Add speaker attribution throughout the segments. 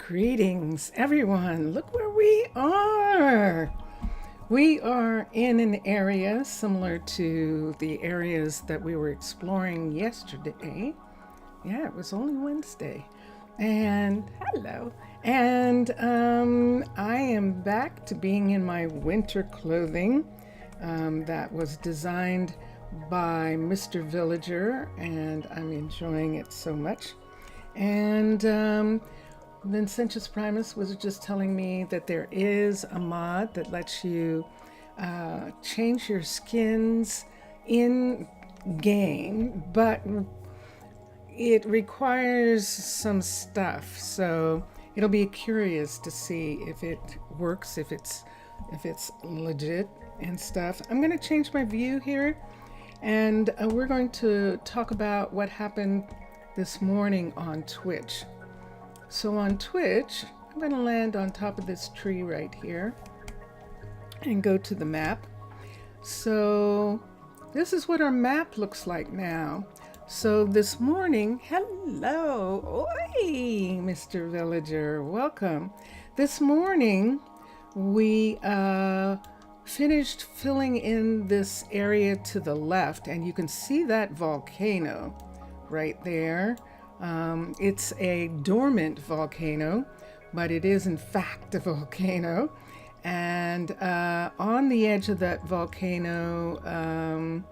Speaker 1: Greetings, everyone. Look where we are. We are in an area similar to the areas that we were exploring yesterday. Yeah, it was only Wednesday. And hello. And I am back to being in my winter clothing that was designed by Mr. Villager, and I'm enjoying it so much. And Vincentius Primus was just telling me that there is a mod that lets you change your skins in game, but it requires some stuff. So it'll be curious to see if it works, if it's legit and stuff. I'm going to change my view here, and we're going to talk about what happened this morning on Twitch. So on Twitch, I'm going to land on top of this tree right here and go to the map. So this is what our map looks like now. So this morning, hello, oi, Mr. Villager, welcome. This morning, we finished filling in this area to the left, and you can see that volcano right there. It's a dormant volcano, but it is in fact a volcano. And on the edge of that volcano,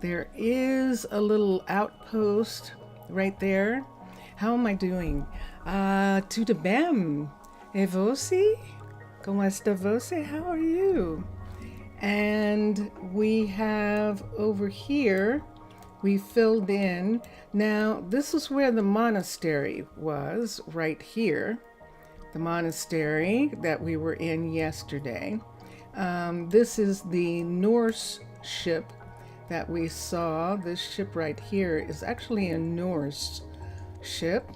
Speaker 1: there is a little outpost right there. How am I doing? Tudo bem? E você? Como está você? How are you? And we have over here, we filled in. Now, this is where the monastery was, right here. The monastery that we were in yesterday. This is the Norse ship that we saw. This ship right here is actually a Norse ship.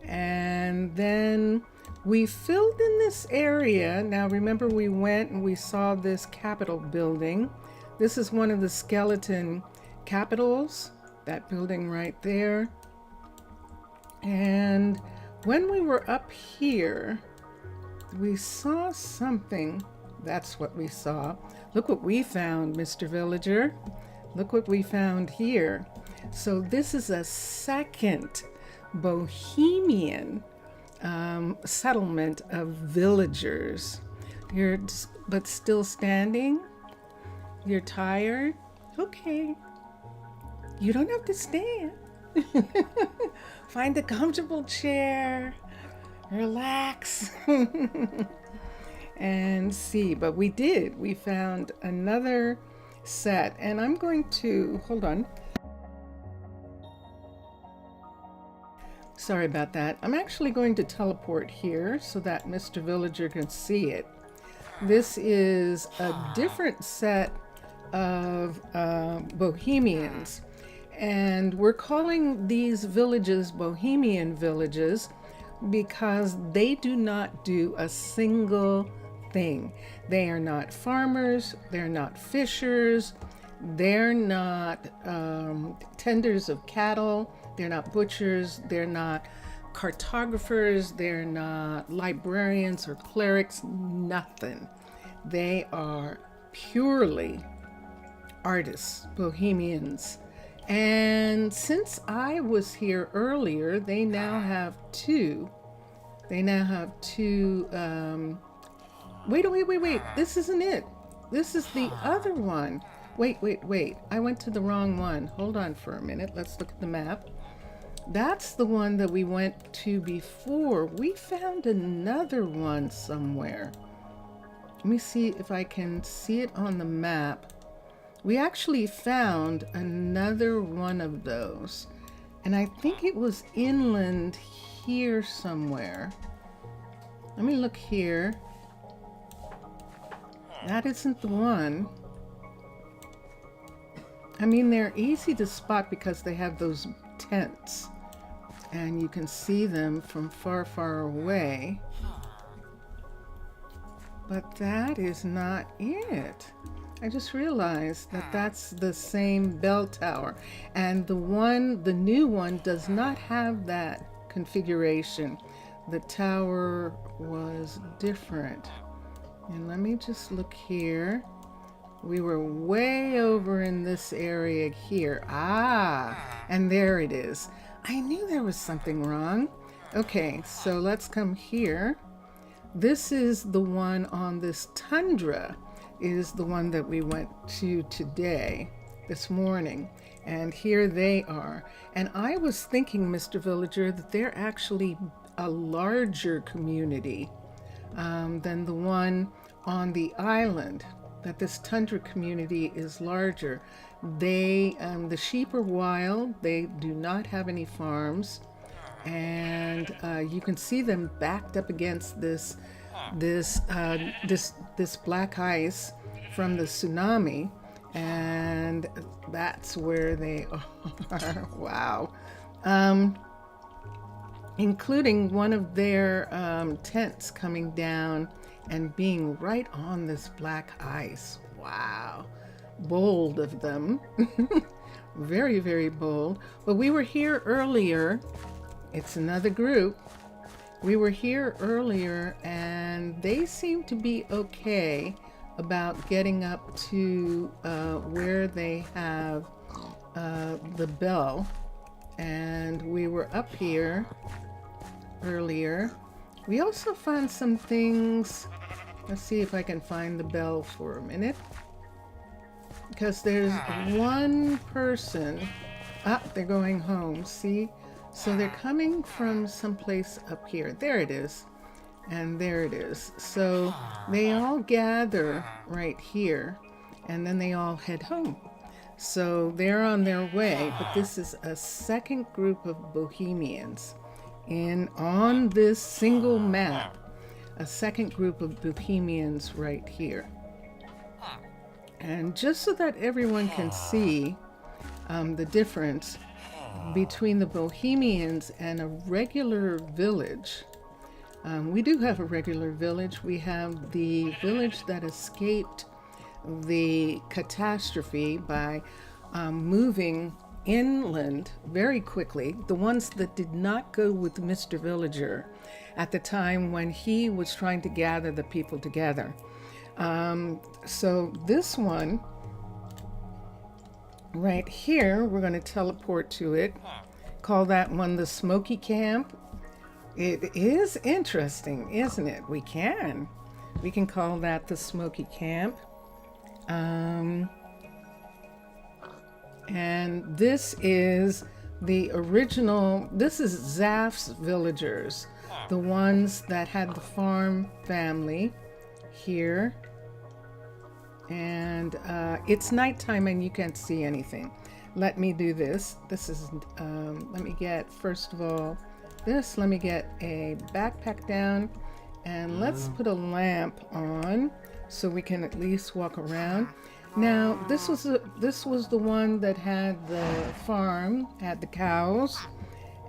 Speaker 1: And then we filled in this area. Now, remember, we went and we saw this Capitol building. This is one of the skeleton capitals. That building right there. And when we were up here, we saw something. That's what we saw. Look what we found, Mr. Villager. Look what we found here. So this is a second Bohemian settlement of villagers. You're but still standing? You're tired? Okay. You don't have to stand. Find a comfortable chair, relax, and see. But we did. We found another set, and I'm going to, hold on. Sorry about that. I'm actually going to teleport here so that Mr. Villager can see it. This is a different set of Bohemians. And we're calling these villages Bohemian villages because they do not do a single thing. They are not farmers, they're not fishers, they're not tenders of cattle, they're not butchers, they're not cartographers, they're not librarians or clerics, nothing. They are purely artists, Bohemians. And since I was here earlier, they now have two. Wait. This isn't it. This is the other one. Wait. I went to the wrong one. Hold on for a minute. Let's look at the map. That's the one that we went to before. We found another one somewhere. Let me see if I can see it on the map. We actually found another one of those, and I think it was inland here somewhere. Let me look here. That isn't the one. I mean, they're easy to spot because they have those tents, and you can see them from far, far away. But that is not it. I just realized that that's the same bell tower, and the new one does not have that configuration. the tower was different. And let me just look here. We were way over in this area here. Ah, and there it is. I knew there was something wrong. Okay, so let's come here. This is the one on this tundra, is the one that we went to today, this morning. And here they are. And I was thinking, Mr. Villager, that they're actually a larger community than the one on the island, that this tundra community is larger. They, the sheep are wild. They do not have any farms. And you can see them backed up against this black ice from the tsunami, and that's where they are. Wow. Including one of their tents coming down and being right on this black ice. Wow. Bold of them. Very, very bold. But we were here earlier. It's another group. We were here earlier and they seem to be okay about getting up to where they have the bell. And we were up here earlier. We also found some things. Let's see if I can find the bell for a minute. Because there's one person. Ah, they're going home. See? So they're coming from someplace up here. There it is. And there it is. So they all gather right here. And then they all head home. So they're on their way. But this is a second group of Bohemians. On this single map. A second group of Bohemians right here. And just so that everyone can see the difference between the Bohemians and a regular village. We do have a regular village. We have the village that escaped the catastrophe by moving inland very quickly. The ones that did not go with Mr. Villager at the time when he was trying to gather the people together. So this one right here, we're going to teleport to it. Call that one the Smoky Camp. It is interesting, isn't it? We can call that the Smoky Camp. And this is the original, this is Zaf's villagers, the ones that had the farm family here. And it's nighttime and you can't see anything. Let me do this. This is, let me get, first of all, this. Let me get a backpack down and let's put a lamp on so we can at least walk around. Now, this was the one that had the farm, had the cows,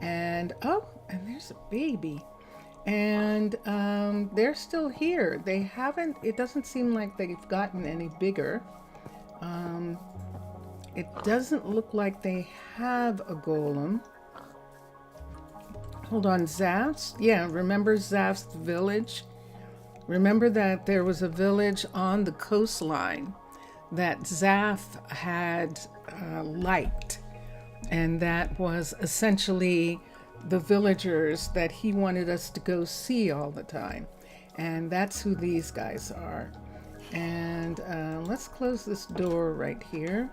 Speaker 1: and oh, and there's a baby. And they're still here. They haven't, it doesn't seem like they've gotten any bigger. It doesn't look like they have a golem. Hold on, Zaf's? Yeah, remember Zaf's village? Remember that there was a village on the coastline that Zaf had liked. And that was essentially the villagers that he wanted us to go see all the time. And that's who these guys are. And let's close this door right here.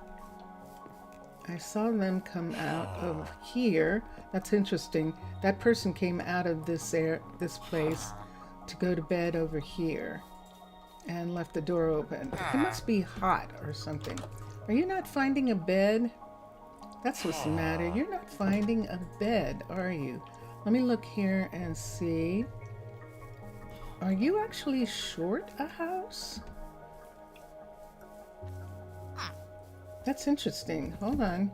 Speaker 1: I saw them come out of here. That's interesting. That person came out of this place to go to bed over here and left the door open. It must be hot or something. Are you not finding a bed? That's what's the matter. You're not finding a bed, are you? Let me look here and see. Are you actually short a house? That's interesting. Hold on.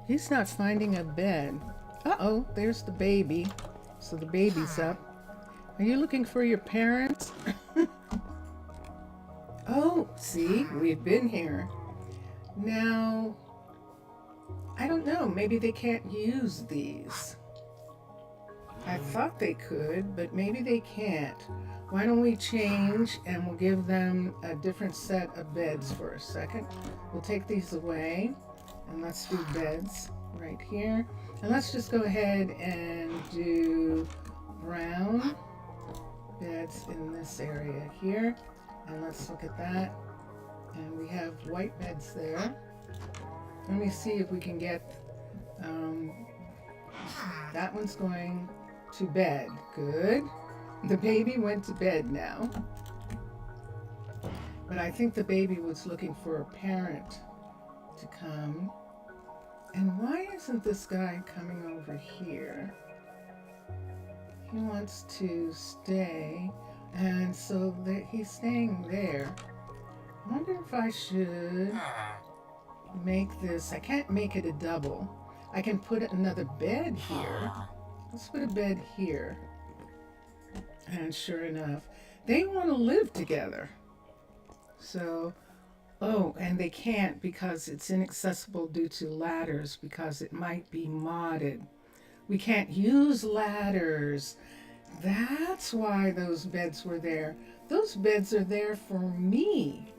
Speaker 1: He's not finding a bed. Uh-oh, there's the baby. So the baby's up. Are you looking for your parents? Oh, see, we've been here. Now, I don't know. Maybe they can't use these. I thought they could, but maybe they can't. Why don't we change and we'll give them a different set of beds for a second. We'll take these away and let's do beds right here. And let's just go ahead and do brown beds in this area here. And let's look at that. And we have white beds there. Let me see if we can get, that one's going to bed. Good. The baby went to bed now. But I think the baby was looking for a parent to come. And why isn't this guy coming over here? He wants to stay, and so he's staying there. I wonder if I should make this, I can't make it a double. I can put another bed here. Let's put a bed here. And sure enough, they want to live together. So, oh, and they can't because it's inaccessible due to ladders because it might be modded. We can't use ladders. That's why those beds were there. Those beds are there for me.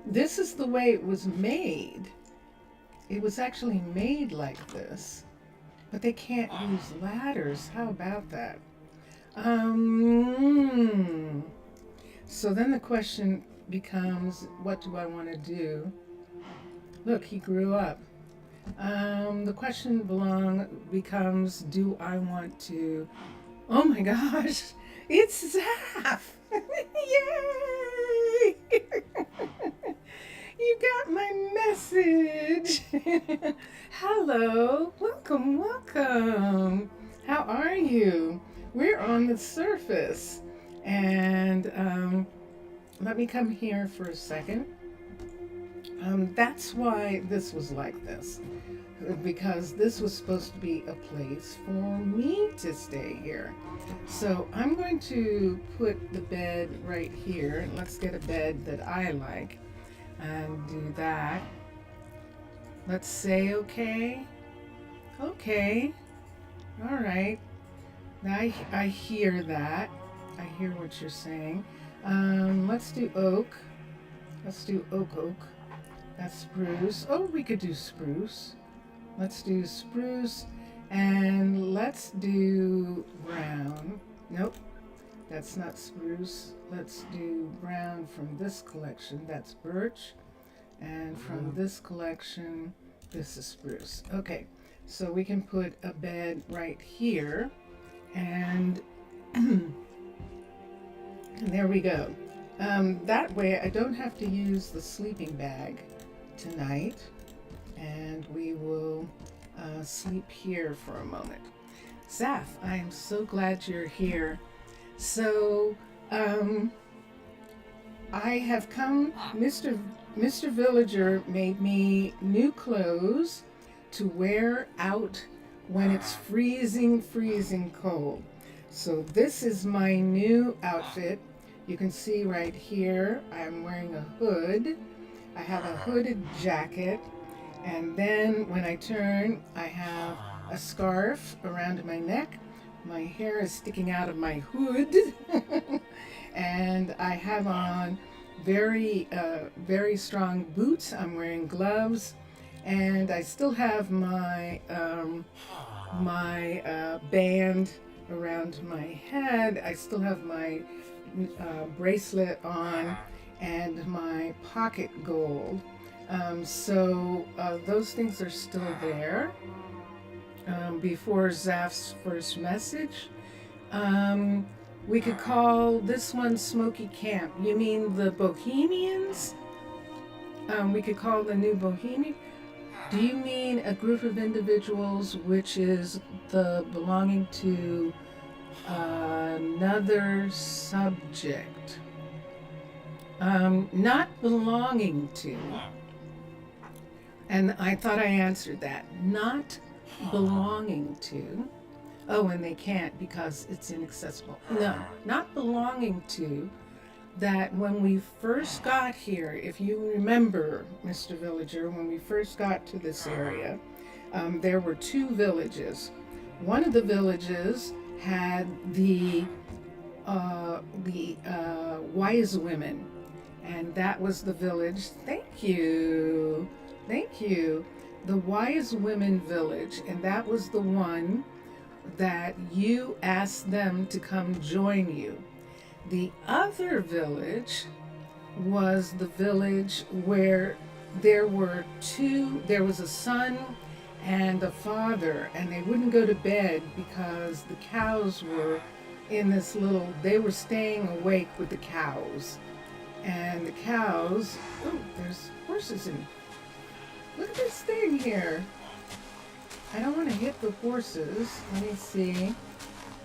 Speaker 1: This is the way it was made. It was actually made like this. But they can't use ladders. How about that? So then the question becomes, what do I want to do? Look, he grew up. The question becomes, do I want to... Oh my gosh, it's Zaf! Yay! You got my message. Hello, welcome. How are you? We're on the surface. And let me come here for a second. That's why this was like this. Because this was supposed to be a place for me to stay here. So I'm going to put the bed right here. Let's get a bed that I like and do that. Let's say okay. Okay. All right. I hear that. I hear what you're saying. Let's do oak. Let's do oak. That's spruce. Oh, we could do spruce. Let's do spruce, and let's do brown. Nope, that's not spruce. Let's do brown from this collection. That's birch. And from this collection, this is spruce. Okay, so we can put a bed right here, and there we go. That way I don't have to use the sleeping bag tonight. And we will sleep here for a moment. Zaf, I am so glad you're here. So, I have come, Mr. Villager made me new clothes to wear out when it's freezing cold. So this is my new outfit. You can see right here, I'm wearing a hood. I have a hooded jacket. And then when I turn, I have a scarf around my neck. My hair is sticking out of my hood. And I have on very strong boots. I'm wearing gloves. And I still have my band around my head. I still have my bracelet on and my pocket gold. So those things are still there. Before Zaf's first message, we could call this one Smoky Camp. You mean the Bohemians? We could call the new Bohemian. Do you mean a group of individuals which is the belonging to another subject? Not belonging to. And I thought I answered that. Not belonging to. Oh, and they can't because it's inaccessible. No, not belonging to. That when we first got here, if you remember, Mr. Villager, when we first got to this area, there were two villages. One of the villages had the wise women, and that was the village. Thank you, thank you. The wise women village, and that was the one that you asked them to come join you. The other village was the village where there was a son and a father, and they wouldn't go to bed because the cows were they were staying awake with the cows. And the cows, oh, there's horses in. Look at this thing here. I don't want to hit the horses. Let me see.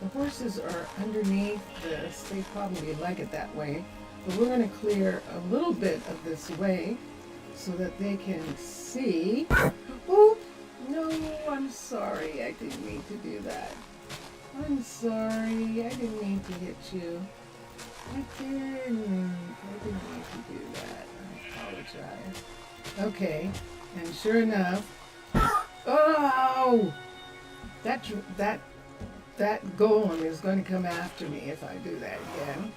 Speaker 1: The horses are underneath this. They probably like it that way. But we're going to clear a little bit of this way so that they can see. Oh, no, I'm sorry. I didn't mean to do that. I'm sorry. I didn't mean to hit you. I didn't mean to do that. I apologize. Okay, and sure enough, oh, that golem is going to come after me if I do that again.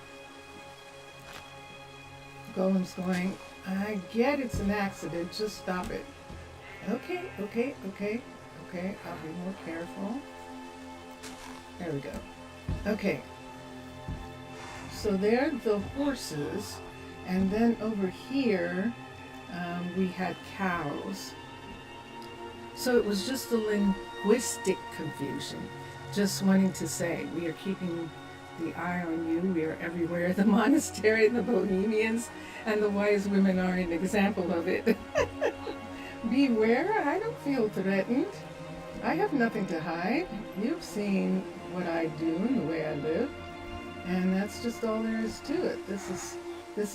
Speaker 1: Golem's going, I get it's an accident, just stop it. Okay, I'll be more careful. There we go. Okay. So there are the horses, and then over here we had cows. So it was just a linguistic confusion, just wanting to say we are keeping the eye on you. We are everywhere. The monastery, the Bohemians, and the wise women are an example of it. Beware, I don't feel threatened. I have nothing to hide. You've seen what I do and the way I live. And that's just all there is to it. This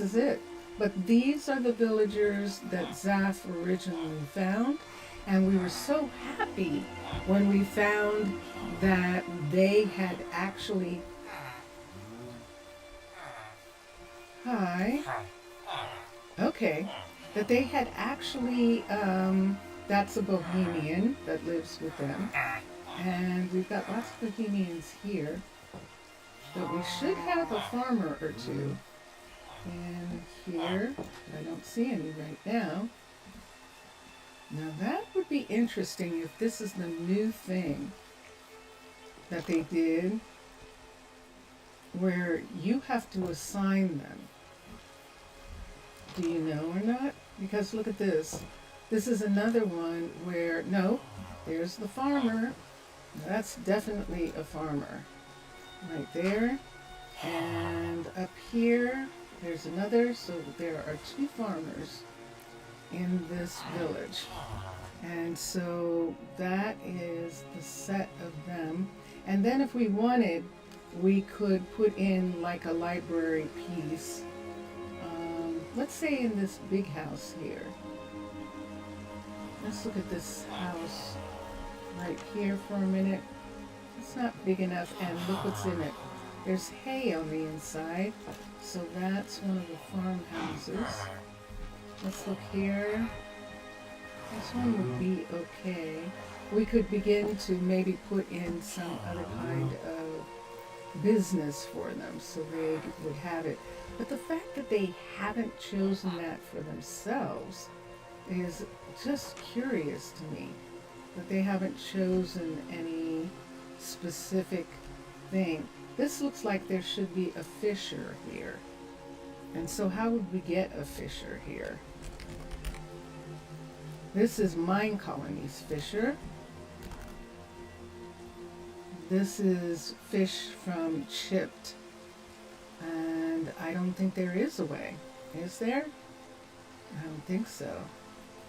Speaker 1: is it. But these are the villagers that Zaf originally found. And we were so happy when we found that they had actually... Hi. Okay. That they had actually... that's a Bohemian that lives with them. And we've got lots of Bohemians here. But we should have a farmer or two in here. I don't see any right now. Now that would be interesting if this is the new thing that they did, where you have to assign them. Do you know or not? Because look at this. This is another one where, no, there's the farmer. That's definitely a farmer. Right there. And up here, there's another. So there are two farmers in this village. And so that is the set of them. And then if we wanted, we could put in like a library piece. Let's say in this big house here. Let's look at this house right here for a minute. It's not big enough, and look what's in it. There's hay on the inside, so that's one of the farmhouses. Let's look here. This one would be okay. We could begin to maybe put in some other kind of business for them so they would have it. But the fact that they haven't chosen that for themselves is just curious to me. That they haven't chosen any specific thing. This looks like there should be a fisher here. And so how would we get a fisher here? This is Minecolonies fisher. This is fish from chipped. And I don't think there is a way. Is there? I don't think so.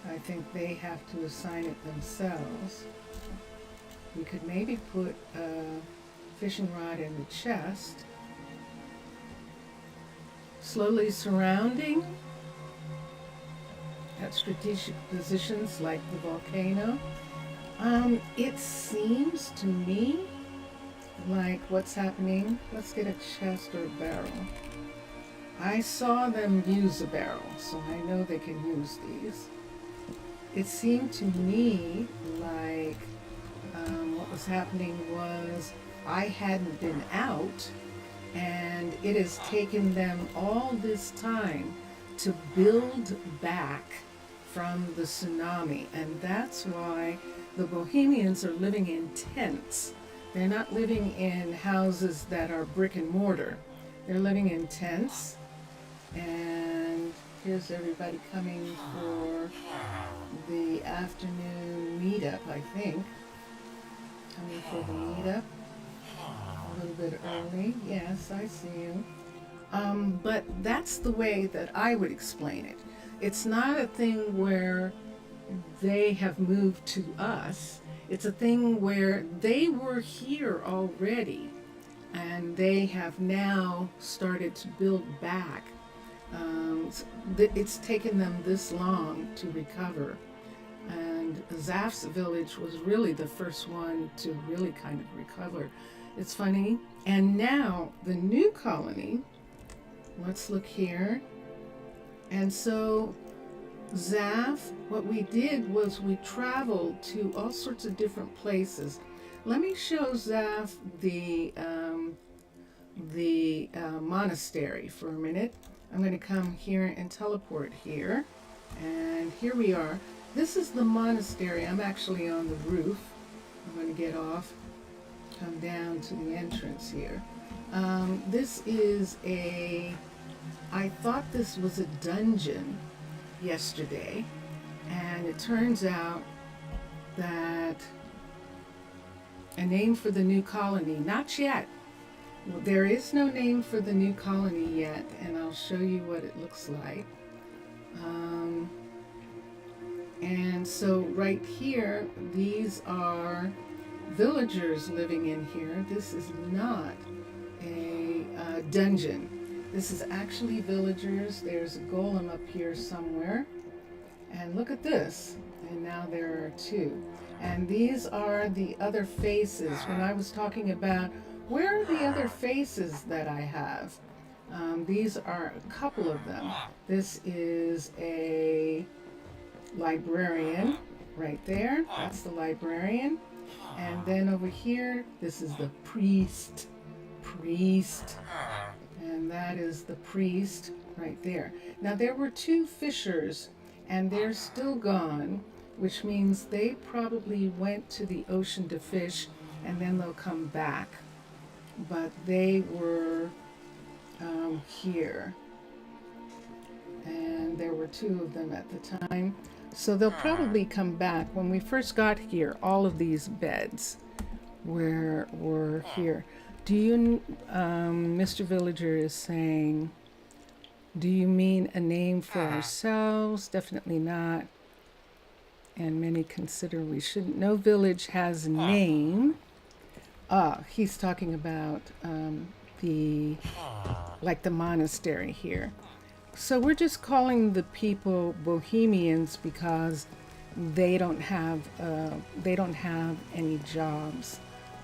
Speaker 1: I think they have to assign it themselves. We could maybe put a fishing rod in the chest. Slowly surrounding at strategic positions like the volcano. It seems to me like what's happening. Let's get a chest or a barrel. I saw them use a barrel, so I know they can use these. it seemed to me like what was happening was I hadn't been out, and it has taken them all this time to build back from the tsunami, and that's why the Bohemians are living in tents. They're not living in houses that are brick and mortar. They're living in tents, and here's everybody coming for the afternoon meetup, I think. Coming for the meetup a little bit early. Yes, I see you. But that's the way that I would explain it. It's not a thing where they have moved to us. It's a thing where they were here already, and they have now started to build back. It's taken them this long to recover. And Zaf's village was really the first one to really kind of recover. It's funny. And now the new colony, let's look here. And so Zaf, what we did was we traveled to all sorts of different places. Let me show Zaf the monastery for a minute. I'm going to come here and teleport here. And here we are. This is the monastery. I'm actually on the roof. I'm going to get off, come down to the entrance here. This is I thought this was a dungeon yesterday, and it turns out that a name for the new colony, not yet. There is no name for the new colony yet, and I'll show you what it looks like. And so right here, these are villagers living in here. This is not a dungeon. This is actually villagers. There's a golem up here somewhere. And look at this. And now there are two. And these are the other faces. When I was talking about where are the other faces that I have, these are a couple of them. This is a librarian right there. That's the librarian. And then over here, this is the priest. And that is the priest right there. Now there were two fishers, and they're still gone, which means they probably went to the ocean to fish, and then they'll come back. But they were here, and there were two of them at the time. So they'll probably come back. When we first got here, all of these beds were here. Do you, Mr. Villager is saying, do you mean a name for ourselves? Definitely not. And many consider we shouldn't. No village has a name. He's talking about the monastery here. So we're just calling the people Bohemians because they don't have any jobs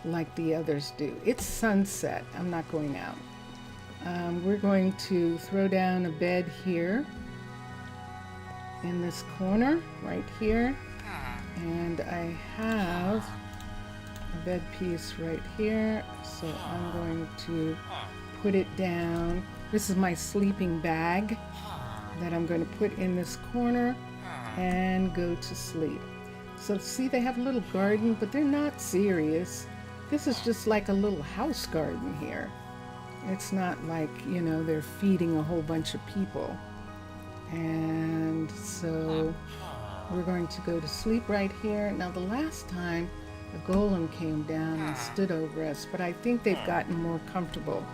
Speaker 1: like the others do. It's sunset. I'm not going out. We're going to throw down a bed here in this corner right here, and I have a bed piece right here, so I'm going to put it down. This is my sleeping bag that I'm going to put in this corner and go to sleep. So see, they have a little garden, but they're not serious. This is just like a little house garden here. It's not like, they're feeding a whole bunch of people. And so we're going to go to sleep right here. Now the last time a golem came down and stood over us, but I think they've gotten more comfortable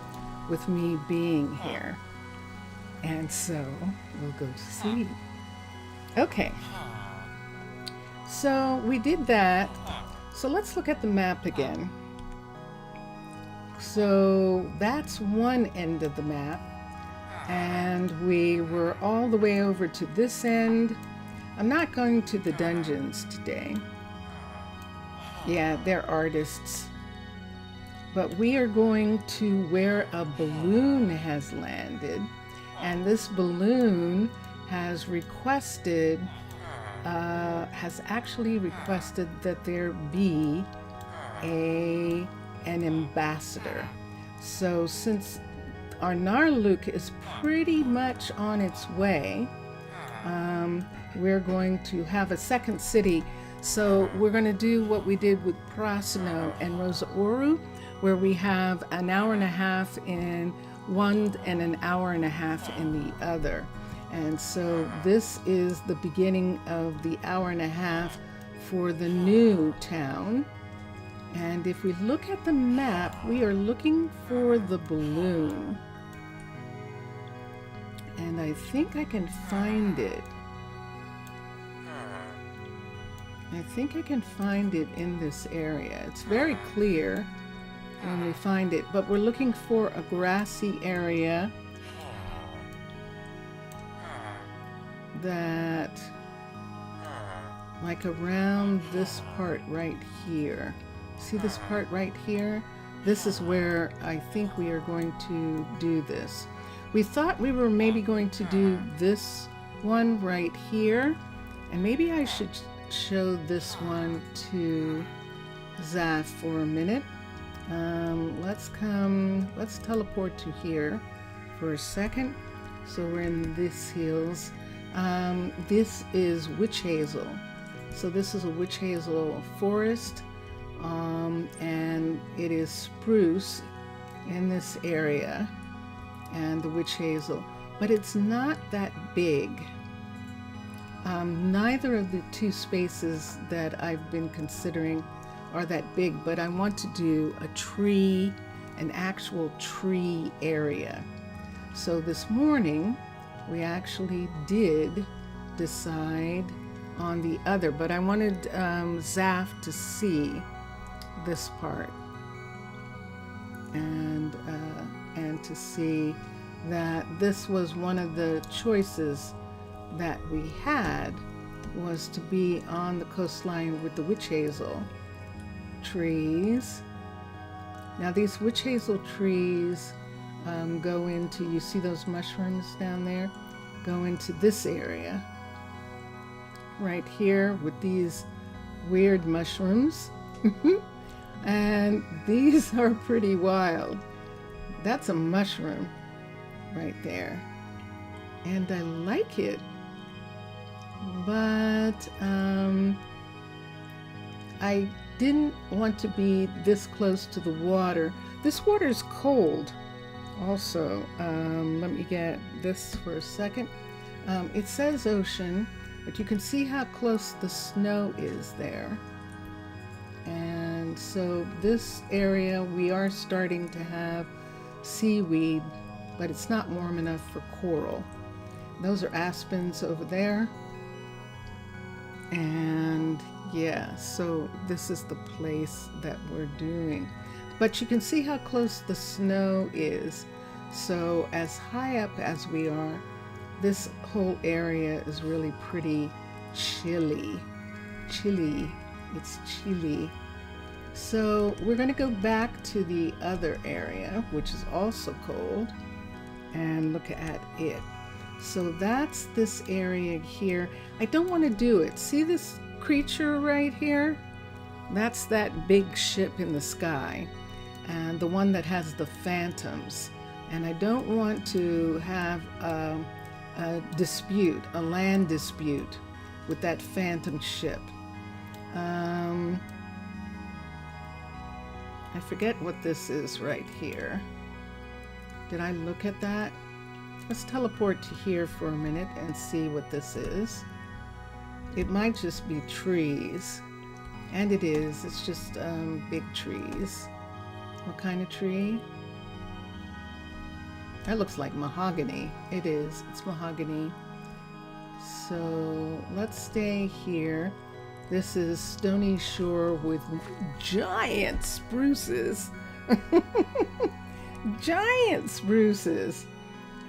Speaker 1: with me being here. And so we'll go to sleep. Okay. So we did that. So let's look at the map again. So that's one end of the map. And we were all the way over to this end. I'm not going to the dungeons today. Yeah, they're artists. But we are going to where a balloon has landed. And this balloon has requested has actually requested that there be an ambassador. So since Arnaaluk is pretty much on its way, we're going to have a second city. So we're going to do what we did with Prasino and Rosa Oru, where we have an hour and a half in one and an hour and a half in the other. And so this is the beginning of the hour and a half for the new town. And if we look at the map, we are looking for the balloon. And I think I can find it. I think I can find it in this area. It's very clear when we find it, but we're looking for a grassy area that, like around this part right here. See this part right here? This is where I think we are going to do this. We thought we were maybe going to do this one right here, and maybe I should show this one to Zaf for a minute. Let's teleport to here for a second. So we're in this hills. This is witch hazel. So this is a witch hazel forest, and it is spruce in this area, and the witch hazel, but it's not that big. Neither of the two spaces that I've been considering are that big, but I want to do a tree, an actual tree area. So this morning we actually did decide on the other, but I wanted Zaf to see this part and to see that this was one of the choices that we had, was to be on the coastline with the witch hazel trees. Now these witch hazel trees go into, you see those mushrooms down there, go into this area right here with these weird mushrooms. And these are pretty wild. That's a mushroom right there, and I like it, but I didn't want to be this close to the water. This water is cold also. Let me get this for a second. It says ocean, but you can see how close the snow is there. And so this area, we are starting to have seaweed, but it's not warm enough for coral. Those are aspens over there. And yeah, so this is the place that we're doing. But you can see how close the snow is. So as high up as we are, this whole area is really pretty chilly. It's chilly. So we're going to go back to the other area, which is also cold, and look at it. So that's this area here. I don't want to do it. See this creature right here? That's that big ship in the sky, and the one that has the phantoms. And I don't want to have a dispute, a land dispute with that phantom ship. I forget what this is right here. Did I look at that? Let's teleport to here for a minute and see what this is. It might just be trees, and it is. It's just big trees. What kind of tree? That looks like mahogany. It is. It's mahogany. So let's stay here. This is stony shore with giant spruces. Giant spruces.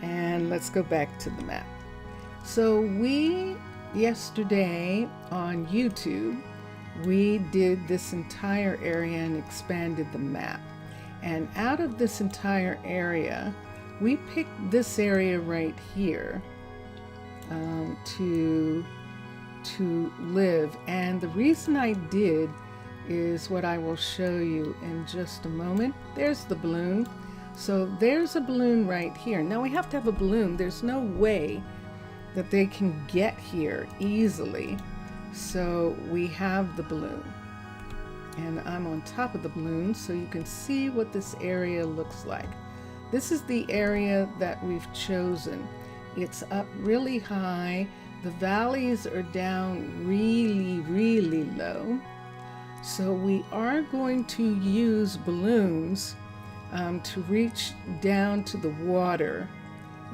Speaker 1: And let's go back to the map. So yesterday on YouTube, we did this entire area and expanded the map. And out of this entire area, we picked this area right here to live. And the reason I did is what I will show you in just a moment. There's the balloon. So there's a balloon right here. Now we have to have a balloon. There's no way that they can get here easily. So we have the balloon. And I'm on top of the balloon so you can see what this area looks like. This is the area that we've chosen. It's up really high. The valleys are down really, really low. So we are going to use balloons to reach down to the water,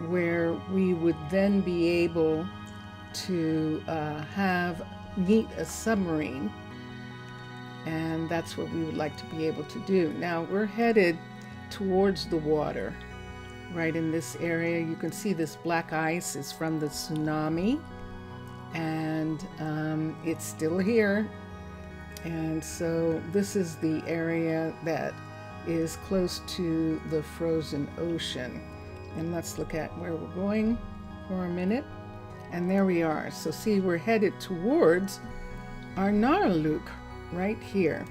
Speaker 1: where we would then be able to meet a submarine. And that's what we would like to be able to do. Now we're headed towards the water. Right in this area, you can see this black ice is from the tsunami, and it's still here. And so this is the area that is close to the frozen ocean. And let's look at where we're going for a minute. And there we are. So see, we're headed towards Arnaaluk right here.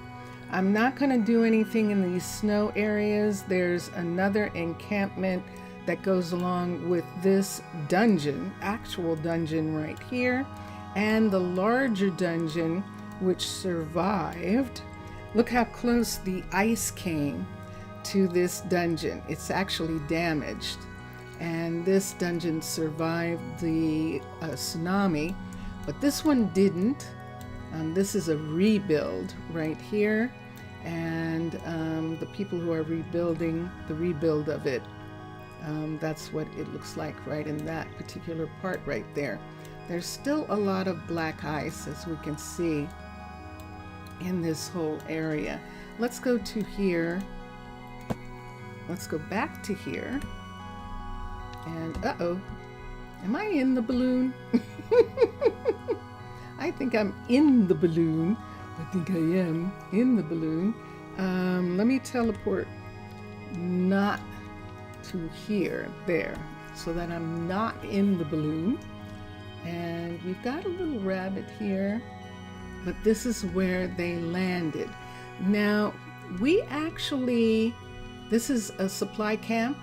Speaker 1: I'm not going to do anything in these snow areas. There's another encampment that goes along with this dungeon, actual dungeon right here, and the larger dungeon which survived. Look how close the ice came to this dungeon. It's actually damaged. And this dungeon survived the tsunami, but this one didn't. This is a rebuild right here. And the people who are rebuilding the rebuild of it, that's what it looks like right in that particular part right there. There's still a lot of black ice, as we can see, in this whole area. Let's go to here. Let's go back to here. And uh-oh, am I in the balloon? I think I'm in the balloon. I think I am in the balloon. Let me teleport not to here, there, so that I'm not in the balloon. And we've got a little rabbit here, but this is where they landed. Now, this is a supply camp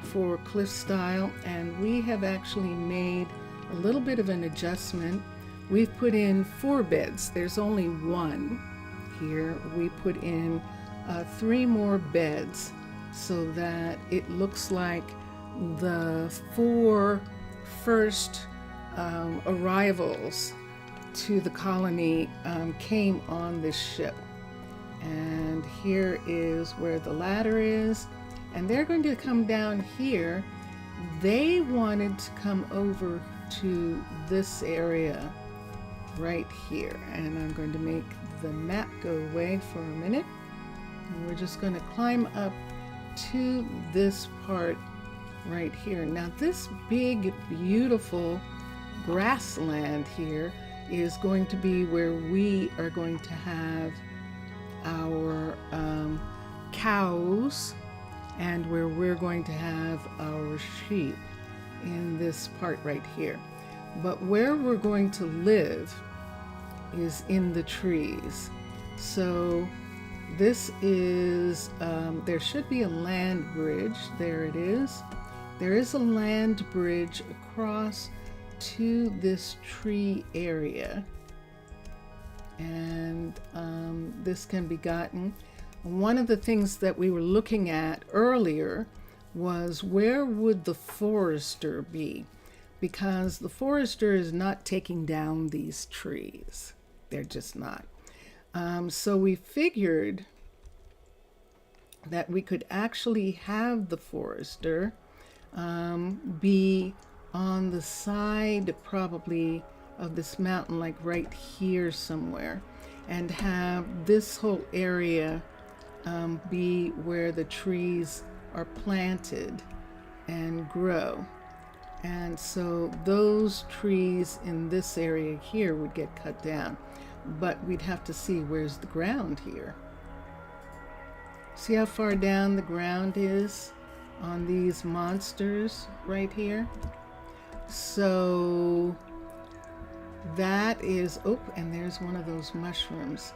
Speaker 1: for Cliff Style, and we have actually made a little bit of an adjustment. We've put in 4 beds. There's only 1 here. We put in 3 more beds so that it looks like the 4 first arrivals to the colony came on this ship. And here is where the ladder is, and they're going to come down here. They wanted to come over to this area right here, and I'm going to make the map go away for a minute, and we're just going to climb up to this part right here. Now this big beautiful grassland here is going to be where we are going to have our cows, and where we're going to have our sheep, in this part right here. But where we're going to live is in the trees. So this is, there should be a land bridge. There it is. There is a land bridge across to this tree area. And this can be gotten. One of the things that we were looking at earlier was, where would the forester be? Because the forester is not taking down these trees. They're just not. So we figured that we could actually have the forester be on the side probably of this mountain, like right here somewhere, and have this whole area be where the trees are planted and grow. And so those trees in this area here would get cut down, but we'd have to see where's the ground here. See how far down the ground is on these monsters right here? So that is, oh, and there's one of those mushrooms.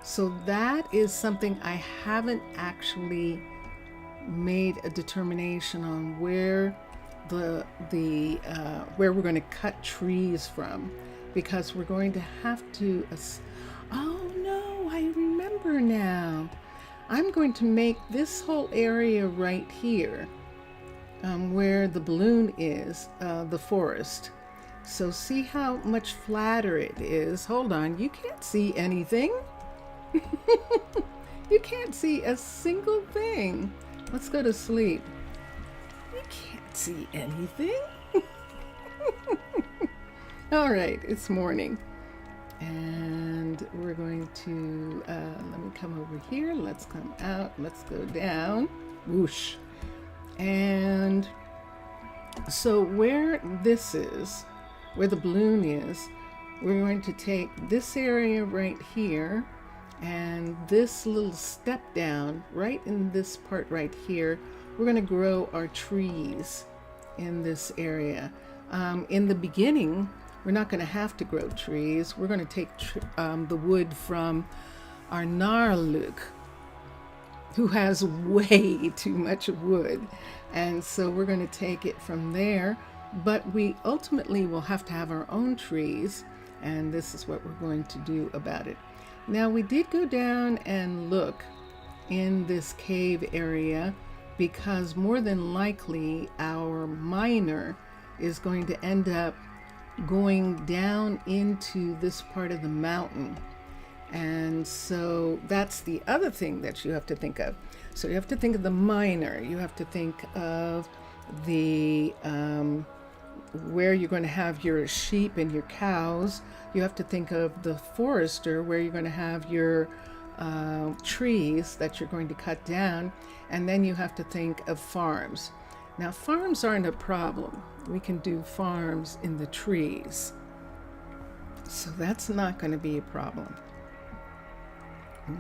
Speaker 1: So that is something I haven't actually made a determination on where where we're going to cut trees from, because we're going to have to, oh no, I remember now. I'm going to make this whole area right here, where the balloon is, the forest. So see how much flatter it is. Hold on, you can't see anything. You can't see a single thing. Let's go to sleep. You can't see anything. All right, it's morning. And we're going to, let me come over here. Let's come out. Let's go down. Whoosh. And so where this is, where the balloon is, we're going to take this area right here and this little step down right in this part right here. We're going to grow our trees in this area. In the beginning, we're not going to have to grow trees. We're going to take the wood from Arnaaluk, who has way too much wood. And so we're going to take it from there. But we ultimately will have to have our own trees. And this is what we're going to do about it. Now, we did go down and look in this cave area because more than likely our miner is going to end up going down into this part of the mountain. And so that's the other thing that you have to think of. So you have to think of the miner. You have to think of the where you're going to have your sheep and your cows. You have to think of the forester, where you're going to have your trees that you're going to cut down. And then you have to think of farms. Now, farms aren't a problem. We can do farms in the trees. So that's not going to be a problem.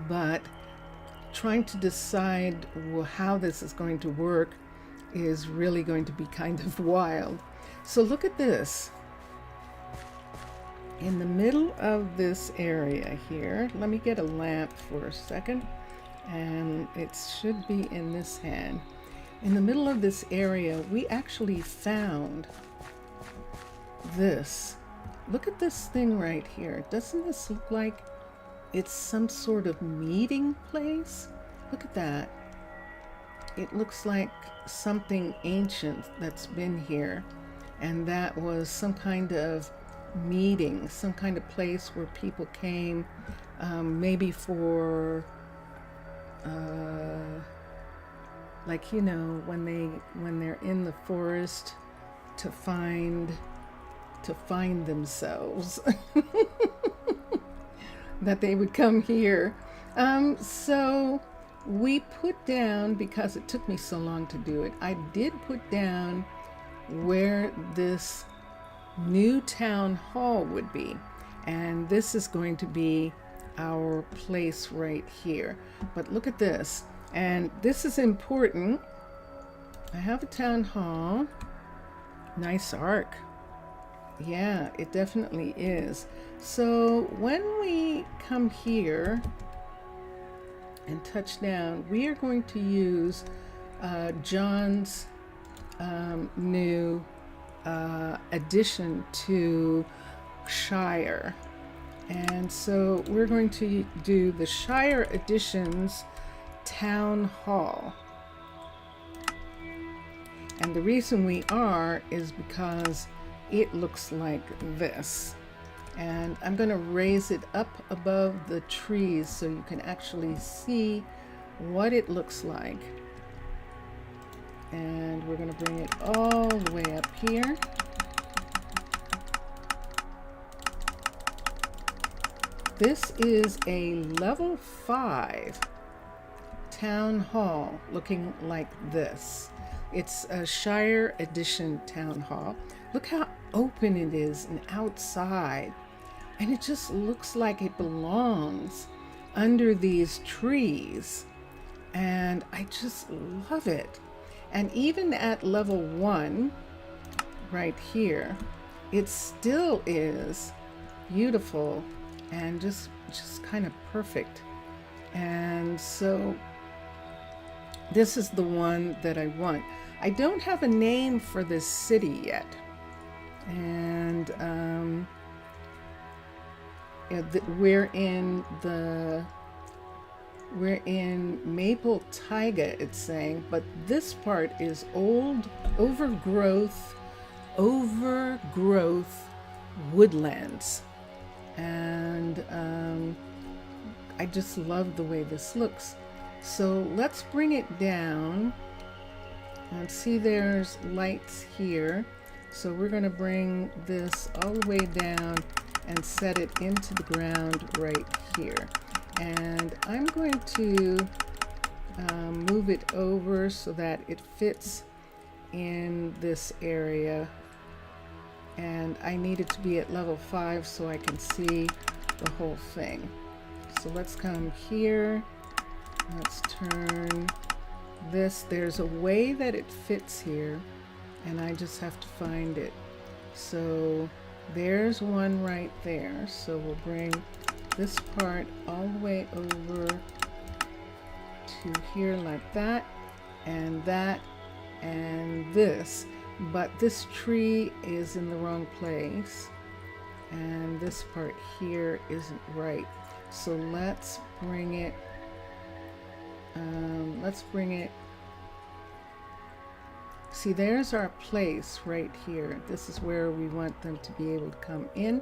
Speaker 1: But trying to decide how this is going to work is really going to be kind of wild. So look at this. In the middle of this area here, let me get a lamp for a second, and it should be in this hand. In the middle of this area, we actually found this. Look at this thing right here. Doesn't this look like it's some sort of meeting place? Look at that. It looks like something ancient that's been here, and that was some kind of meeting, some kind of place where people came, maybe for like, you know, when they're in the forest to find themselves. That they would come here. So we put down, because it took me so long to do it, I did put down where this new town hall would be, and this is going to be our place right here. But look at this, and this is important. I have a town hall. Nice arc. Yeah, it definitely is. So when we come here and touch down, we are going to use John's new addition to Shire. And so we're going to do the Shire Editions Town Hall. And the reason we are is because it looks like this. And I'm going to raise it up above the trees so you can actually see what it looks like. And we're going to bring it all the way up here. This is a level 5 town hall looking like this. It's a Shire Edition town hall. Look how open it is and outside. And it just looks like it belongs under these trees. And I just love it. And even at level 1, right here, it still is beautiful and just kind of perfect. And so this is the one that I want. I don't have a name for this city yet. And we're in Maple Taiga, it's saying, but this part is old, overgrowth woodlands. And I just love the way this looks. So let's bring it down. And see, there's lights here. So we're going to bring this all the way down and set it into the ground right here. And I'm going to move it over so that it fits in this area. And I need it to be at level 5 so I can see the whole thing. So let's come here. Let's turn this. There's a way that it fits here, and I just have to find it. So there's one right there. So we'll bring this part all the way over to here like that, and this. But this tree is in the wrong place, and this part here isn't right. So let's bring it. See, there's our place right here. This is where we want them to be able to come in,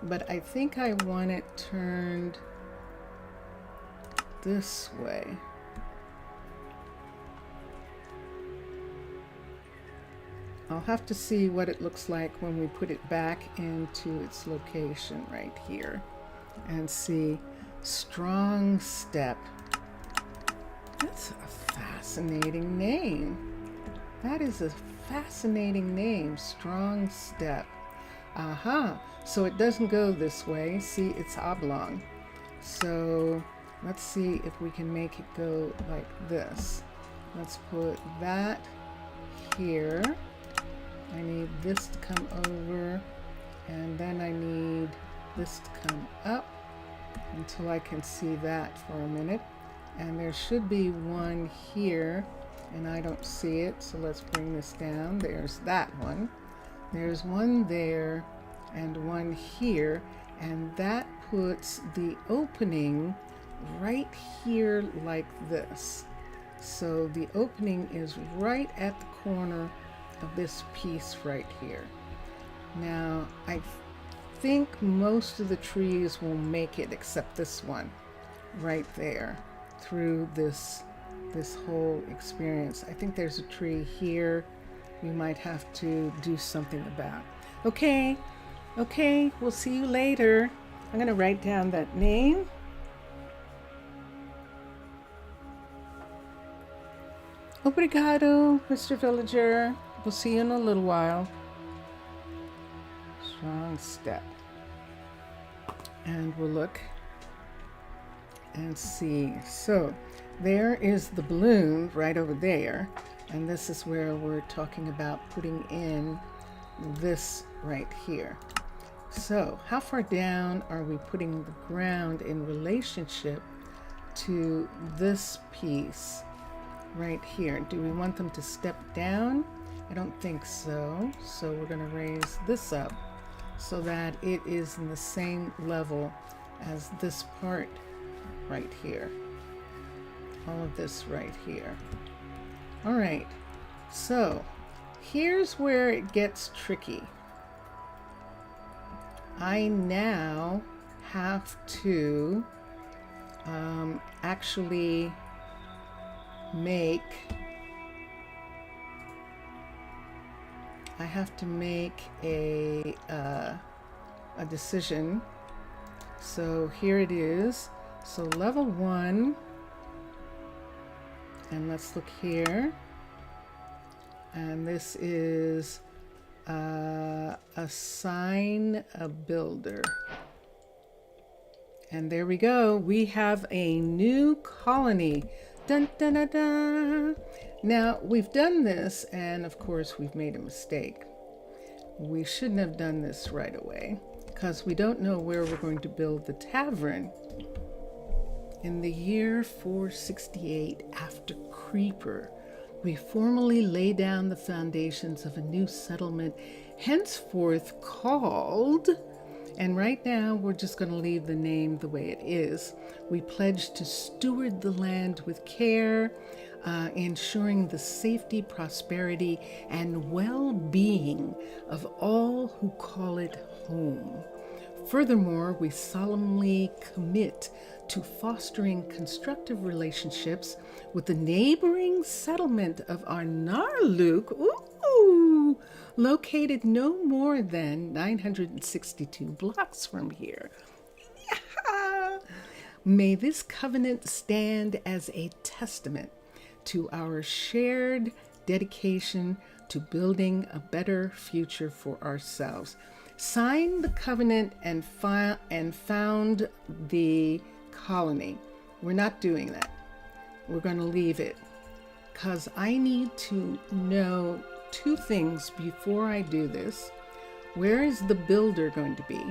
Speaker 1: but I think I want it turned this way. I'll have to see what it looks like when we put it back into its location right here. And see, Strong Step. That's a fascinating name. That is a fascinating name, Strong Step. Aha, so it doesn't go this way. See, it's oblong. So let's see if we can make it go like this. Let's put that here. I need this to come over, and then I need this to come up until I can see that for a minute. And there should be one here, and I don't see it, so let's bring this down. There's that one. There's one there and one here, and that puts the opening right here like this. So the opening is right at the corner of this piece right here. Now I think most of the trees will make it except this one right there through this whole experience. I think there's a tree here we might have to do something about. Okay, we'll see you later. I'm gonna write down that name. Obrigado, Mr. Villager. We'll see you in a little while. Strong Step. And we'll look and see. So there is the balloon right over there. And this is where we're talking about putting in this right here. So how far down are we putting the ground in relationship to this piece right here? Do we want them to step down? I don't think so. So we're going to raise this up so that it is in the same level as this part right here. All of this right here. All right. So here's where it gets tricky. I now have to actually make a decision. So here it is. So level 1, and let's look here. And this is assign a builder. And there we go. We have a new colony. Dun, dun, dun, dun. Now, we've done this, and of course, we've made a mistake. We shouldn't have done this right away. because we don't know where we're going to build the tavern. In the year 468 after Creeper, we formally lay down the foundations of a new settlement, henceforth called, and right now we're just going to leave the name the way it is. We pledge to steward the land with care, ensuring the safety, prosperity, and well-being of all who call it home. Furthermore, we solemnly commit to fostering constructive relationships with the neighboring settlement of Arnaaluk, located no more than 962 blocks from here. Yeah. May this covenant stand as a testament to our shared dedication to building a better future for ourselves. Sign the covenant and found the colony. We're not doing that. We're going to leave it because I need to know two things before I do this. Where is the builder going to be?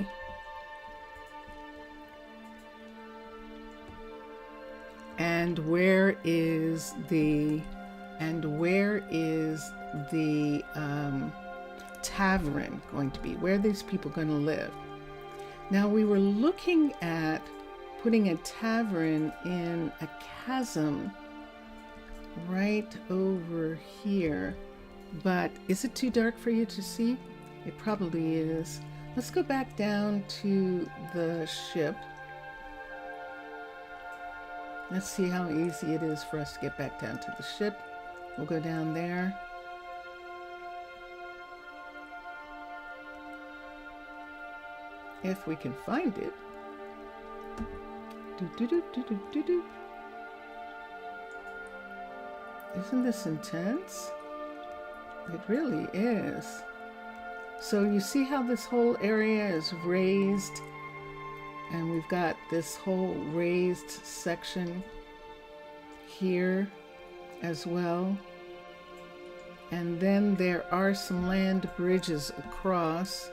Speaker 1: And where is the tavern going to be? Where are these people going to live? Now, we were looking at putting a tavern in a chasm right over here, but is it too dark for you to see? It probably is. Let's go back down to the ship. Let's see how easy it is for us to get back down to the ship. We'll go down there. If we can find it. Isn't this intense? It really is. So you see how this whole area is raised, and we've got this whole raised section here as well. And then there are some land bridges across.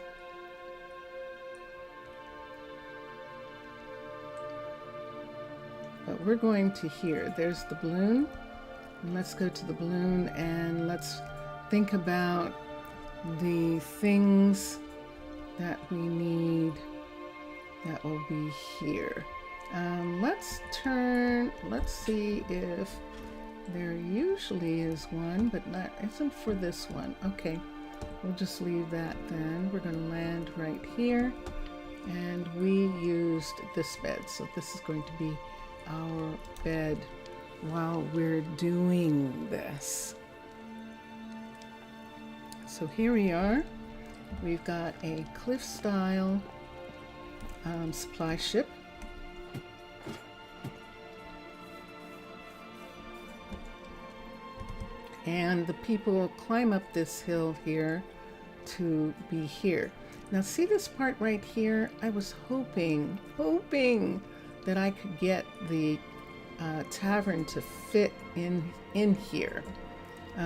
Speaker 1: But we're going to here. There's the balloon. And let's go to the balloon and let's think about the things that we need that will be here. Let's see if there usually is one, but isn't for this one. Okay, we'll just leave that then. We're going to land right here, and we used this bed, so this is going to be our bed while we're doing this. So here we are. We've got a cliff style supply ship. And the people climb up this hill here to be here. Now see this part right here? I was hoping that I could get the tavern to fit in here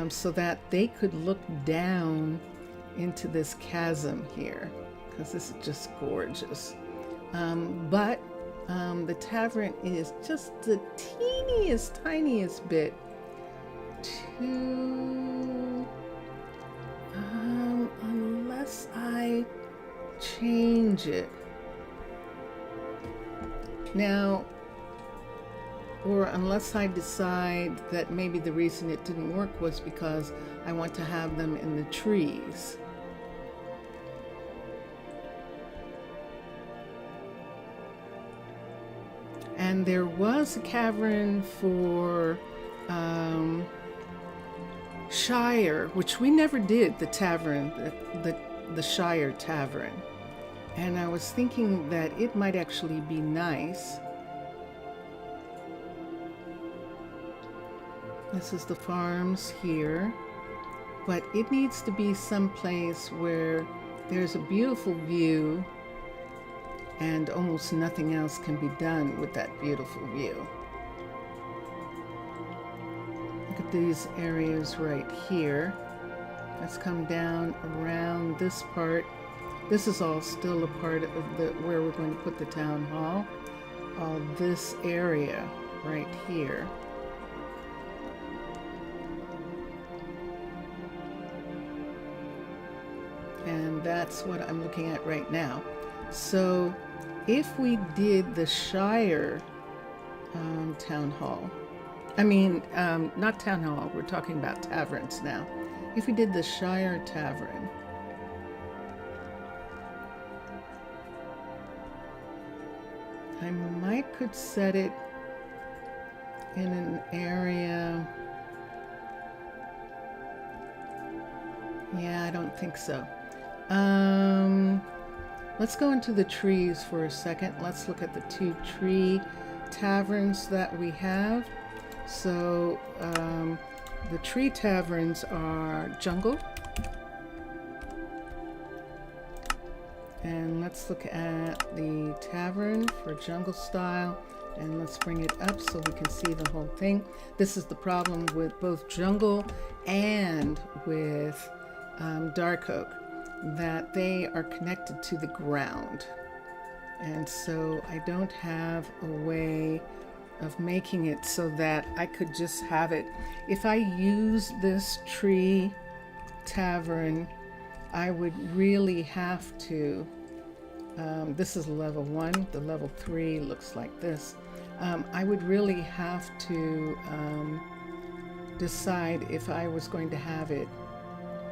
Speaker 1: so that they could look down into this chasm here, because this is just gorgeous. But the tavern is just the tiniest bit too, unless I change it. Now, or unless I decide that maybe the reason it didn't work was because I want to have them in the trees. And there was a cavern for Shire, which we never did, the tavern, the Shire tavern. And I was thinking that it might actually be nice. This is the farms here, but it needs to be someplace where there's a beautiful view and almost nothing else can be done with that beautiful view. Look at these areas right here. Let's come down around this part This is all still a part of where we're going to put the town hall. All this area right here. And that's what I'm looking at right now. So if we did the Shire town hall, I mean, not town hall, we're talking about taverns now. If we did the Shire tavern, I might could set it in an area. Yeah, I don't think so. Let's go into the trees for a second. Let's look at the 2 tree taverns that we have. So the tree taverns are Jungle. And let's look at the tavern for Jungle style. And let's bring it up so we can see the whole thing. This is the problem with both Jungle and with Dark Oak, that they are connected to the ground. And so I don't have a way of making it so that I could just have it. If I use this tree tavern, I would really have to, this is level 1, the level 3 looks like this. I would really have to decide if I was going to have it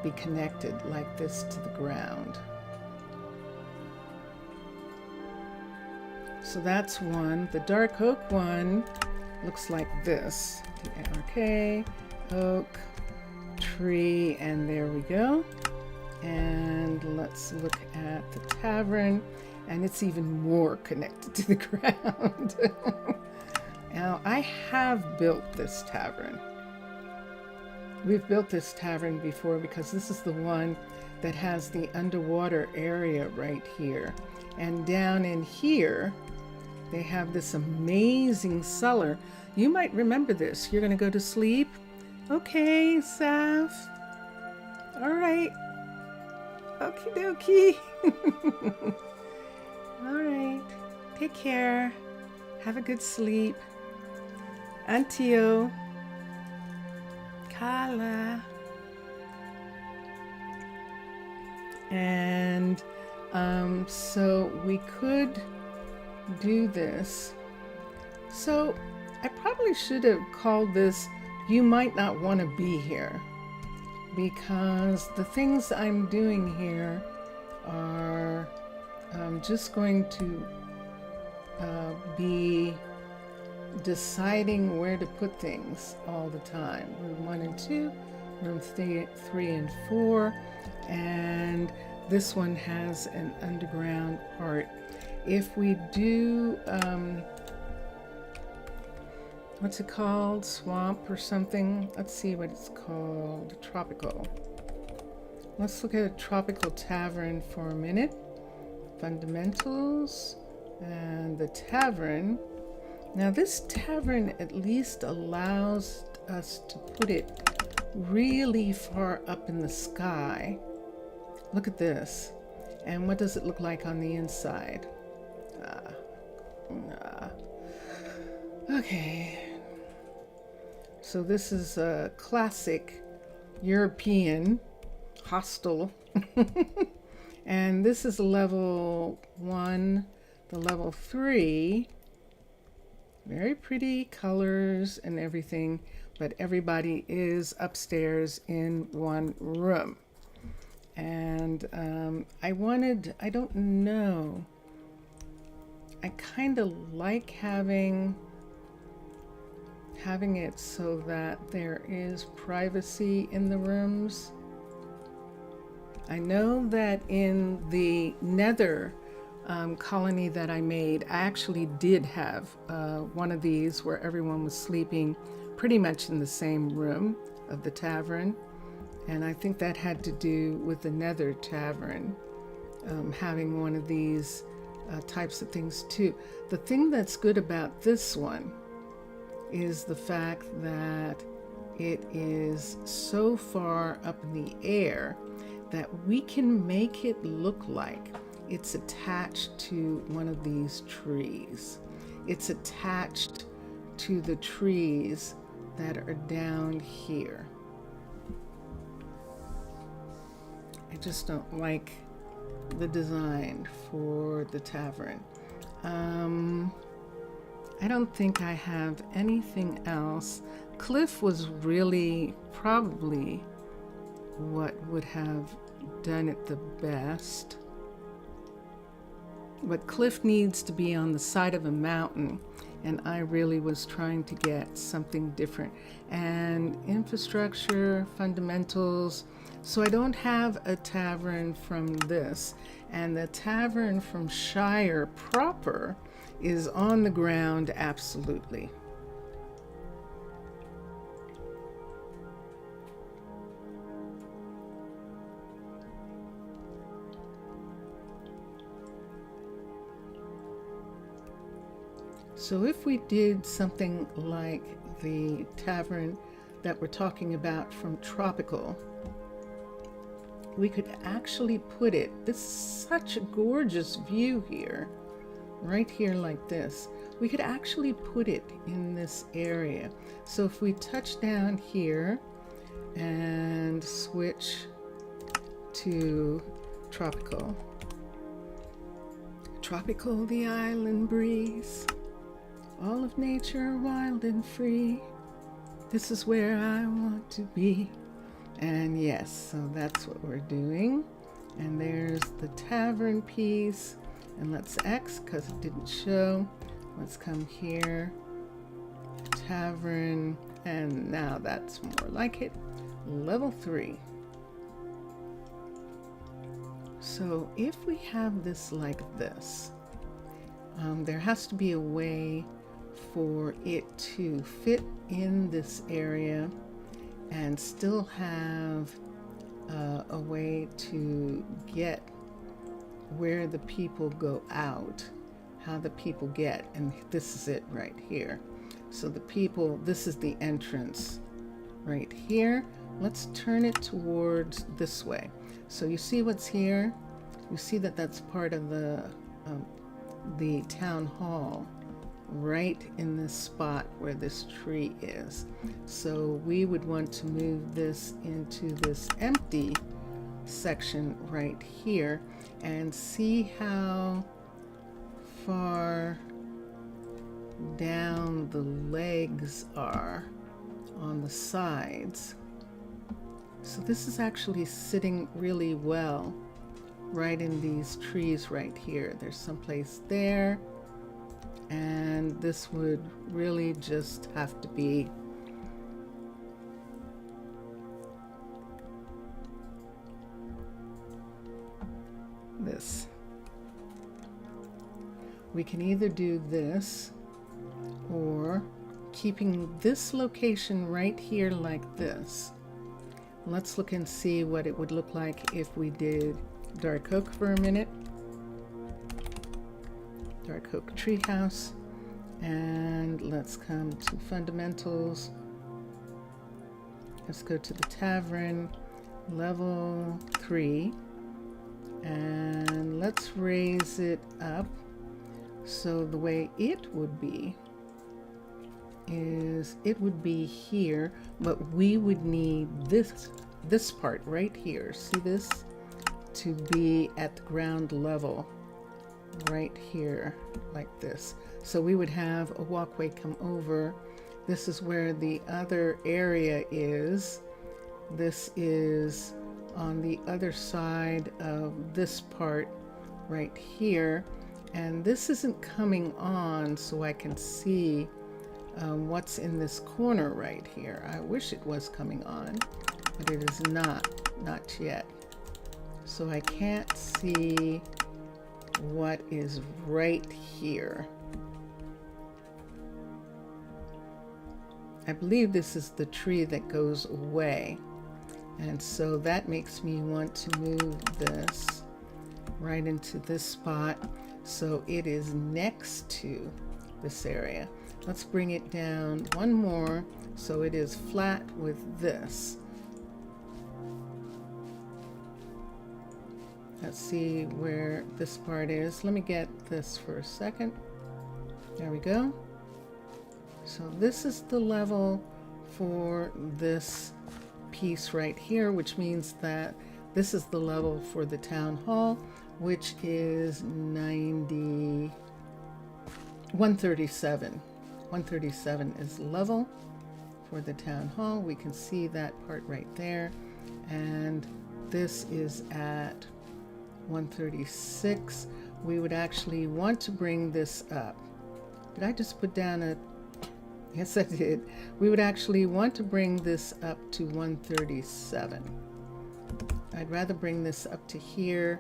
Speaker 1: be connected like this to the ground. So that's one. The Dark Oak one looks like this. Okay, oak, tree, and there we go. And let's look at the tavern, and it's even more connected to the ground. Now, I have built this tavern. We've built this tavern before because this is the one that has the underwater area right here. And down in here, they have this amazing cellar. You might remember this. You're going to go to sleep? Okay, Saf. All right. Okie dokie. All right. Take care. Have a good sleep. Antio. Kala. And so we could do this. So I probably should have called this "You Might Not Want to Be Here," because the things I'm doing here are just going to be deciding where to put things all the time. Room 1 and 2, room 3 and 4, and this one has an underground part. If we do, what's it called? Swamp or something? Let's see what it's called. Tropical. Let's look at a tropical tavern for a minute. Fundamentals and the tavern. Now this tavern at least allows us to put it really far up in the sky. Look at this. And what does it look like on the inside? Okay. So this is a classic European hostel. And this is level 1, the level 3. Very pretty colors and everything, but everybody is upstairs in one room. And I don't know, I kind of like having it so that there is privacy in the rooms. I know that in the Nether colony that I made, I actually did have one of these where everyone was sleeping pretty much in the same room of the tavern. And I think that had to do with the Nether tavern having one of these types of things too. The thing that's good about this one is the fact that it is so far up in the air that we can make it look like it's attached to one of these trees. It's attached to the trees that are down here. I just don't like the design for the tavern. I don't think I have anything else. Cliff was really probably what would have done it the best. But Cliff needs to be on the side of a mountain, and I really was trying to get something different. And infrastructure, fundamentals. So I don't have a tavern from this. And the tavern from Shire proper is on the ground, absolutely. So if we did something like the tavern that we're talking about from Tropical, we could actually put it, this is such a gorgeous view here, right here like this. We could actually put it in this area. So if we touch down here and switch to Tropical. Tropical, the island breeze. All of nature wild and free. This is where I want to be. And yes, so that's what we're doing. And there's the tavern piece. And let's X because it didn't show. Let's come here. Tavern. And now that's more like it. Level 3. So if we have this like this, there has to be a way for it to fit in this area and still have a way to get where the people go out, how the people get, and this is it right here. So the people, this is the entrance right here. Let's turn it towards this way. So you see what's here? You see that that's part of the town hall right in this spot where this tree is. So we would want to move this into this empty section right here and see how far down the legs are on the sides. So this is actually sitting really well right in these trees right here. There's someplace there, and this would really just have to be this. We can either do this or keeping this location right here like this. Let's look and see what it would look like if we did dark oak for a minute. Dark oak treehouse. And let's come to fundamentals. Let's go to the tavern, level 3. And let's raise it up. So the way it would be is it would be here, but we would need this part right here. See this? To be at the ground level right here like this. So we would have a walkway come over. This is where the other area is. This is on the other side of this part right here. And this isn't coming on so I can see what's in this corner right here. I wish it was coming on, but it is not yet. So I can't see what is right here. I believe this is the tree that goes away. And so that makes me want to move this right into this spot so it is next to this area. Let's bring it down one more so it is flat with this. Let's see where this part is. Let me get this for a second. There we go. So this is the level for this piece right here, which means that this is the level for the town hall, which is 137. 137 is level for the town hall. We can see that part right there. And this is at 136. We would actually want to bring this up. Did I just put down a... Yes, I did. We would actually want to bring this up to 137. I'd rather bring this up to here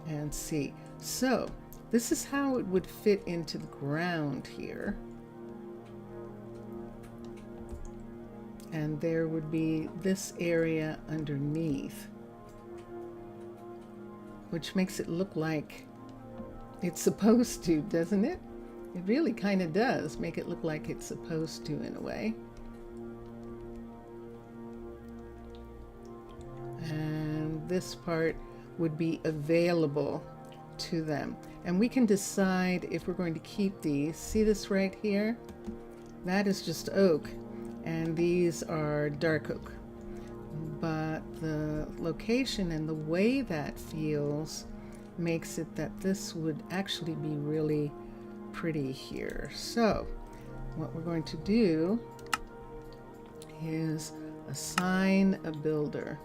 Speaker 1: and see. So this is how it would fit into the ground here. And there would be this area underneath, which makes it look like it's supposed to, doesn't it? It really kind of does make it look like it's supposed to in a way. And this part would be available to them. And we can decide if we're going to keep these. See this right here? That is just oak. And these are dark oak. But the location and the way that feels makes it that this would actually be really pretty here. So what we're going to do is assign a builder.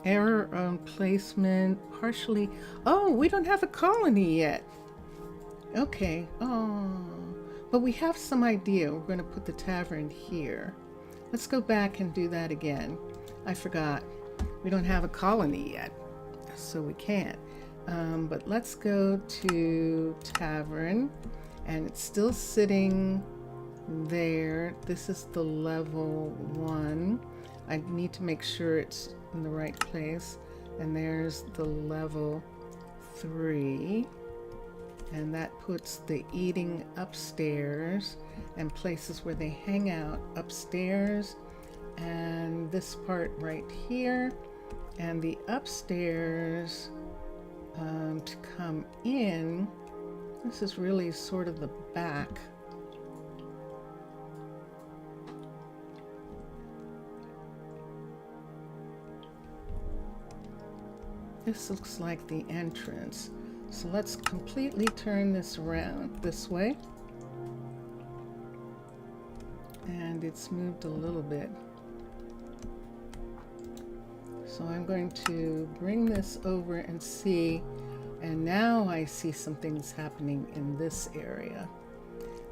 Speaker 1: Error on placement, partially. Oh, we don't have a colony yet. Okay. Oh, but we have some idea. We're going to put the tavern here. Let's go back and do that again. I forgot. We don't have a colony yet, so we can't. But let's go to tavern, and it's still sitting there. This is the level 1. I need to make sure it's in the right place. And there's the level 3. And that puts the eating upstairs and places where they hang out upstairs. And this part right here. And the upstairs to come in. This is really sort of the back. This looks like the entrance. So let's completely turn this around this way. And it's moved a little bit. So I'm going to bring this over and see, and now I see some things happening in this area.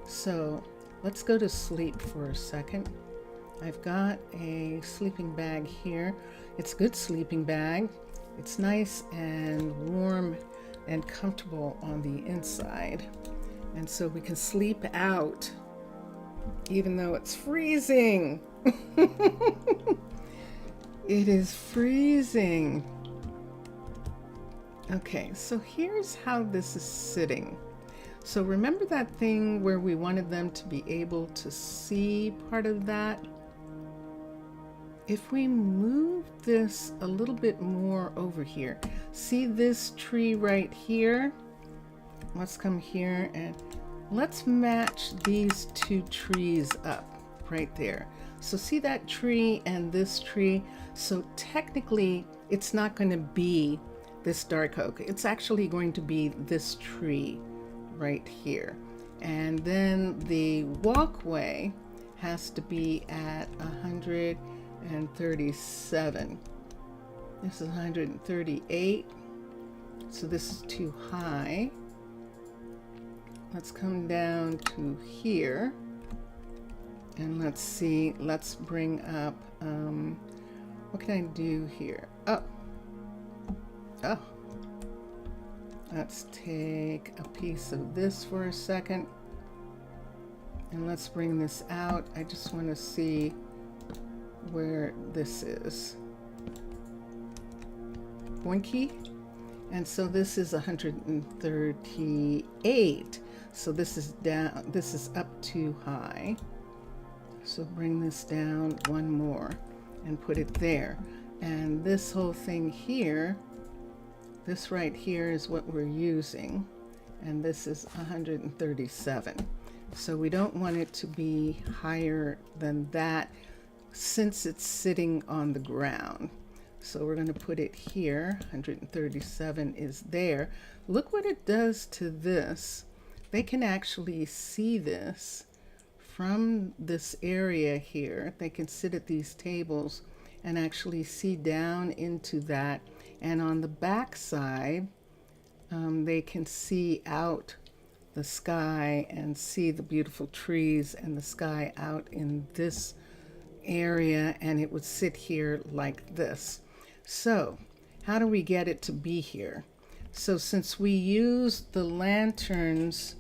Speaker 1: So let's go to sleep for a second. I've got a sleeping bag here. It's a good sleeping bag. It's nice and warm and comfortable on the inside. And so we can sleep out even though it's freezing. It is freezing. Okay, so here's how this is sitting. So remember that thing where we wanted them to be able to see part of that? If we move this a little bit more over here, see this tree right here? Let's come here and let's match these two trees up right there. So see that tree and this tree? So technically it's not going to be this dark oak. It's actually going to be this tree right here. And then the walkway has to be at 137. This is 138. So this is too high. Let's come down to here. And let's see, let's bring up, what can I do here? Oh. Let's take a piece of this for a second. And let's bring this out. I just want to see where this is. Boinky. And so this is 138. So this is down, this is up too high. So bring this down one more and put it there. And this whole thing here, this right here is what we're using. And this is 137. So we don't want it to be higher than that since it's sitting on the ground. So we're going to put it here. 137 is there. Look what it does to this. They can actually see this from this area here. They can sit at these tables and actually see down into that. And on the back side, they can see out the sky and see the beautiful trees and the sky out in this area, and it would sit here like this. So how do we get it to be here? So since we use the lanterns,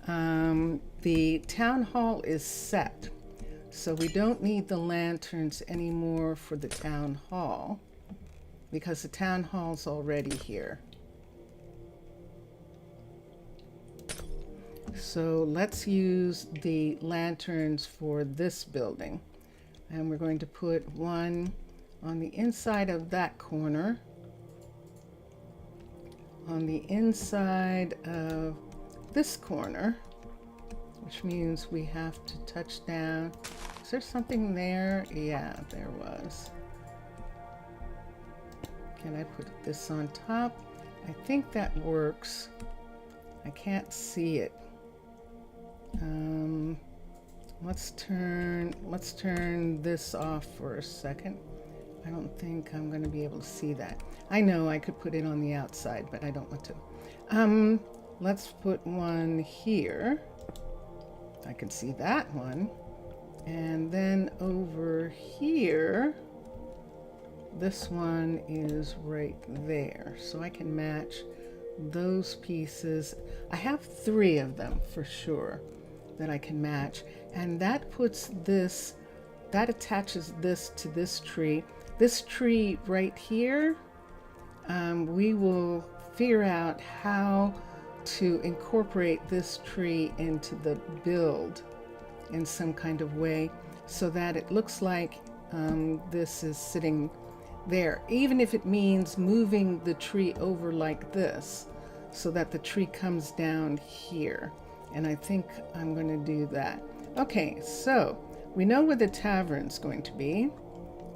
Speaker 1: the town hall is set, so we don't need the lanterns anymore for the town hall because the town hall's already here. So let's use the lanterns for this building. And we're going to put one on the inside of that corner, on the inside of this corner, which means we have to touch down. Is there something there? Yeah, there was. Can I put this on top? I think that works. I can't see it. Let's turn this off for a second. I don't think I'm going to be able to see that. I know I could put it on the outside, but I don't want to. Let's put one here. I can see that one. And then over here, this one is right there. So I can match those pieces. I have 3 of them for sure that I can match, and that puts this, that attaches this to this tree. This tree right here, we will figure out how to incorporate this tree into the build in some kind of way so that it looks like this is sitting there, even if it means moving the tree over like this so that the tree comes down here. And I think I'm going to do that. Okay, so we know where the tavern's going to be,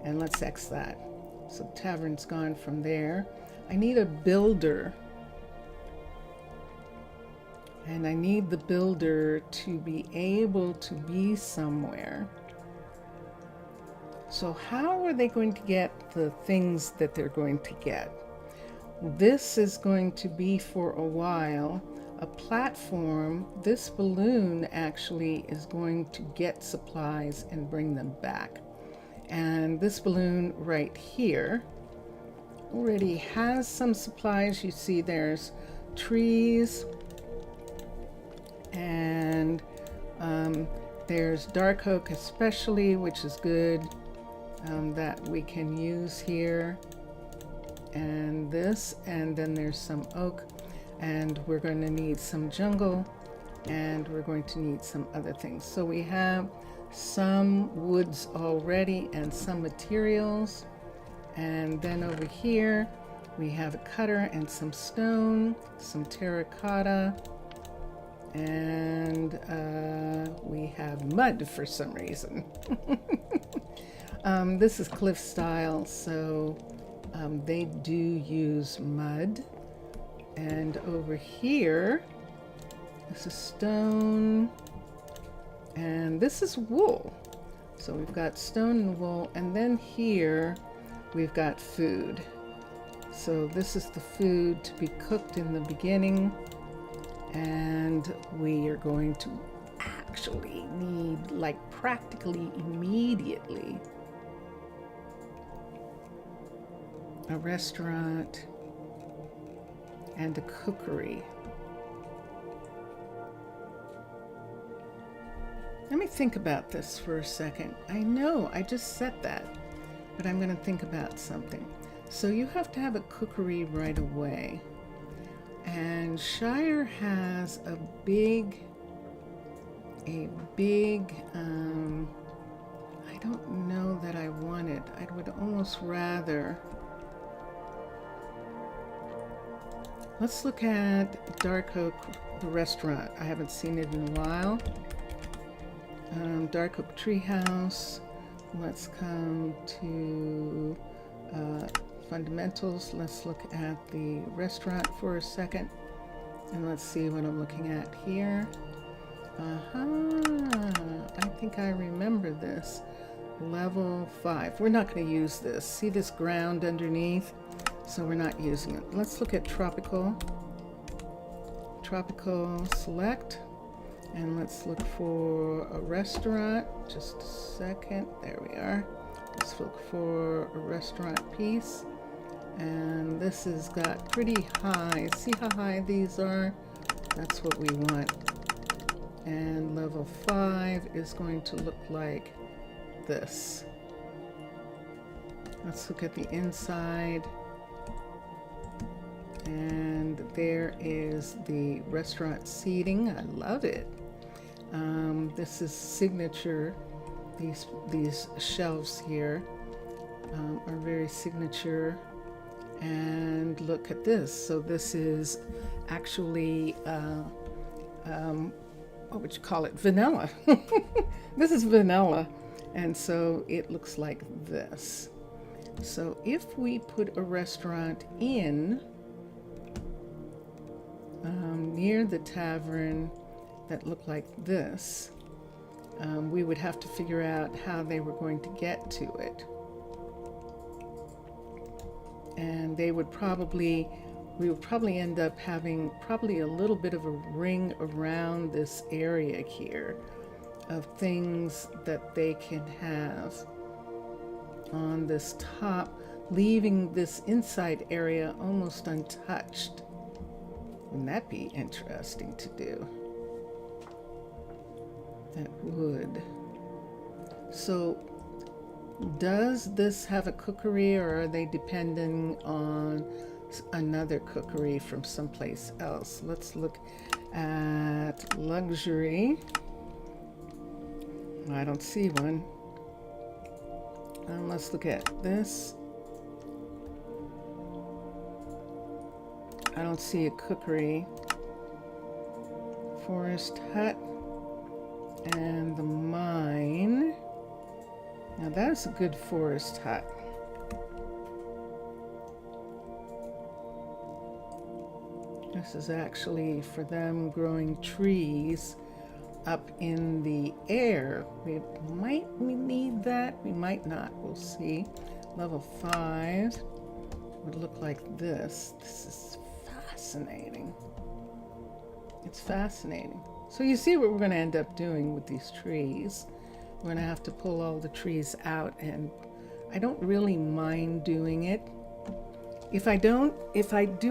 Speaker 1: and let's X that. So the tavern's gone from there. I need a builder, and I need the builder to be able to be somewhere. So how are they going to get the things that they're going to get? This is going to be for a while a platform. This balloon actually is going to get supplies and bring them back. And this balloon right here already has some supplies. You see there's trees, and there's dark oak especially, which is good, that we can use here, and this, and then there's some oak, and we're going to need some jungle, and we're going to need some other things. So we have some woods already and some materials, and then over here we have a cutter and some stone, some terracotta, and we have mud for some reason. This is cliff style, so they do use mud. And over here, this is stone, and this is wool. So we've got stone and wool, and then here we've got food. So this is the food to be cooked in the beginning, and we are going to actually need, like practically immediately, a restaurant and a cookery. Let me think about this for a second. I know I just said that, but I'm going to think about something. So you have to have a cookery right away. And Shire has a big, I I don't know that I want it. I would almost rather. Let's look at Dark Oak, the restaurant. I haven't seen it in a while. Dark Oak Treehouse. Let's come to fundamentals. Let's look at the restaurant for a second. And let's see what I'm looking at here. I think I remember this. Level 5. We're not going to use this. See this ground underneath? So we're not using it. Let's look at tropical. Tropical select. And let's look for a restaurant. Just a second. There we are. Let's look for a restaurant piece. And this has got pretty high. See how high these are? That's what we want. And level 5 is going to look like this. Let's look at the inside. And there is the restaurant seating. I love it. This is signature. These shelves here are very signature. And look at this. So this is actually what would you call it? Vanilla. This is vanilla. And so it looks like this. So if we put a restaurant in near the tavern that looked like this, we would have to figure out how they were going to get to it. And we would probably end up having probably a little bit of a ring around this area here of things that they can have on this top, leaving this inside area almost untouched. Wouldn't that be interesting to do? That would. So does this have a cookery, or are they depending on another cookery from someplace else? Let's look at luxury. I don't see one. Let's look at this. I don't see a cookery. Forest hut and the mine. Now that's a good forest hut. This is actually for them growing trees up in the air. We need that, we might not, we'll see. Level 5 would look like this. This is fascinating. It's fascinating. So you see what we're going to end up doing with these trees. We're going to have to pull all the trees out, and I don't really mind doing it. If I do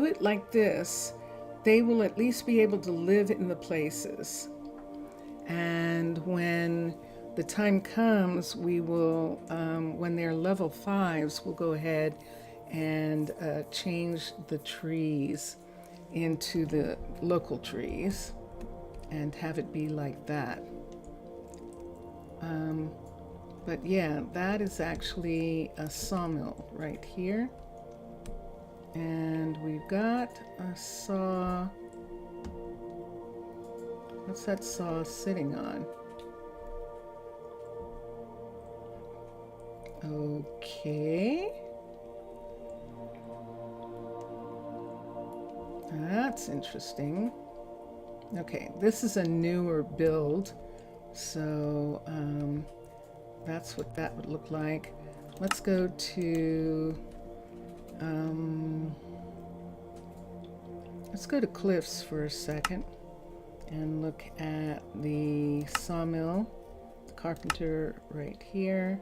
Speaker 1: it like this, they will at least be able to live in the places. And when the time comes, we will, when they're level 5s, we'll go ahead and change the trees into the local trees and have it be like that. But yeah, that is actually a sawmill right here. And we've got a saw. What's that saw sitting on? Okay. That's interesting. Okay, this is a newer build, so that's what that would look like. Let's go to Cliffs for a second and look at the sawmill, the carpenter right here.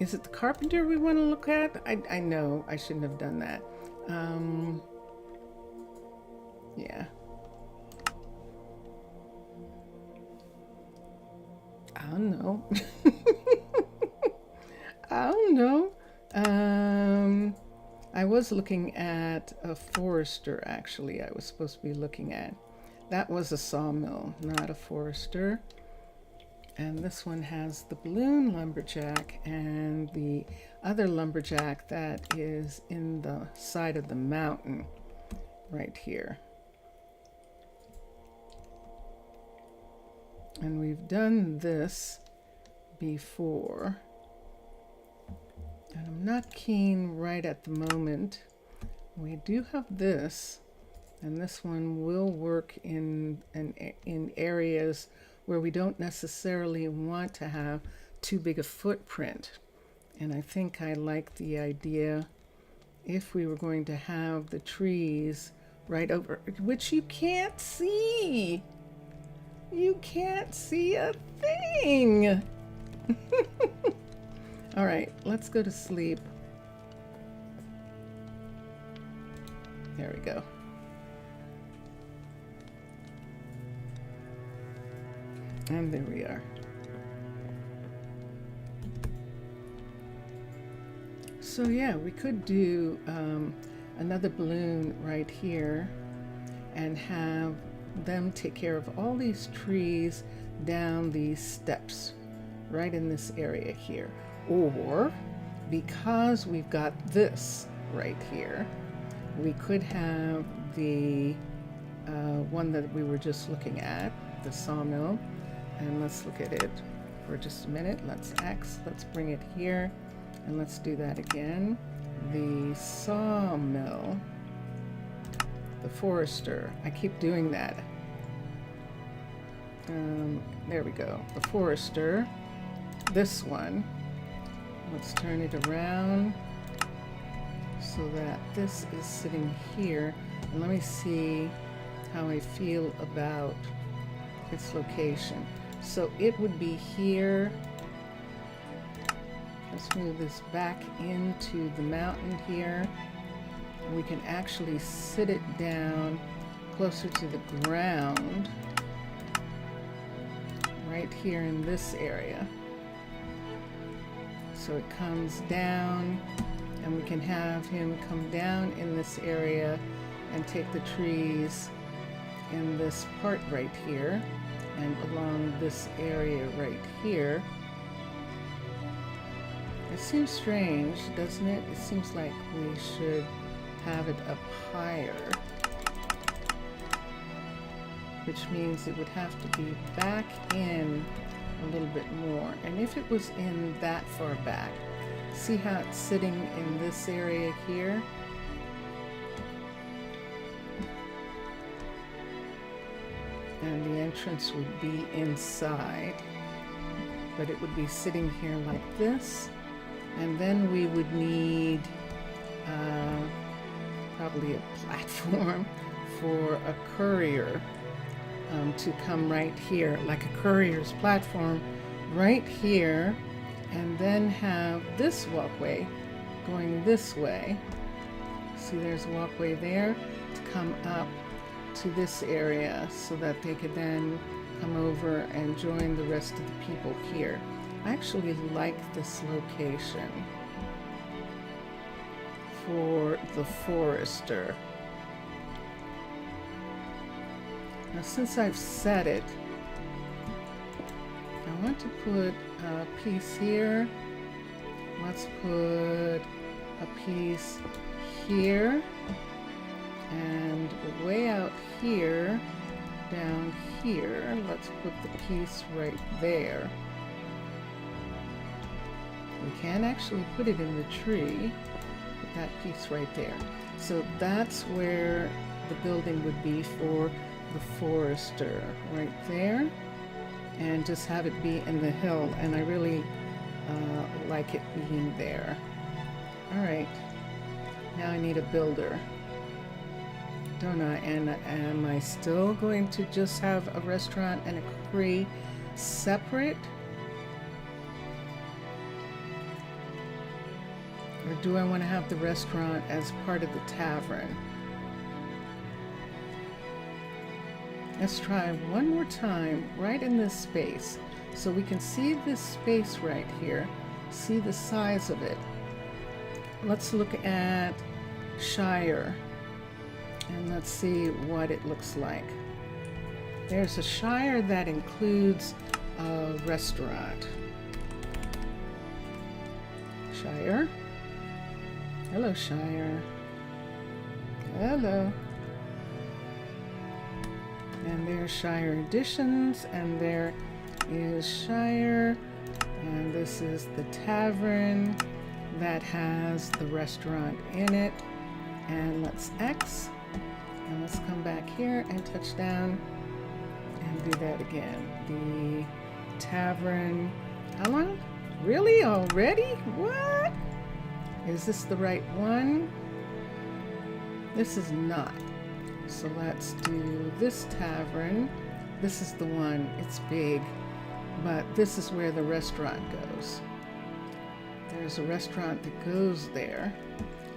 Speaker 1: Is it the carpenter we want to look at? I know I shouldn't have done that. Yeah. I don't know. I don't know. I was looking at a forester, actually. I was supposed to be looking at. That was a sawmill, not a forester. And this one has the balloon lumberjack and the other lumberjack that is in the side of the mountain right here. And we've done this before. And I'm not keen right at the moment. We do have this, and this one will work in areas where we don't necessarily want to have too big a footprint. And I think I like the idea if we were going to have the trees right over, which you can't see. You can't see a thing. All right, let's go to sleep. There we go. And there we are. So yeah, we could do another balloon right here and have them take care of all these trees down these steps right in this area here. Or because we've got this right here, we could have the one that we were just looking at, the sawmill. And let's look at it for just a minute. Let's bring it here, and let's do that again. The sawmill, the forester. I keep doing that. There we go. The forester. This one. Let's turn it around so that this is sitting here. And let me see how I feel about its location. So it would be here. Let's move this back into the mountain here. We can actually sit it down closer to the ground right here in this area. So it comes down, and we can have him come down in this area and take the trees in this part right here and along this area right here. It seems strange, doesn't it? It seems like we should have it up higher, which means it would have to be back in a little bit more. And if it was in that far back, see how it's sitting in this area here? And the entrance would be inside, but it would be sitting here like this. And then we would need probably a platform for a courier to come right here, like a courier's platform right here, and then have this walkway going this way. See, there's a walkway there to come up to this area so that they could then come over and join the rest of the people here. I actually like this location for the forester. Now, since I've set it, I want to put a piece here. Let's put a piece here, and way out here, down here, let's put the piece right there. We can actually put it in the tree, put that piece right there. So that's where the building would be for the forester, right there, and just have it be in the hill. And I really like it being there. All right, now I need a builder, don't I? And am I still going to just have a restaurant and a cookery separate? Or do I want to have the restaurant as part of the tavern? Let's try one more time right in this space. So we can see this space right here, see the size of it. Let's look at Shire and let's see what it looks like. There's a Shire that includes a restaurant. Shire. Hello, Shire. Hello. And there's Shire Additions, and there is Shire, and this is the tavern that has the restaurant in it. And let's X, and let's come back here and touch down and do that again. The tavern. How long? Really? Already? What? Is this the right one? This is not. So let's do this tavern. This is the one. It's big, but this is where the restaurant goes. There's a restaurant that goes there,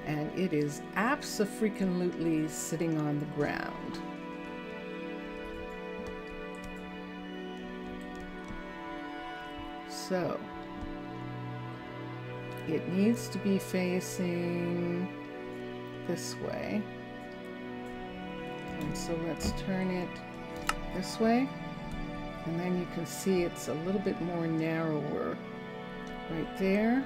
Speaker 1: and it is abso-freaking-lutely sitting on the ground. So it needs to be facing this way. And so let's turn it this way. And then you can see it's a little bit more narrower right there.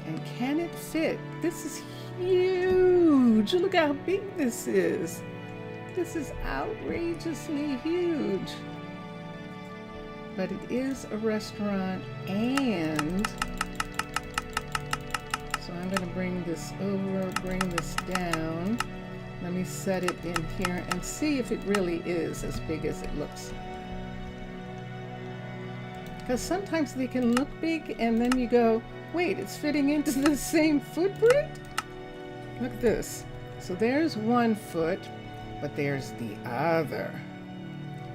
Speaker 1: And can it fit? This is huge. Look how big this is. This is outrageously huge. But it is a restaurant, and so I'm going to bring this over, bring this down. Let me set it in here and see if it really is as big as it looks. Because sometimes they can look big and then you go, wait, it's fitting into the same footprint? Look at this. So there's one foot, but there's the other.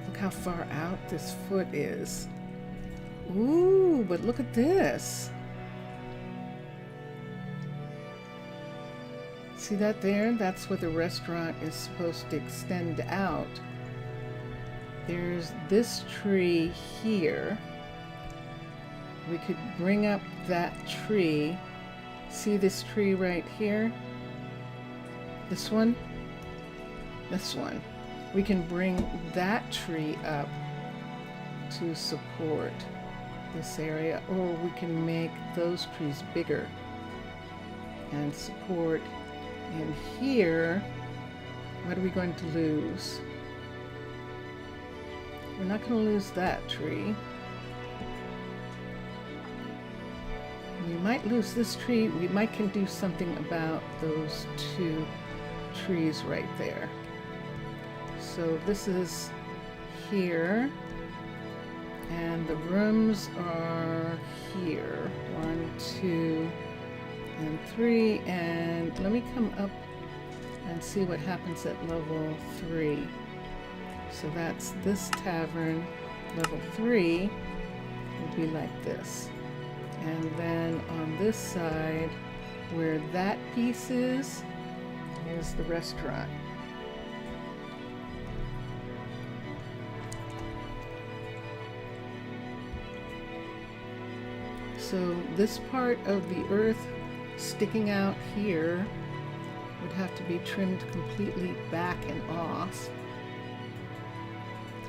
Speaker 1: Look how far out this foot is. Ooh, but look at this. See that there? That's where the restaurant is supposed to extend out. There's this tree here. We could bring up that tree. See this tree right here? This one? This one. We can bring that tree up to support this area, or we can make those trees bigger and support. And here, what are we going to lose? We're not going to lose that tree. We might lose this tree. We might can do something about those two trees right there. So this is here, and the rooms are here. 1, 2, and 3, and let me come up and see what happens at level 3. So that's this tavern. Level 3 will be like this. And then on this side, where that piece is the restaurant. So this part of the earth sticking out here would have to be trimmed completely back and off,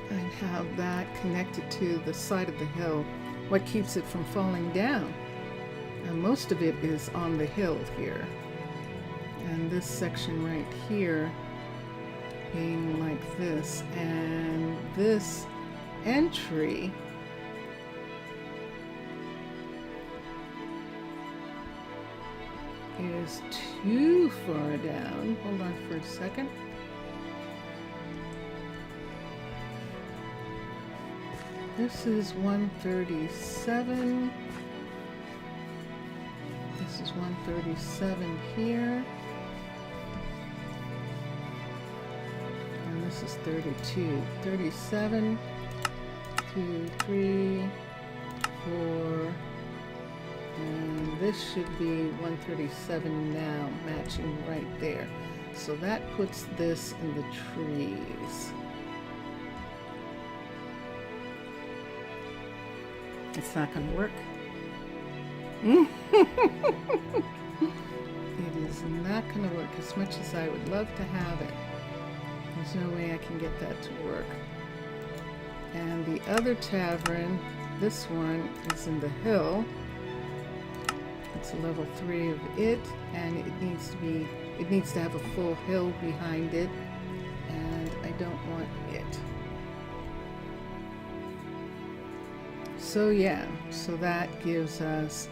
Speaker 1: and have that connected to the side of the hill. What keeps it from falling down? And most of it is on the hill here. And this section right here being like this, and this entry is too far down. Hold on for a second. This is 137. This is 137 here. And this is 32. 37, 2, 3, 4. And this should be 137 now, matching right there. So that puts this in the trees. It's not going to work. It is not going to work as much as I would love to have it. There's no way I can get that to work. And the other tavern, this one, is in the hill. It's a level 3 of it, and it needs to have a full hill behind it, and I don't want it. So yeah, so that gives us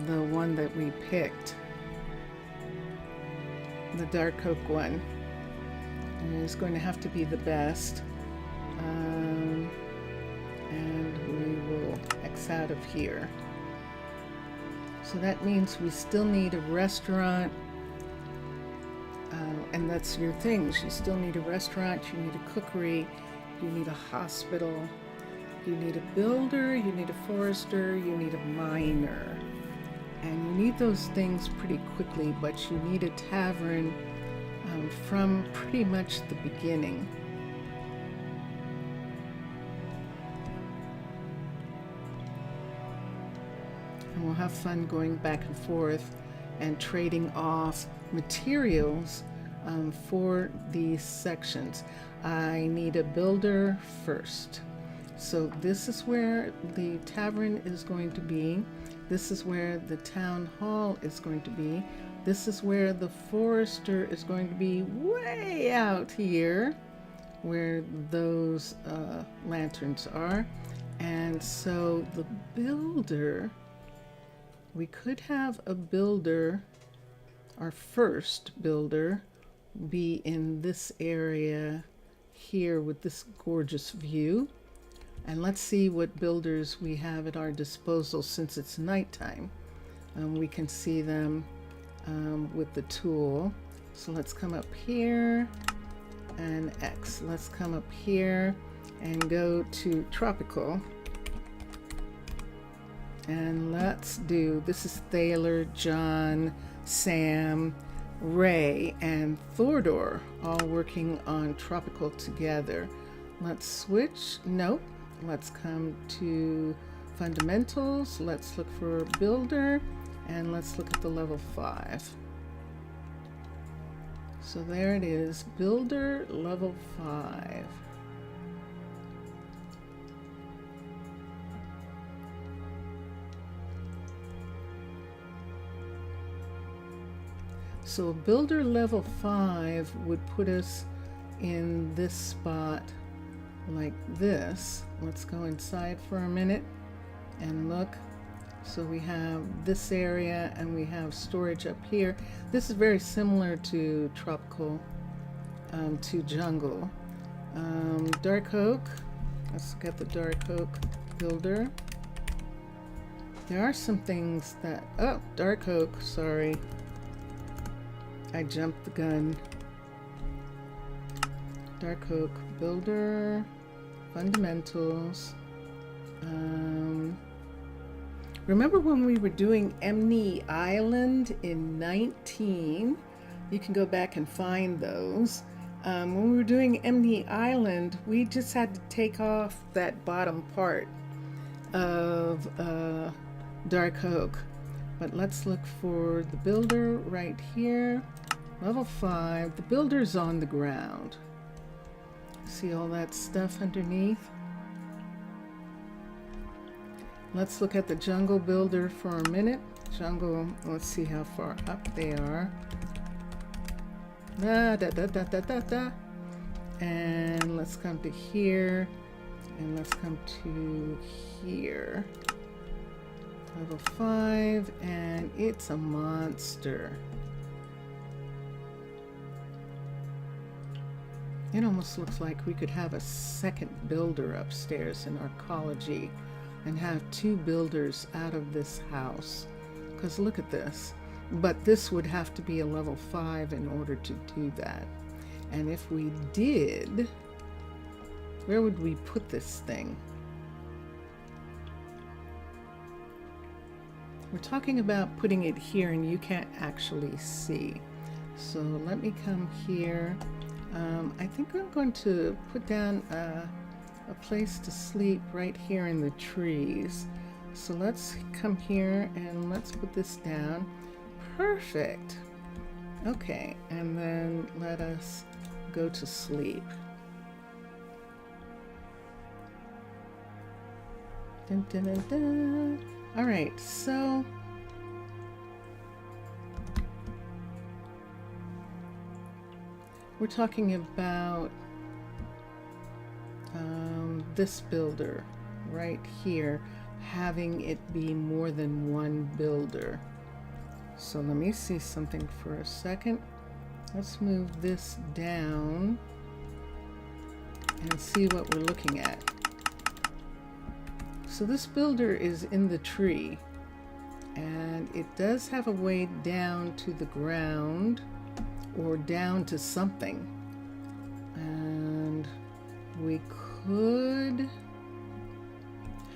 Speaker 1: the one that we picked, the dark oak one. And it's going to have to be the best. And we will X out of here. So that means we still need a restaurant, and that's your things. You still need a restaurant, you need a cookery, you need a hospital, you need a builder, you need a forester, you need a miner. And you need those things pretty quickly, but you need a tavern from pretty much the beginning. And we'll have fun going back and forth and trading off materials for these sections. I need a builder first. So this is where the tavern is going to be. This is where the town hall is going to be. This is where the forester is going to be, way out here where those lanterns are. And so the builder, we could have a builder, our first builder, be in this area here with this gorgeous view. And let's see what builders we have at our disposal since it's nighttime. We can see them with the tool. So let's come up here and X. Let's come up here and go to tropical. And let's do, this is Thaler, John, Sam, Ray, and Thordor all working on tropical together. Let's switch. Nope. Let's come to fundamentals. Let's look for builder, and let's look at the level 5. So there it is, builder level 5. So builder level 5 would put us in this spot like this. Let's go inside for a minute and look. So we have this area and we have storage up here. This is very similar to tropical, to jungle. Dark oak. Let's look at the dark oak builder. There are some things that, oh, dark oak, sorry. I jumped the gun. Dark oak builder, fundamentals. Remember when we were doing Emney Island in 19? You can go back and find those. When we were doing Emney Island, we just had to take off that bottom part of dark oak. But let's look for the builder right here. Level 5. The builder's on the ground. See all that stuff underneath? Let's look at the jungle builder for a minute. Jungle, let's see how far up they are. And let's come to here. And let's come to here. Level 5, and it's a monster. It almost looks like we could have a second builder upstairs in arcology and have 2 builders out of this house. Because look at this. But this would have to be a level 5 in order to do that. And if we did, where would we put this thing? We're talking about putting it here and you can't actually see. So let me come here. I think I'm going to put down a place to sleep right here in the trees. So let's come here and let's put this down. Perfect. Okay, and then let us go to sleep. Dun, dun, dun, dun. All right, so we're talking about this builder right here, having it be more than one builder. So let me see something for a second. Let's move this down and see what we're looking at. So this builder is in the tree, and it does have a way down to the ground or down to something. And we could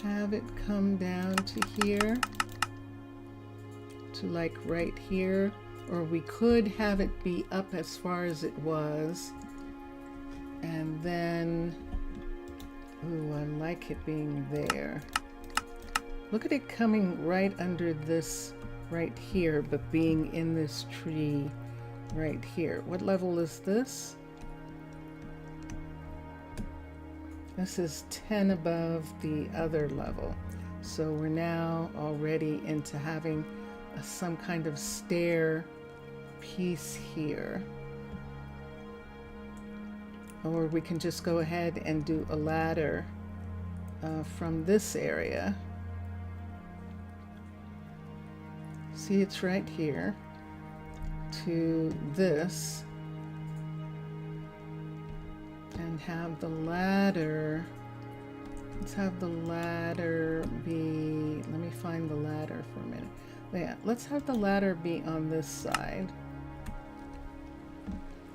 Speaker 1: have it come down to here, to like right here, or we could have it be up as far as it was, and then, ooh, I like it being there. Look at it coming right under this right here, but being in this tree right here. What level is this? This is 10 above the other level. So we're now already into having some kind of stair piece here. Or we can just go ahead and do a ladder from this area. See, it's right here to this. And have the ladder, let's have the ladder be, let me find the ladder for a minute. Yeah, let's have the ladder be on this side.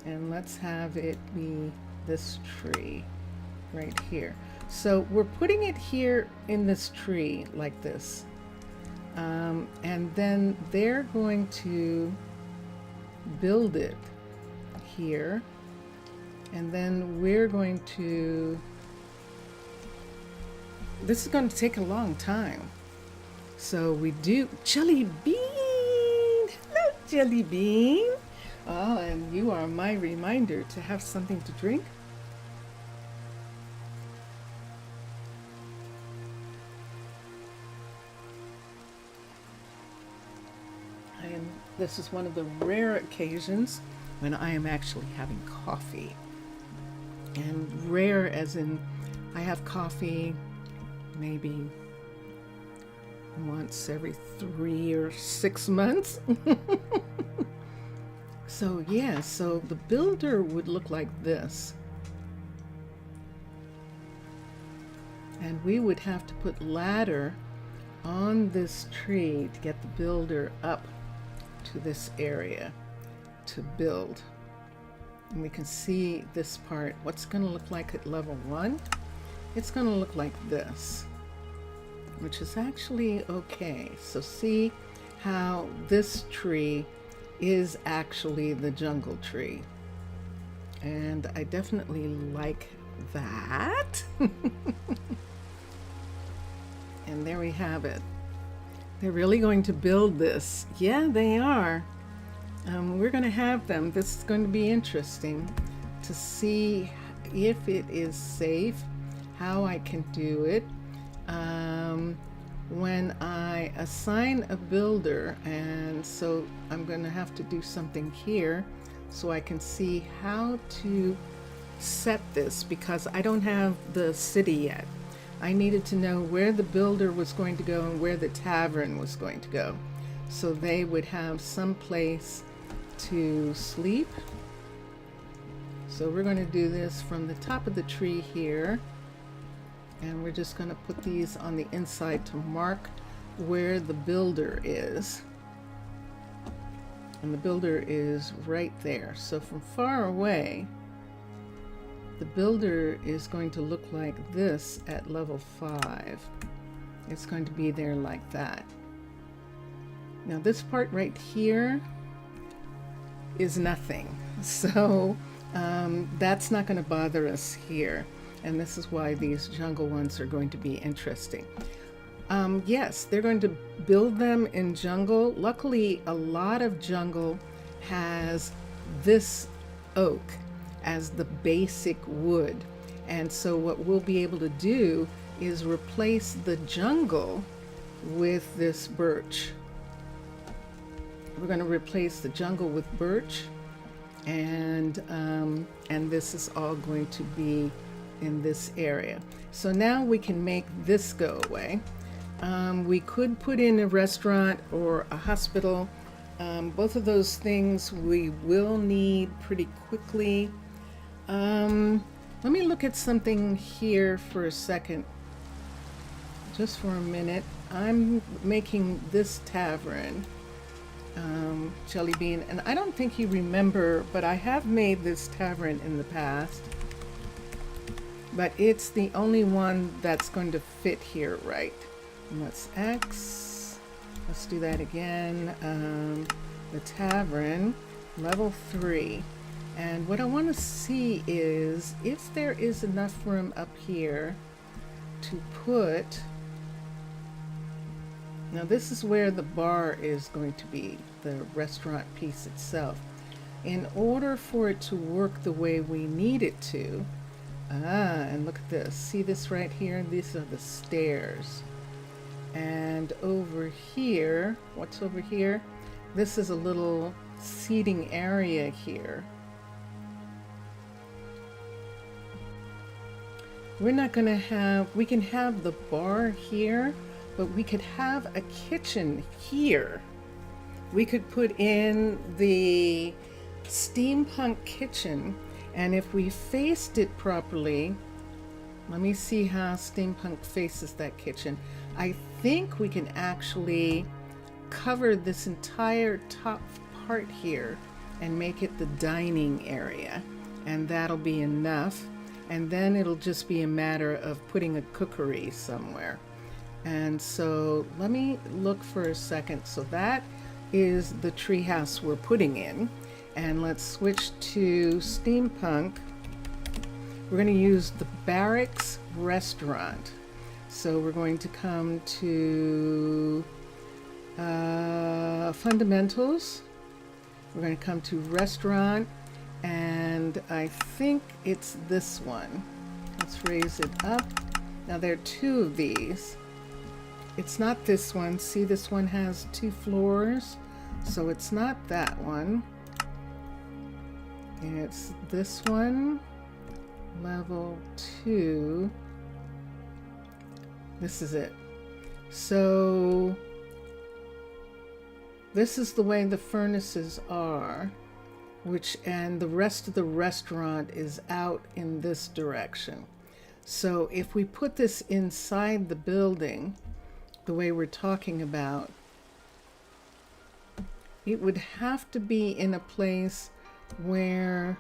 Speaker 1: And let's have it be this tree right here. So we're putting it here in this tree like this. And then they're going to build it here. And then we're going to, this is going to take a long time. So we do, Jelly Bean, hello Jelly Bean. Oh, and you are my reminder to have something to drink. And this is one of the rare occasions when I am actually having coffee. And rare as in I have coffee maybe once every 3 or 6 months. So yeah, so the builder would look like this. And we would have to put ladder on this tree to get the builder up to this area to build. And we can see this part, what's going to look like at level 1. It's going to look like this, which is actually okay. So see how this tree is actually the jungle tree. And I definitely like that. And there we have it. They're really going to build this. Yeah, they are. We're going to have them. This is going to be interesting to see if it is safe, how I can do it. When I assign a builder, and so I'm going to have to do something here so I can see how to set this, because I don't have the city yet. I needed to know where the builder was going to go and where the tavern was going to go, so they would have some place to sleep. So we're going to do this from the top of the tree here, and we're just going to put these on the inside to mark where the builder is. And the builder is right there. So from far away, the builder is going to look like this at level 5. It's going to be there like that. Now this part right here is nothing. So that's not going to bother us here. And this is why these jungle ones are going to be interesting. Yes, they're going to build them in jungle. Luckily, a lot of jungle has this oak as the basic wood. And so what we'll be able to do is replace the jungle with this birch. We're going to replace the jungle with birch, and this is all going to be in this area. So now we can make this go away. We could put in a restaurant or a hospital. Both of those things we will need pretty quickly. Let me look at something here for a second, just for a minute. I'm making this tavern, Jelly Bean, and I don't think you remember, but I have made this tavern in the past, but it's the only one that's going to fit here, right? And let's X. Let's do that again. The tavern, level 3. And what I want to see is if there is enough room up here to put. Now this is where the bar is going to be, the restaurant piece itself. In order for it to work the way we need it to, and look at this. See this right here? These are the stairs. And over here, what's over here? This is a little seating area here. We're not going to have, we can have the bar here, but we could have a kitchen here. We could put in the steampunk kitchen, and if we faced it properly, let me see how steampunk faces that kitchen. I think we can actually cover this entire top part here and make it the dining area, and that'll be enough. And then it'll just be a matter of putting a cookery somewhere. And so let me look for a second. So that is the treehouse we're putting in. And let's switch to steampunk. We're going to use the barracks restaurant. So we're going to come to fundamentals. We're going to come to restaurant. And I think it's this one. Let's raise it up. Now there are 2 of these. It's not this one. See, this one has 2 floors. So it's not that one. It's this one. Level 2. This is it. So this is the way the furnaces are. And the rest of the restaurant is out in this direction. So if we put this inside the building, the way we're talking about, it would have to be in a place where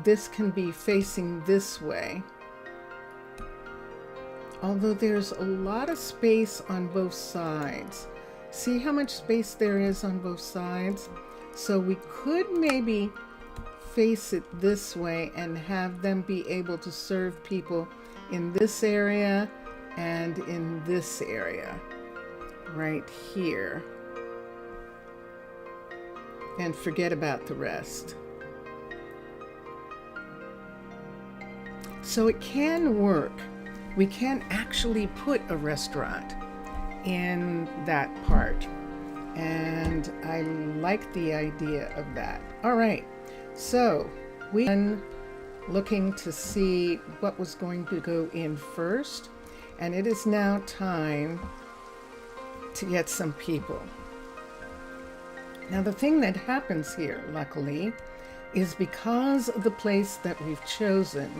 Speaker 1: this can be facing this way. Although there's a lot of space on both sides. See how much space there is on both sides? So we could maybe face it this way and have them be able to serve people in this area and in this area right here, and forget about the rest. So it can work. We can actually put a restaurant in that part. And I like the idea of that. All right, so we've been looking to see what was going to go in first, and it is now time to get some people. Now the thing that happens here, luckily, is because of the place that we've chosen,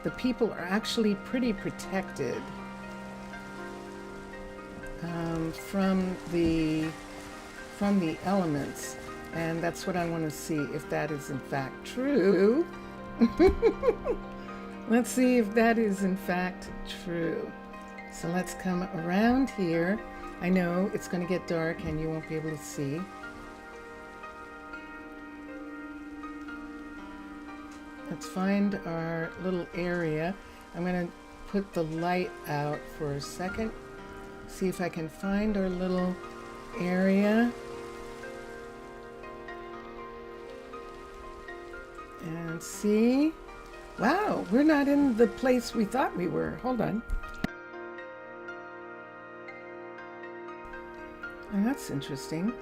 Speaker 1: the people are actually pretty protected from the elements, and that's what I want to see, if that is in fact true. Let's see if that is in fact true. So let's come around here. I know it's going to get dark and you won't be able to see. Let's find our little area. I'm going to put the light out for a second. See if I can find our little area. And see. Wow, we're not in the place we thought we were. Hold on. And that's interesting.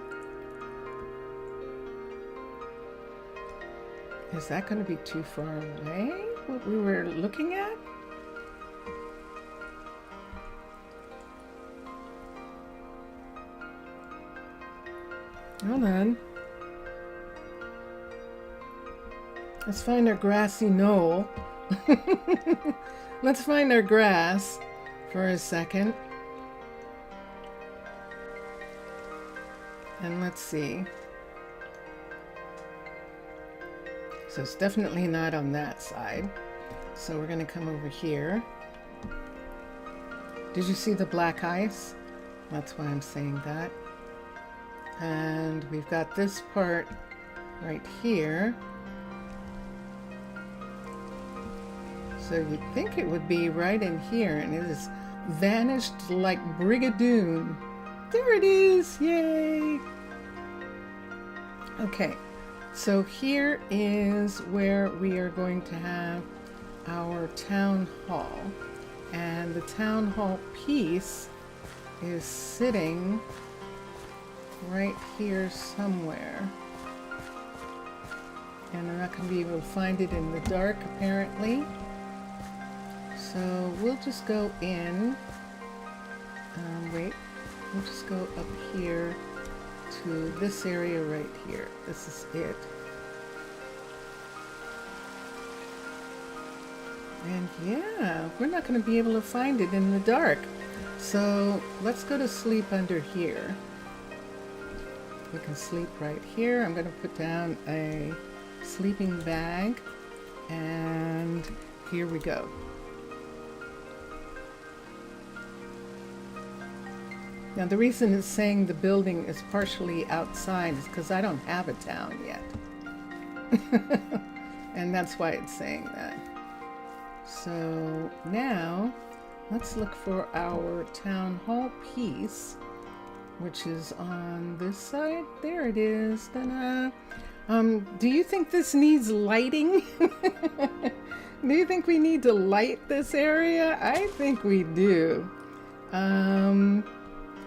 Speaker 1: Is that going to be too far away, what we were looking at? Hold on. Let's find our grassy knoll. Let's find our grass for a second. And let's see. So it's definitely not on that side. So we're going to come over here. Did you see the black ice? That's why I'm saying that. And we've got this part right here. So you'd think it would be right in here, and it has vanished like Brigadoon. There it is, yay! Okay, so here is where we are going to have our town hall. And the town hall piece is sitting right here somewhere. And I'm not going to be able to find it in the dark, apparently. So we'll just go in. Wait, we'll just go up here to this area right here. This is it. And yeah, we're not going to be able to find it in the dark. So let's go to sleep under here. We can sleep right here. I'm going to put down a sleeping bag, and here we go. Now the reason it's saying the building is partially outside is because I don't have a town yet. And that's why it's saying that. So now let's look for our town hall piece, which is on this side. There it is. Ta-da. Do you think this needs lighting? Do you think we need to light this area? I think we do.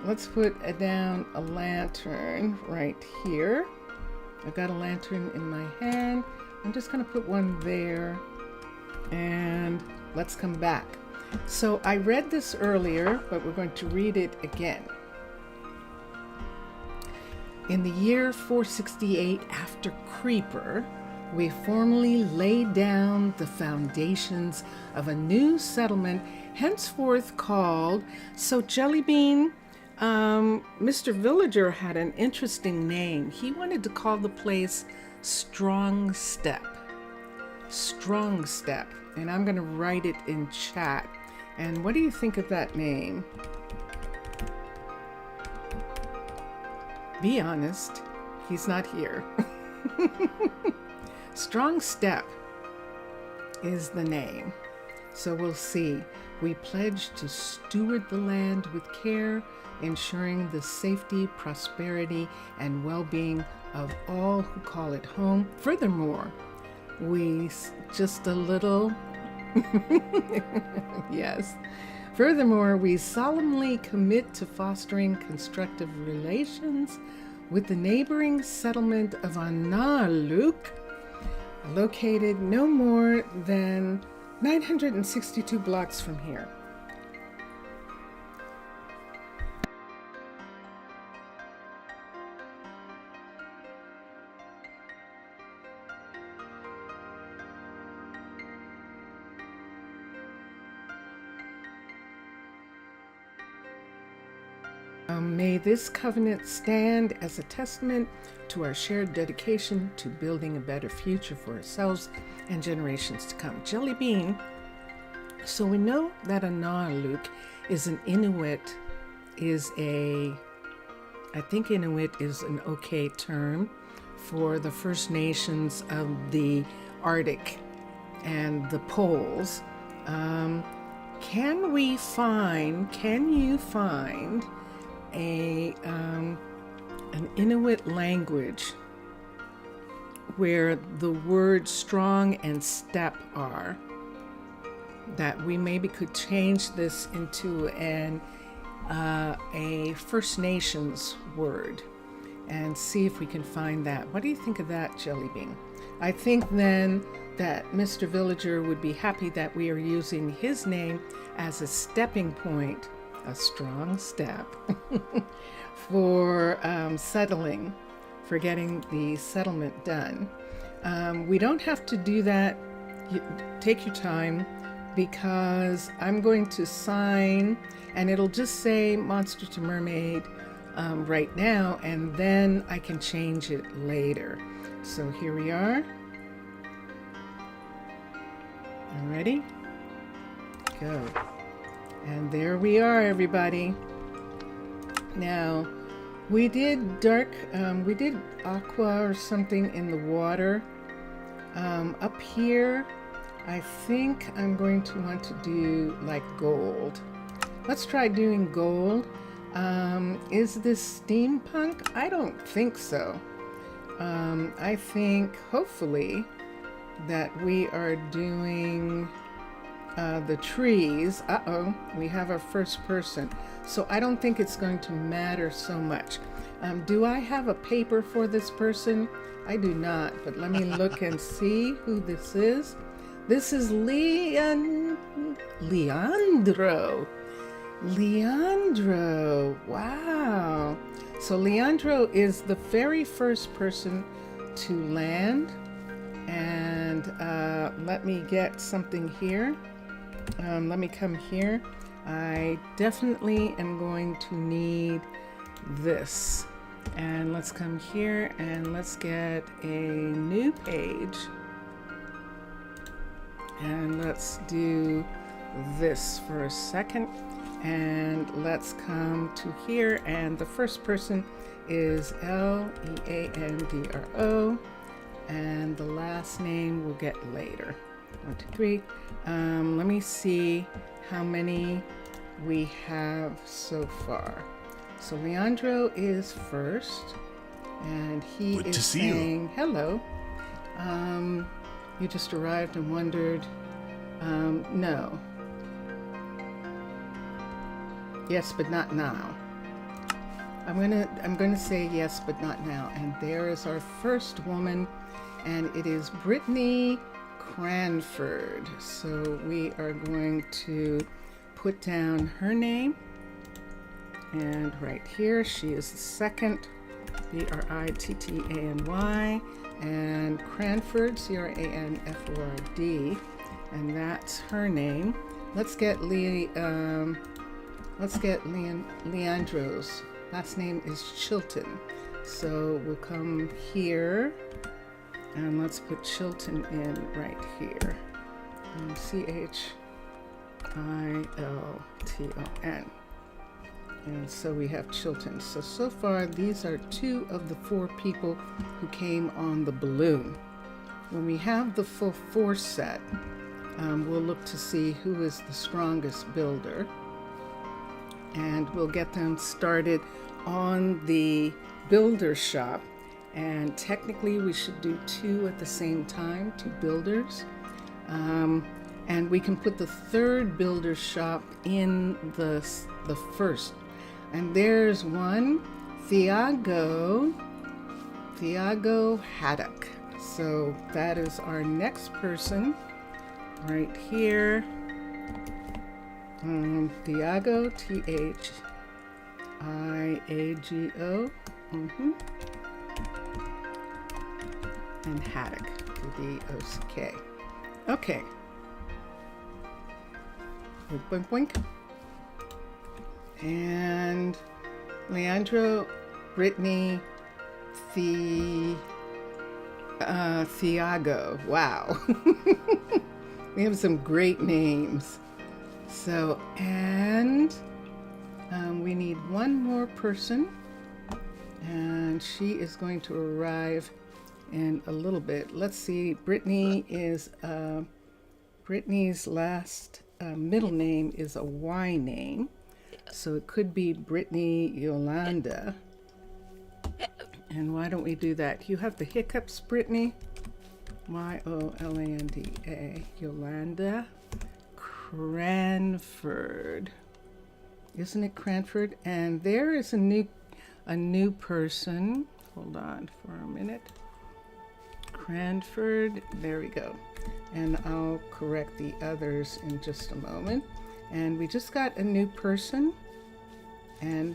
Speaker 1: Let's put down a lantern right here. I've got a lantern in my hand. I'm just going to put one there, and let's come back. So I read this earlier, but we're going to read it again. In the year 468 after Creeper, we formally laid down the foundations of a new settlement, henceforth called. So Jellybean, Mr. Villager had an interesting name. He wanted to call the place Strong Step. Strong Step. And I'm going to write it in chat. And what do you think of that name? Be honest, he's not here. Strong Step is the name. So we'll see. We pledge to steward the land with care, ensuring the safety, prosperity, and well-being of all who call it home. Furthermore, we just a little, yes. Furthermore, we solemnly commit to fostering constructive relations with the neighboring settlement of Arnaaluk, located no more than 962 blocks from here. May this covenant stand as a testament to our shared dedication to building a better future for ourselves and generations to come. Jellybean. So we know that Arnaaluk is an Inuit, I think Inuit is an okay term for the First Nations of the Arctic and the poles. Can you find an Inuit language where the words strong and step are, that we maybe could change this into an a First Nations word and see if we can find that. What do you think of that, Jelly Bean? I think then that Mr. Villager would be happy that we are using his name as a stepping point, a strong step, for settling, for getting the settlement done. We don't have to do that. Take your time, because I'm going to sign and it'll just say Monster to Mermaid right now, and then I can change it later. So here we are. You ready? Go. And there we are, everybody. Now, we did aqua or something in the water. Up here, I think I'm going to want to do like gold. Let's try doing gold. Is this steampunk? I don't think so. I think hopefully that we are doing the trees. We have our first person. So I don't think it's going to matter so much. Do I have a paper for this person? I do not, but let me look and see who this is. This is Leandro. Leandro, wow. So Leandro is the very first person to land. And let me get something here. Let me come here. I definitely am going to need this. And let's come here and let's get a new page. And let's do this for a second. And let's come to here. And the first person is Leandro. And the last name we'll get later. 1, 2, 3. Let me see how many we have so far. So Leandro is first, and he is saying hello. You just arrived and wondered. No. Yes, but not now. I'm gonna say yes, but not now. And there is our first woman, and it is Brittany Cranford. So we are going to put down her name. And right here, she is the second, Brittany, and Cranford, Cranford, and that's her name. Let's get Leandro's last name is Chilton. So we'll come here, and let's put Chilton in right here. Chilton. And so we have Chilton. So far, these are 2 of the 4 people who came on the balloon. When we have the full 4 set, we'll look to see who is the strongest builder. And we'll get them started on the builder shop. And technically, we should do 2 at the same time, 2 builders. And we can put the 3rd builder shop in the first. And there's one, Thiago Haddock. So that is our next person right here. Thiago, Thiago. And Haddock, Dock. Okay. Boink, boink. And Leandro, Brittany, Thiago. Wow. We have some great names. So, and we need one more person. And she is going to arrive in a little bit. Let's see. Brittany is, Brittany's last middle name is a Y name. So it could be Brittany Yolanda. And why don't we do that? You have the hiccups, Brittany. Yolanda. Yolanda Cranford. Isn't it Cranford? And there is a new person. Hold on for a minute. Cranford, there we go. And I'll correct the others in just a moment. And we just got a new person, and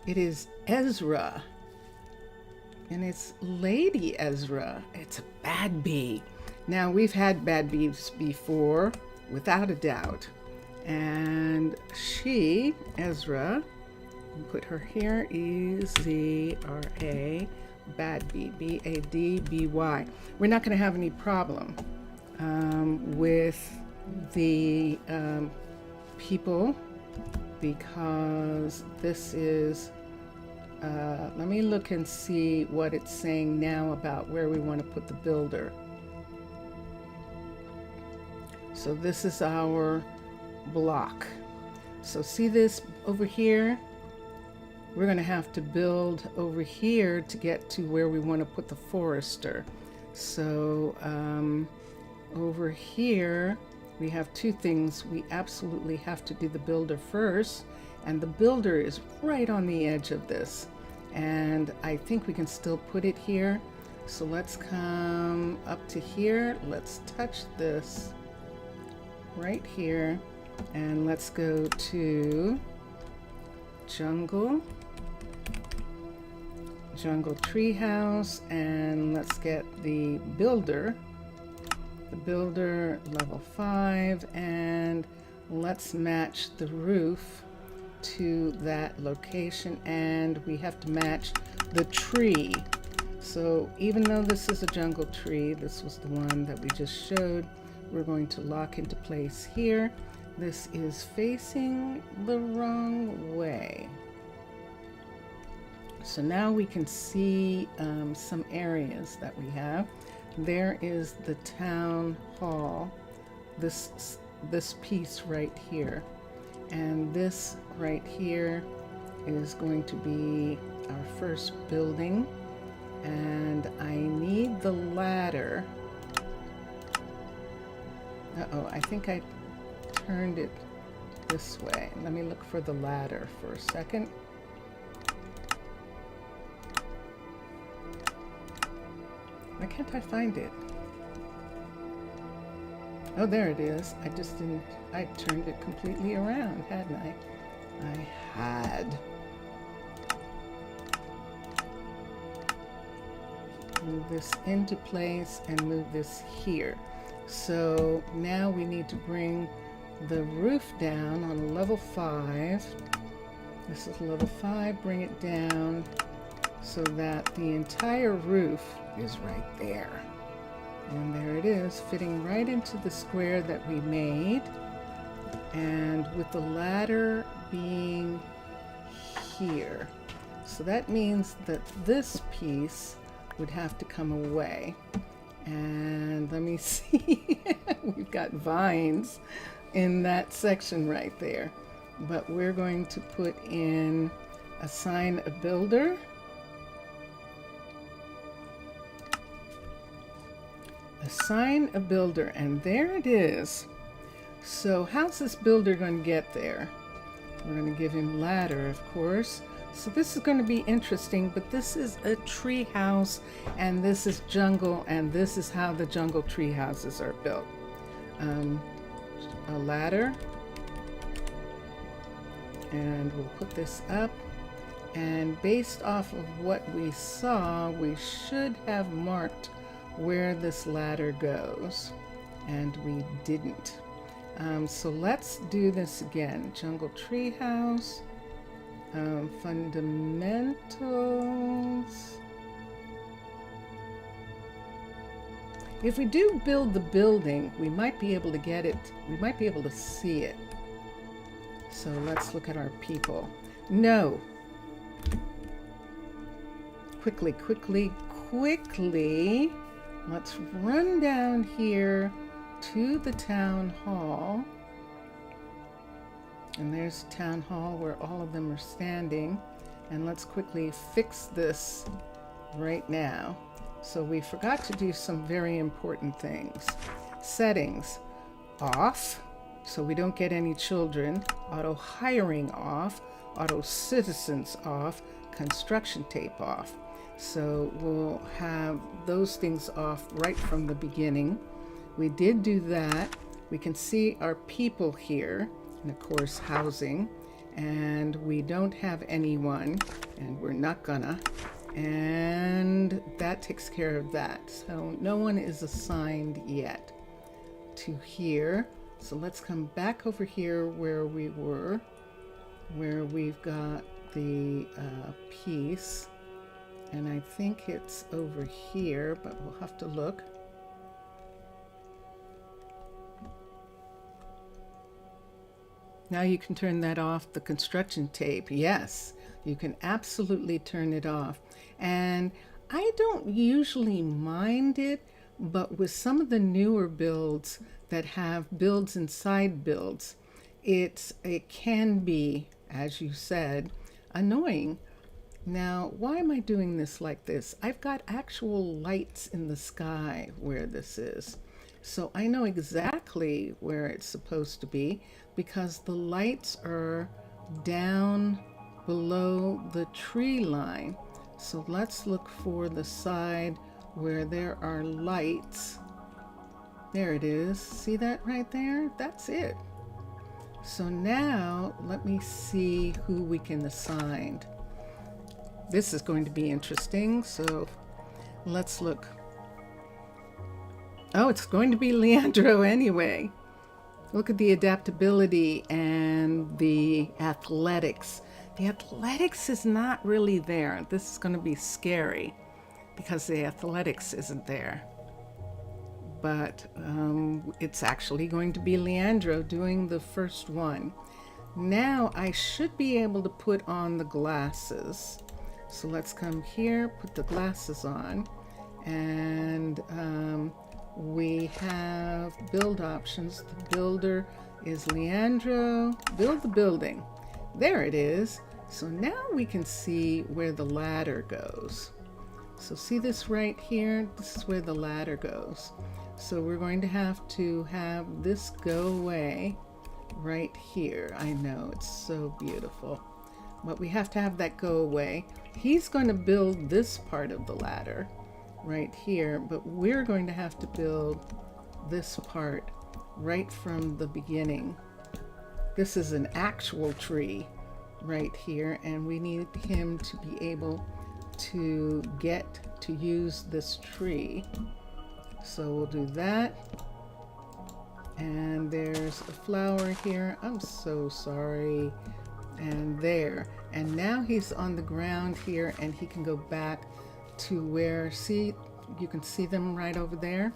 Speaker 1: it is Ezra. And it's Lady Ezra. It's a bad bee. Now, we've had bad bees before, without a doubt. And she, Ezra, put her here, E-Z-R-A, bad bee, B-A-D-B-Y. We're not going to have any problem with the people, because this is, let me look and see what it's saying now about where we want to put the builder. So this is our block. So see this over here? We're going to have to build over here to get to where we want to put the forester. So over here we have two things. We absolutely have to do the builder first, and the builder is right on the edge of this, and I think we can still put it here. So let's come up to here. Let's touch this right here, and let's go to jungle treehouse, and let's get the builder level 5, and let's match the roof to that location, and we have to match the tree. So even though this is a jungle tree, this was the one that we just showed, we're going to lock into place here. This is facing the wrong way. So now we can see some areas that we have. There is the town hall, this piece right here, and this right here is going to be our first building, and I need the ladder. I think I turned it this way. Let me look for the ladder for a second. Why can't I find it? Oh, there it is. I turned it completely around, hadn't I? I had. Move this into place and move this here. So now we need to bring the roof down on level 5. This is level 5, bring it down so that the entire roof is right there. And there it is, fitting right into the square that we made. And with the ladder being here. So that means that this piece would have to come away. And let me see, we've got vines in that section right there. But we're going to put in assign a builder. Assign a builder, and there it is. So how's this builder going to get there? We're going to give him ladder, of course. So this is going to be interesting, but this is a tree house, and this is jungle, and this is how the jungle tree houses are built. A ladder, and we'll put this up, and based off of what we saw, we should have marked where this ladder goes, and we didn't. So let's do this again. Jungle treehouse, fundamentals. If we do build the building, we might be able to get it, we might be able to see it. So let's look at our people. No. Quickly. Let's run down here to the town hall. And there's town hall where all of them are standing. And let's quickly fix this right now. So we forgot to do some very important things. Settings, off, so we don't get any children. Auto hiring off, auto citizens off, construction tape off. So we'll have those things off right from the beginning. We did do that. We can see our people here, and of course housing, and we don't have anyone, and we're not gonna, and that takes care of that. So no one is assigned yet to here. So let's come back over here where we were, where we've got the piece, and I think it's over here, but we'll have to look. Now you can turn that off, the construction tape. Yes, you can absolutely turn it off. And I don't usually mind it, but with some of the newer builds that have builds inside builds, it can be, as you said, annoying. Now, why am I doing this like this? I've got actual lights in the sky where this is. So I know exactly where it's supposed to be because the lights are down below the tree line. So let's look for the side where there are lights. There it is. See that right there? That's it. So now let me see who we can assign. This is going to be interesting. So let's look. Oh, it's going to be Leandro anyway. Look at the adaptability and the athletics. The athletics is not really there. This is going to be scary because the athletics isn't there. But it's actually going to be Leandro doing the first one. Now I should be able to put on the glasses. So let's come here, put the glasses on, and we have build options. The builder is Leandro. Build the building. There it is. So now we can see where the ladder goes. So see this right here? This is where the ladder goes. So we're going to have this go away right here. I know, it's so beautiful. But we have to have that go away. He's going to build this part of the ladder right here, but we're going to have to build this part right from the beginning. This is an actual tree right here, and we need him to be able to get to use this tree. So we'll do that. And there's a flower here. I'm so sorry. And there. And now he's on the ground here, and he can go back to where, see, you can see them right over there.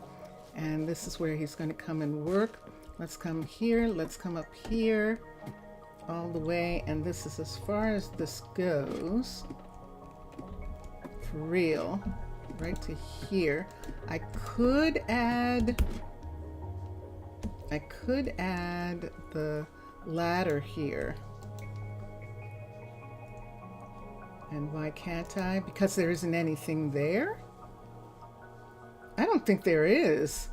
Speaker 1: And this is where he's going to come and work. Let's come here. Let's come up here all the way. And this is as far as this goes. For real. Right to here. I could add the ladder here. And why can't I? Because there isn't anything there? I don't think there is.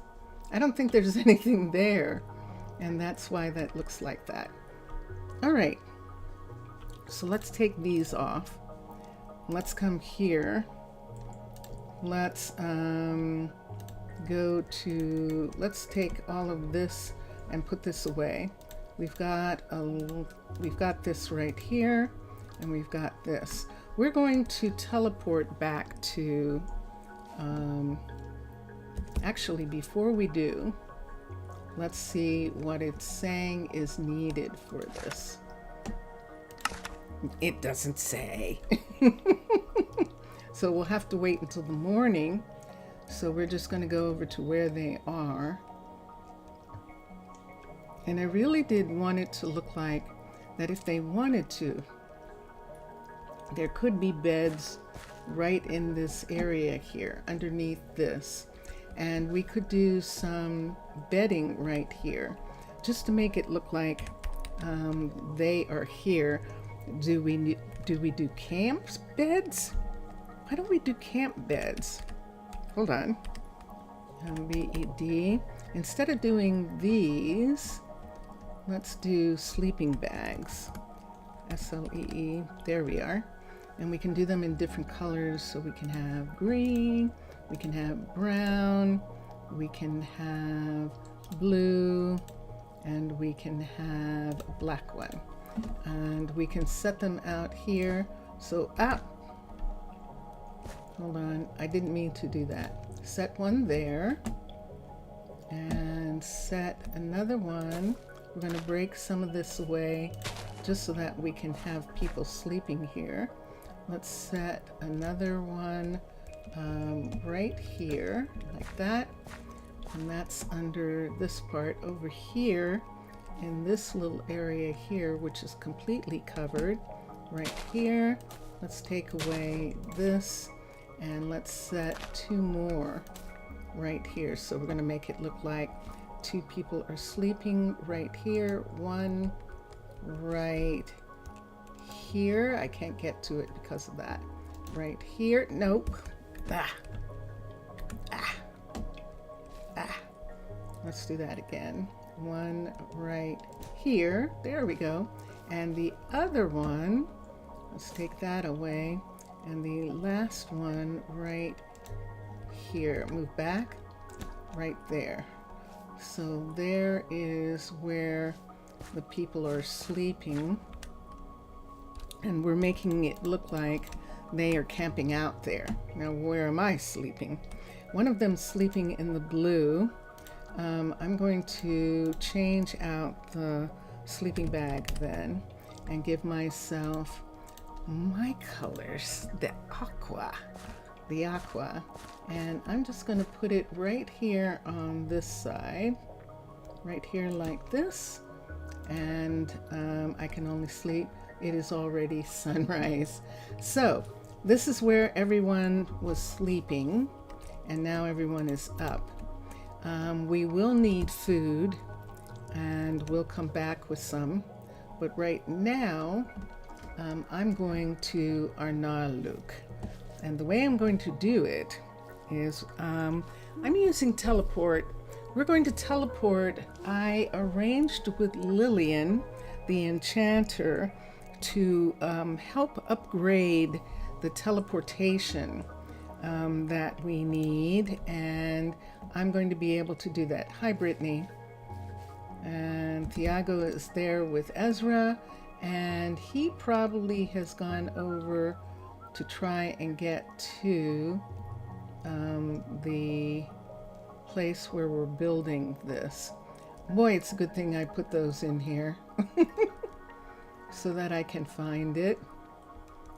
Speaker 1: I don't think there's anything there. And that's why that looks like that. All right. So let's take these off. Let's come here. Let's let's take all of this and put this away. We've got this right here, and we've got this. We're going to teleport back to, actually before we do, let's see what it's saying is needed for this. It doesn't say. So we'll have to wait until the morning. So we're just going to go over to where they are. And I really did want it to look like that if they wanted to, there could be beds right in this area here, underneath this. And we could do some bedding right here, just to make it look like they are here. Do we do camp beds? Why don't we do camp beds? Hold on. BED. Instead of doing these, let's do sleeping bags. SLEE, there we are. And we can do them in different colors. So we can have green, we can have brown, we can have blue, and we can have a black one. And we can set them out here. So, hold on, I didn't mean to do that. Set one there and set another one. We're going to break some of this away just so that we can have people sleeping here. Let's set another one right here like that. And that's under this part over here in this little area here, which is completely covered right here. Let's take away this and let's set two more right here. So we're going to make it look like two people are sleeping right here. One right here. I can't get to it because of that. Right here. Nope. Let's do that again. One right here. There we go. And the other one, let's take that away. And the last one right here. Move back. Right there. So there is where the people are sleeping. And we're making it look like they are camping out there. Now, where am I sleeping? One of them sleeping in the blue. I'm going to change out the sleeping bag then and give myself my colors, the aqua. And I'm just going to put it right here on this side, right here like this. And I can only sleep. It is already sunrise. So this is where everyone was sleeping, and now everyone is up. We will need food, and we'll come back with some. But right now, I'm going to Arnaaluk. And the way I'm going to do it is I'm using teleport. We're going to teleport. I arranged with Lillian, the enchanter, to help upgrade the teleportation that we need, and I'm going to be able to do that. Hi, Brittany. And Thiago is there with Ezra, and he probably has gone over to try and get to the place where we're building this. Boy, it's a good thing I put those in here so that I can find it.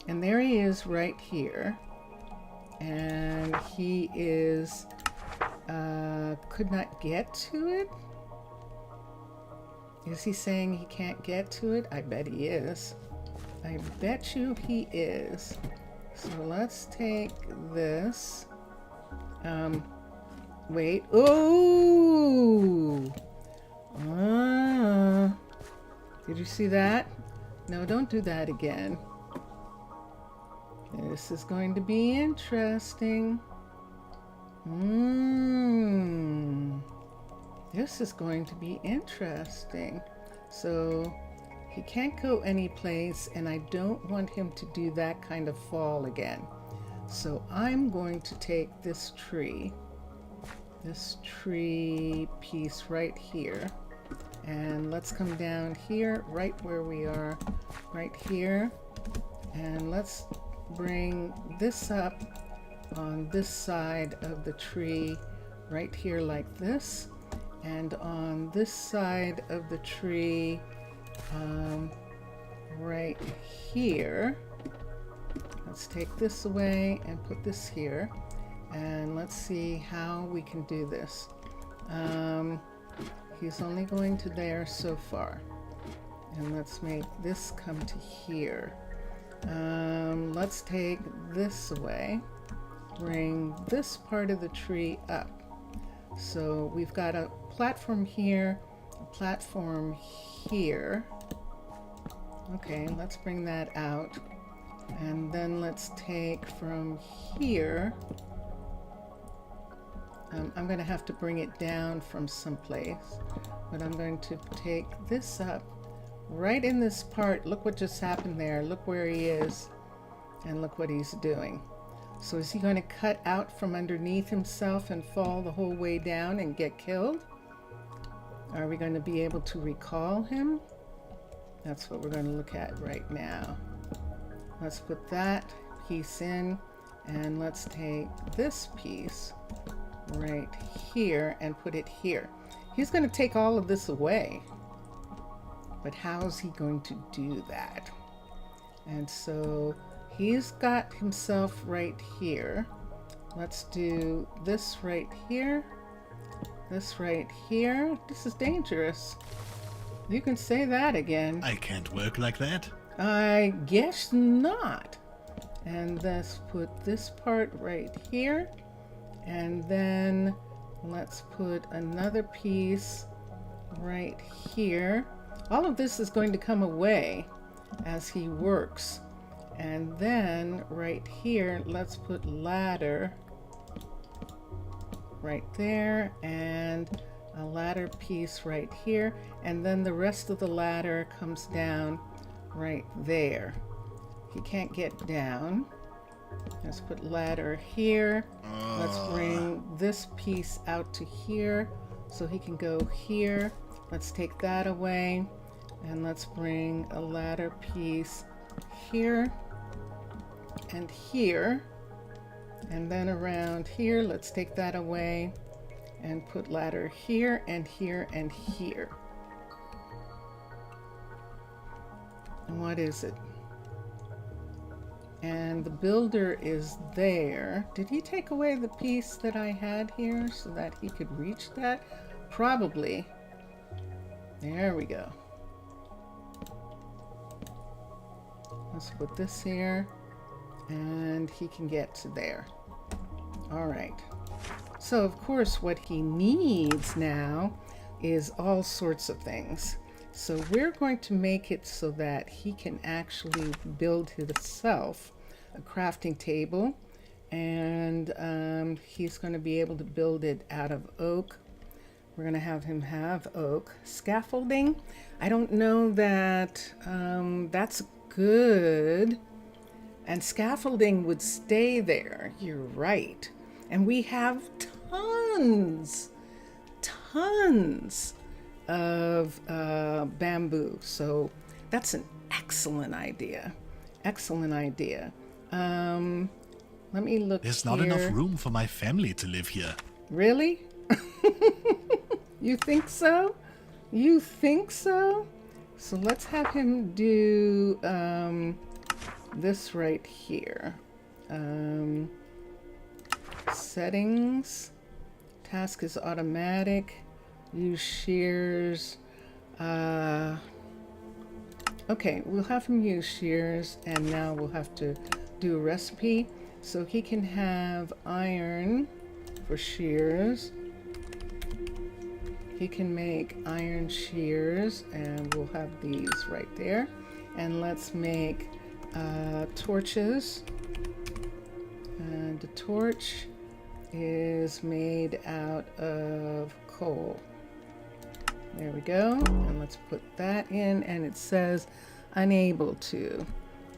Speaker 1: And there he is right here. And he is, could not get to it? Is he saying he can't get to it? I bet he is. I bet you he is. So let's take this. Wait. Oh! Did you see that? No, don't do that again. This is going to be interesting. This is going to be interesting. So he can't go anyplace, and I don't want him to do that kind of fall again. So I'm going to take this tree piece right here, and let's come down here, right where we are, right here, and let's bring this up on this side of the tree right here like this, and on this side of the tree right here. Let's take this away and put this here, and let's see how we can do this. He's only going to there so far, and let's make this come to here. Let's take this away, bring this part of the tree up. So we've got a platform here, a platform here. Okay, let's bring that out. And then let's take from here I'm going to have to bring it down from someplace, but I'm going to take this up right in this part. Look what just happened there. Look where he is, and look what he's doing. So is he going to cut out from underneath himself and fall the whole way down and get killed? Are we going to be able to recall him? That's what we're going to look at right now. Let's put that piece in, and let's take this piece right here and put it here. He's going to take all of this away, but how's he going to do that? And so he's got himself right here. Let's do this right here, this right here. This is dangerous. You can say that again.
Speaker 2: I can't work like that.
Speaker 1: I guess not. And let's put this part right here. And then let's put another piece right here. All of this is going to come away as he works. And then right here, let's put ladder right there, and a ladder piece right here. And then the rest of the ladder comes down right there. He can't get down. Let's put ladder here. Let's bring this piece out to here so he can go here. Let's take that away, and let's bring a ladder piece here and here, and then around here. Let's take that away and put ladder here and here and here. And what is it? And the builder is there. Did he take away the piece that I had here so that he could reach that? Probably. There we go. Let's put this here, and he can get to there. All right. So of course what he needs now is all sorts of things. So we're going to make it so that he can actually build himself a crafting table, and he's going to be able to build it out of oak. We're going to have him have oak. Scaffolding, I don't know that that's good. And scaffolding would stay there. You're right. And we have tons of bamboo. So that's an excellent idea. Excellent idea. Let me look.
Speaker 2: There's not enough room for my family to live here.
Speaker 1: Really? You think so? You think so? So let's have him do this right here. Settings. Task is automatic. Use shears. Okay, we'll have him use shears, and now we'll have to do a recipe. So he can have iron for shears. He can make iron shears, and we'll have these right there. And let's make torches. And the torch is made out of coal. There we go. And let's put that in, and it says unable to.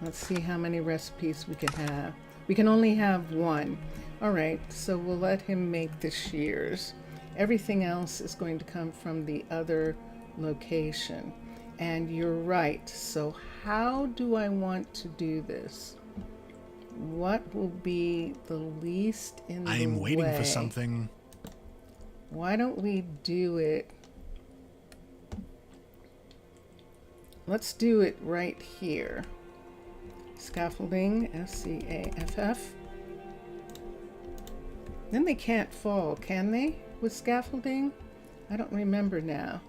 Speaker 1: Let's see how many recipes we can have. We can only have one. All right, so we'll let him make the shears. Everything else is going to come from the other location. And you're right. So how do I want to do this? What will be the least in the way?
Speaker 2: I'm waiting for something.
Speaker 1: Why don't we do it? Let's do it right here. Scaffolding, SCAFF. Then they can't fall, can they? With scaffolding? I don't remember now.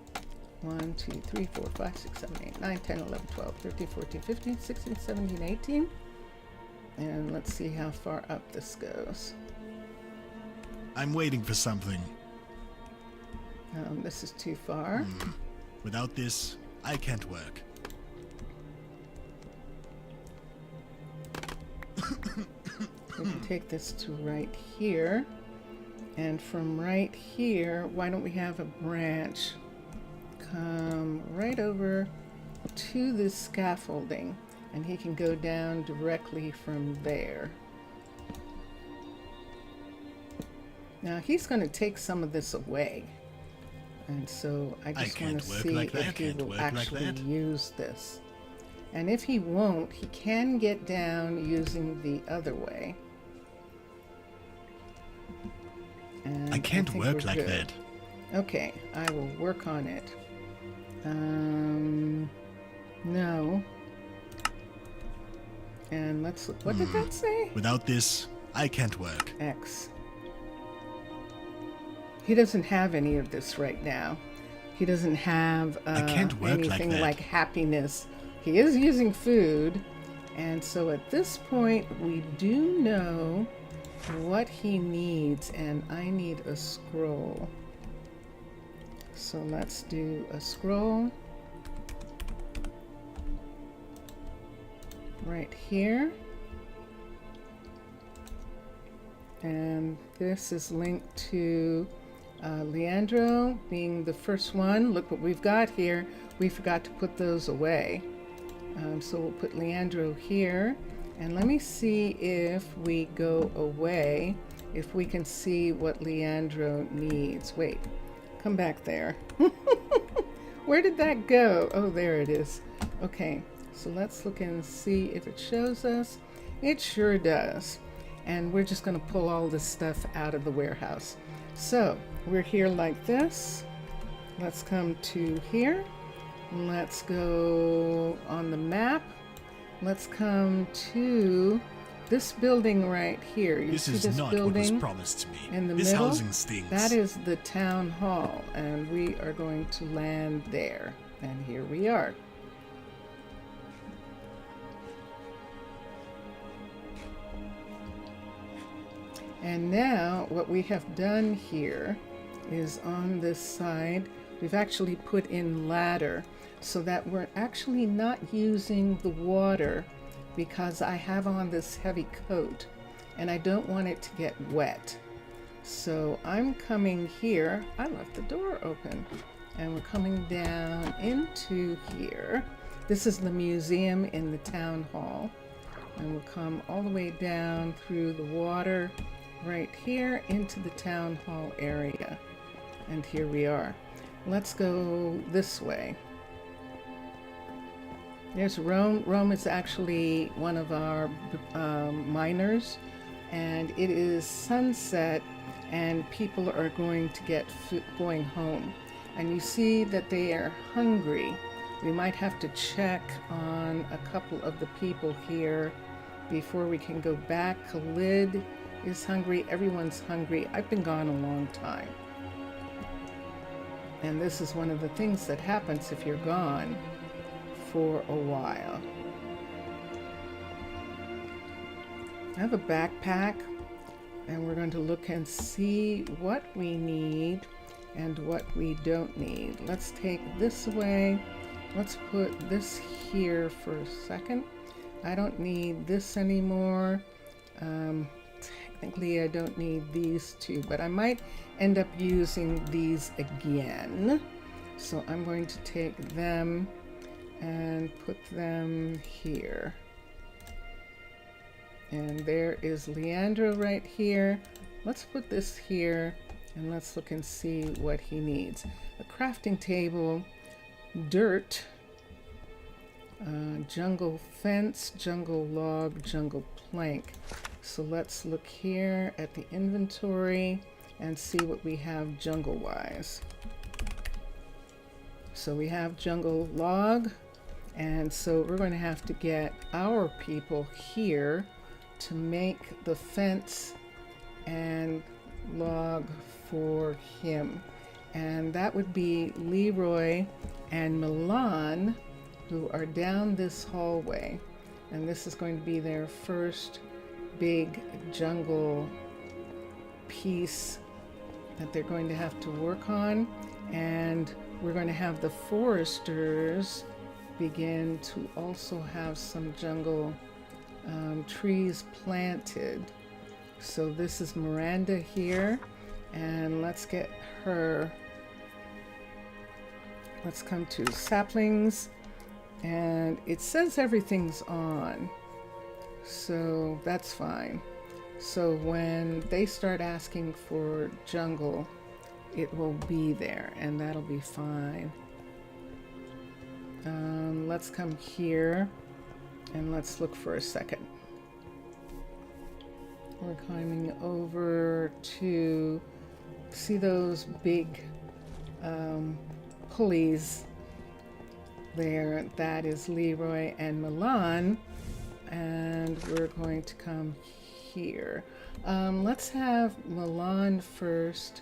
Speaker 1: 1, 2, 3, 4, 5, 6, 7, 8, 9, 10, 11, 12, 13, 14, 15, 16, 17, 18. And let's see how far up this goes.
Speaker 2: I'm waiting for something.
Speaker 1: This is too far.
Speaker 2: Without this, I can't work.
Speaker 1: We can take this to right here. And from right here, why don't we have a branch come right over to this scaffolding, and he can go down directly from there. Now he's going to take some of this away, and so I just want to see if he will actually use this. And if he won't, he can get down using the other way. And
Speaker 2: I can't work like that.
Speaker 1: Okay, I will work on it. No. And let's look. What did that say?
Speaker 2: Without this, I can't work.
Speaker 1: X. He doesn't have any of this right now. He doesn't have
Speaker 2: I can't work
Speaker 1: anything like happiness. He is using food. And so at this point, we do know what he needs. And I need a scroll. So let's do a scroll. Right here. And this is linked to Leandro being the first one. Look what we've got here. We forgot to put those away. So we'll put Leandro here. And let me see if we go away, if we can see what Leandro needs. Wait, come back there. Where did that go? Oh, there it is. Okay, so let's look and see if it shows us. It sure does. And we're just going to pull all this stuff out of the warehouse. So we're here like this. Let's come to here. Let's go on the map. Let's come to this building right here. You see this
Speaker 2: not
Speaker 1: building
Speaker 2: what was promised to me.
Speaker 1: in the
Speaker 2: This
Speaker 1: middle?
Speaker 2: housing stinks.
Speaker 1: That is the town hall, and we are going to land there. And here we are. And now what we have done here is on this side, we've actually put in ladder so that we're actually not using the water, because I have on this heavy coat and I don't want it to get wet. So I'm coming here. I left the door open, and we're coming down into here. This is the museum in the town hall, and we'll come all the way down through the water right here into the town hall area. And here we are. Let's go this way. There's Rome. Rome is actually one of our miners, and it is sunset, and people are going to get going home. And you see that they are hungry. We might have to check on a couple of the people here before we can go back. Khalid is hungry. Everyone's hungry. I've been gone a long time. And this is one of the things that happens if you're gone for a while. I have a backpack, and we're going to look and see what we need and what we don't need. Let's take this away. Let's put this here for a second. I don't need this anymore. Technically, I don't need these two, but I might end up using these again. So I'm going to take them and put them here. And there is Leandro right here. Let's put this here, and let's look and see what he needs. A crafting table, dirt, jungle fence, jungle log, jungle plank. So let's look here at the inventory and see what we have jungle wise. So we have jungle log, and so we're going to have to get our people here to make the fence and log for him. And that would be Leroy and Milan, who are down this hallway. And this is going to be their first big jungle piece that they're going to have to work on. And we're going to have the foresters begin to also have some jungle trees planted. So this is Miranda here, And let's get her, let's come to saplings, and it says everything's on, so that's fine. So when they start asking for jungle, it will be there, and that'll be fine. Let's come here and let's look for a second. We're climbing over to see those big pulleys there. That is Leroy and Milan, and we're going to come here. Let's have Milan first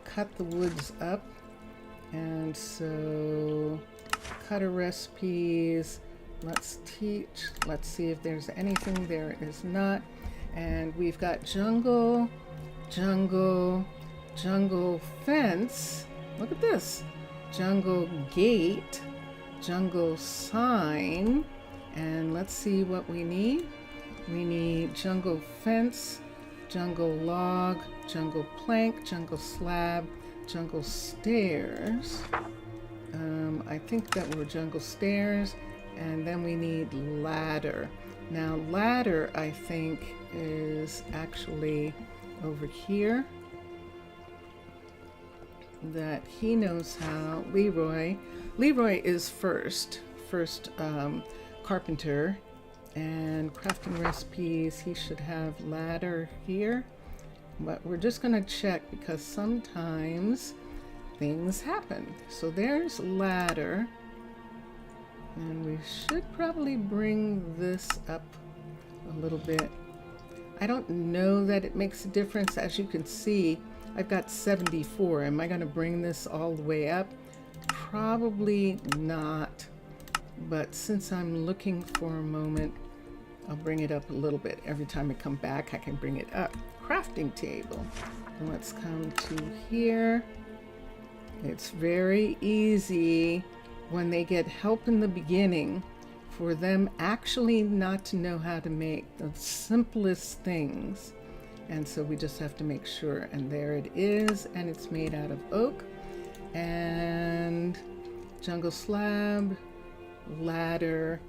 Speaker 1: cut the woods up, and so cutter recipes, let's teach, let's see if there's anything. There is not. And we've got jungle, jungle, jungle fence, look at this, jungle gate, jungle sign, and let's see what we need. We need jungle fence, jungle log, jungle plank, jungle slab, jungle stairs. I think that were jungle stairs, and then we need ladder. Now ladder, I think, is actually over here. That he knows how. Leroy is first carpenter, and crafting recipes, he should have ladder here, but we're just going to check because sometimes things happen. So there's ladder, and we should probably bring this up a little bit. I don't know that it makes a difference. As you can see, I've got 74. Am I going to bring this all the way up? Probably not, but since I'm looking for a moment, I'll bring it up a little bit. Every time I come back, I can bring it up. Crafting table. And let's come to here. It's very easy when they get help in the beginning for them actually not to know how to make the simplest things. And so we just have to make sure. And there it is. And it's made out of oak. And jungle slab, ladder,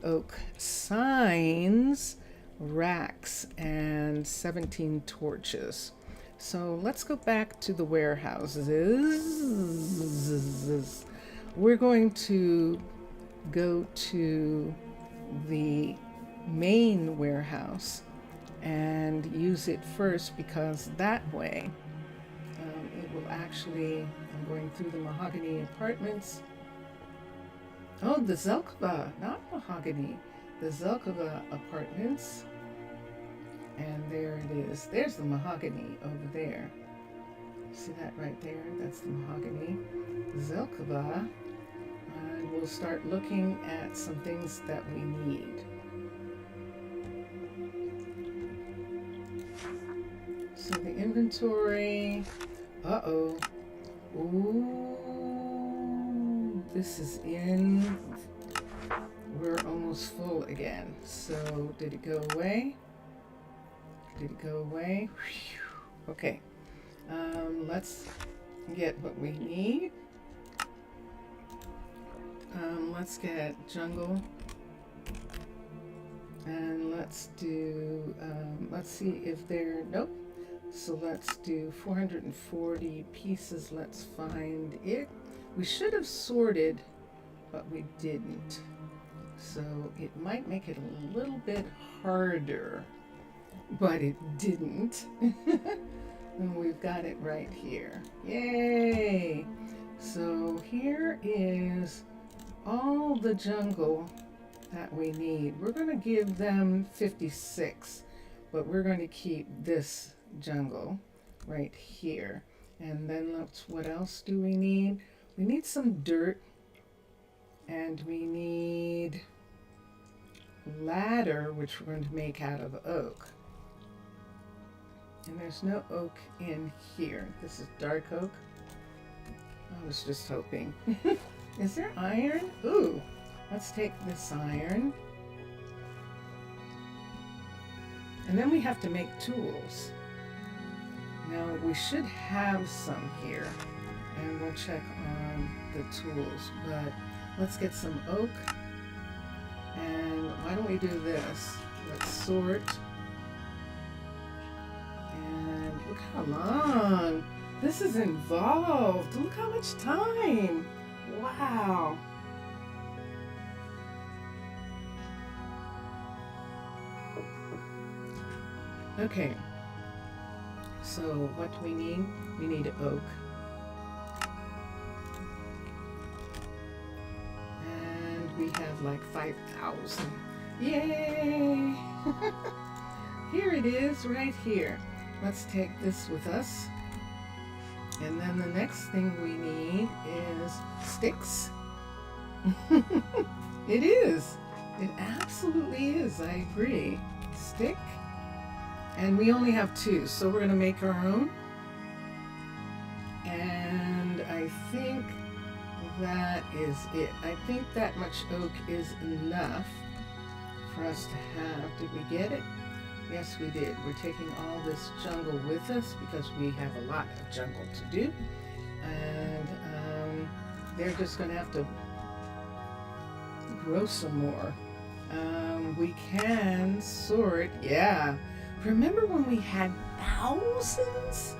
Speaker 1: oak signs, racks, and 17 torches. So let's go back to the warehouses. We're going to go to the main warehouse and use it first, because that way it will actually, I'm going through the mahogany apartments. Oh, the Zelkova, not mahogany, the Zelkova apartments. And there it is. There's the mahogany over there. See that right there? That's the mahogany. Zelkova. And we'll start looking at some things that we need. So the inventory. Uh-oh. Ooh. This is in. We're almost full again. So did it go away? Did it go away? Whew. Okay. Let's get what we need. Let's get jungle. And let's do, let's see if they're, nope. So let's do 440 pieces. Let's find it. We should have sorted, but we didn't. So it might make it a little bit harder, but it didn't. And we've got it right here. Yay! So here is all the jungle that we need. We're going to give them 56, but we're going to keep this jungle right here. And then let's, what else do we need? We need some dirt, and we need ladder, which we're going to make out of oak. And there's no oak in here. This is dark oak. I was just hoping. Is there iron? Ooh, let's take this iron. And then we have to make tools. Now we should have some here, and we'll check on the tools, but let's get some oak. And why don't we do this? Let's sort. And look how long this is involved. Look how much time. Wow. Okay. So what do we need? We need oak. And we have like 5,000. Yay! Here it is right here. Let's take this with us. And then the next thing we need is sticks. It is. It absolutely is. I agree. Stick. And we only have 2, so we're going to make our own. And I think that is it. I think that much oak is enough for us to have. Did we get it? Yes, we did. We're taking all this jungle with us because we have a lot of jungle to do. And they're just going to have to grow some more. We can sort, yeah. Remember when we had thousands?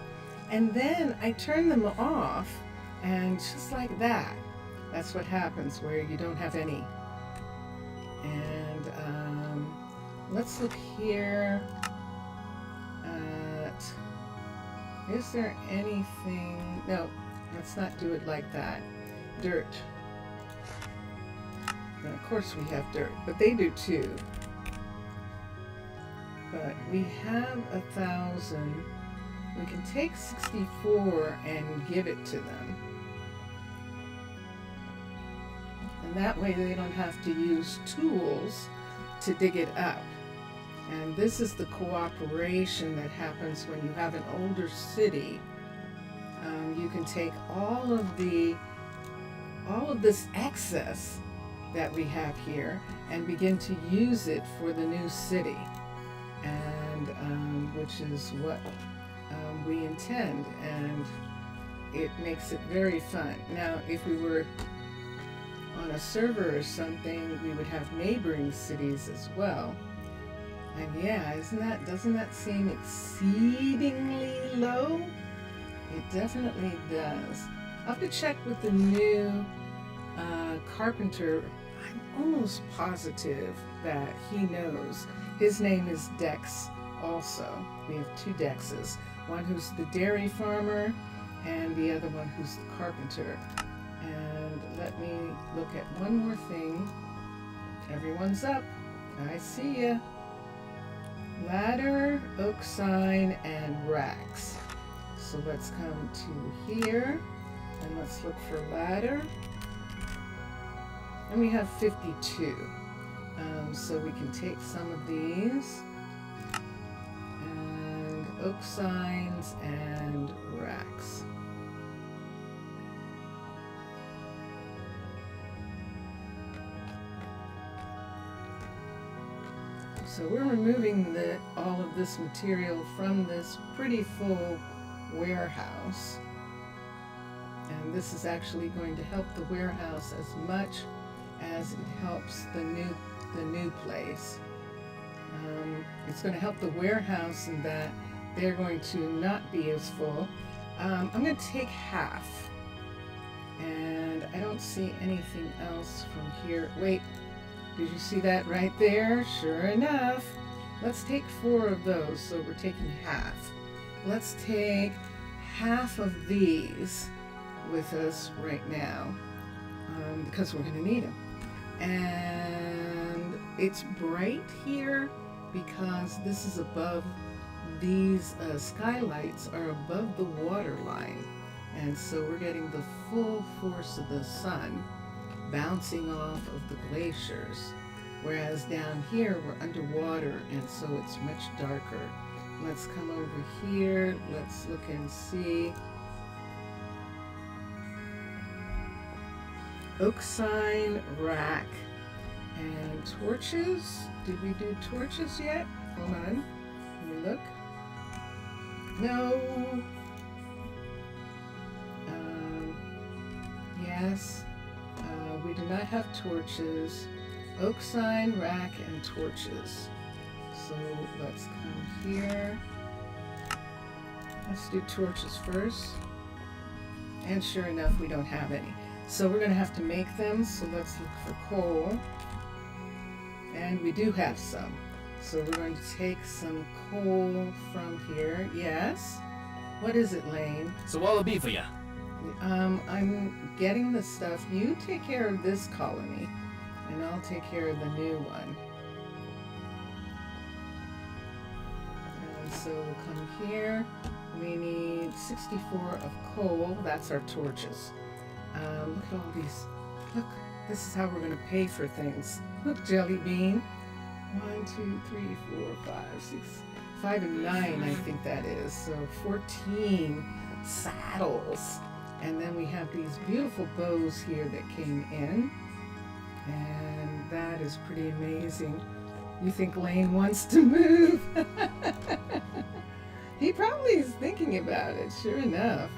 Speaker 1: And then I turned them off, and just like that, that's what happens where you don't have any. And let's look here at, is there anything, no, let's not do it like that. Dirt. Now, of course we have dirt, but they do too. But we have 1,000. We can take 64 and give it to them. And that way they don't have to use tools to dig it up. And this is the cooperation that happens when you have an older city. You can take all of this excess that we have here and begin to use it for the new city. And which is what we intend, and it makes it very fun. Now, if we were on a server or something, we would have neighboring cities as well. And yeah, doesn't that seem exceedingly low? It definitely does. I'll have to check with the new carpenter. I'm almost positive that he knows. His name is Dex also. We have 2 Dexes. One who's the dairy farmer and the other one who's the carpenter. And let me look at one more thing. Everyone's up. I see ya. Ladder, oak sign, and racks. So let's come to here and let's look for ladder. And we have 52. So we can take some of these, and oak signs and racks. So we're removing all of this material from this pretty full warehouse. And this is actually going to help the warehouse as much as it helps the new place. It's going to help the warehouse in that they're going to not be as full. I'm going to take half, and I don't see anything else from here. Wait, did you see that right there? Sure enough. Let's take 4 of those, so we're taking half. Let's take half of these with us right now, because we're going to need them. And it's bright here because this is above, these skylights are above the water line, and so we're getting the full force of the sun bouncing off of the glaciers, whereas down here we're underwater, and so it's much darker. Let's come over here, let's look and see. Oak sign, rack, and torches. Did we do torches yet? Hold on, let me look. No. Yes. We do not have torches. Oak sign, rack, and torches. So let's come here. Let's do torches first. And sure enough, we don't have any. So we're going to have to make them. So let's look for coal. And we do have some. So we're going to take some coal from here. Yes. What is it, Lane?
Speaker 3: So what'll it be for you?
Speaker 1: I'm getting the stuff. You take care of this colony, and I'll take care of the new one. And so we'll come here. We need 64 of coal. That's our torches. Look at all these. Look, this is how we're going to pay for things. Look, Jelly Bean. 1, 2, 3, 4, 5, 6, 5 and 9, I think that is. So 14 saddles. And then we have these beautiful bows here that came in. And that is pretty amazing. You think Lane wants to move? He probably is thinking about it, sure enough.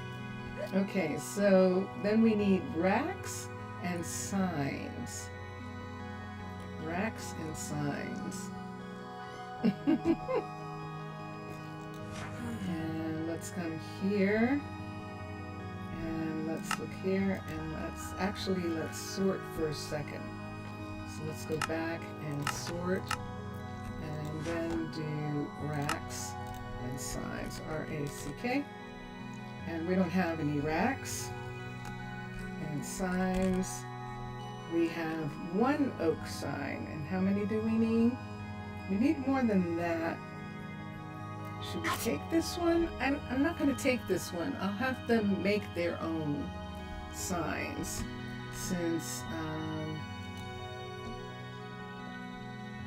Speaker 1: Okay, so then we need racks and signs. Racks and signs. And let's come here. And let's look here. And let's sort for a second. So let's go back and sort. And then do racks and signs. R-A-C-K. And we don't have any racks and signs. We have one oak sign. And how many do we need? We need more than that. Should we take this one? I'm not going to take this one. I'll have them make their own signs. Since,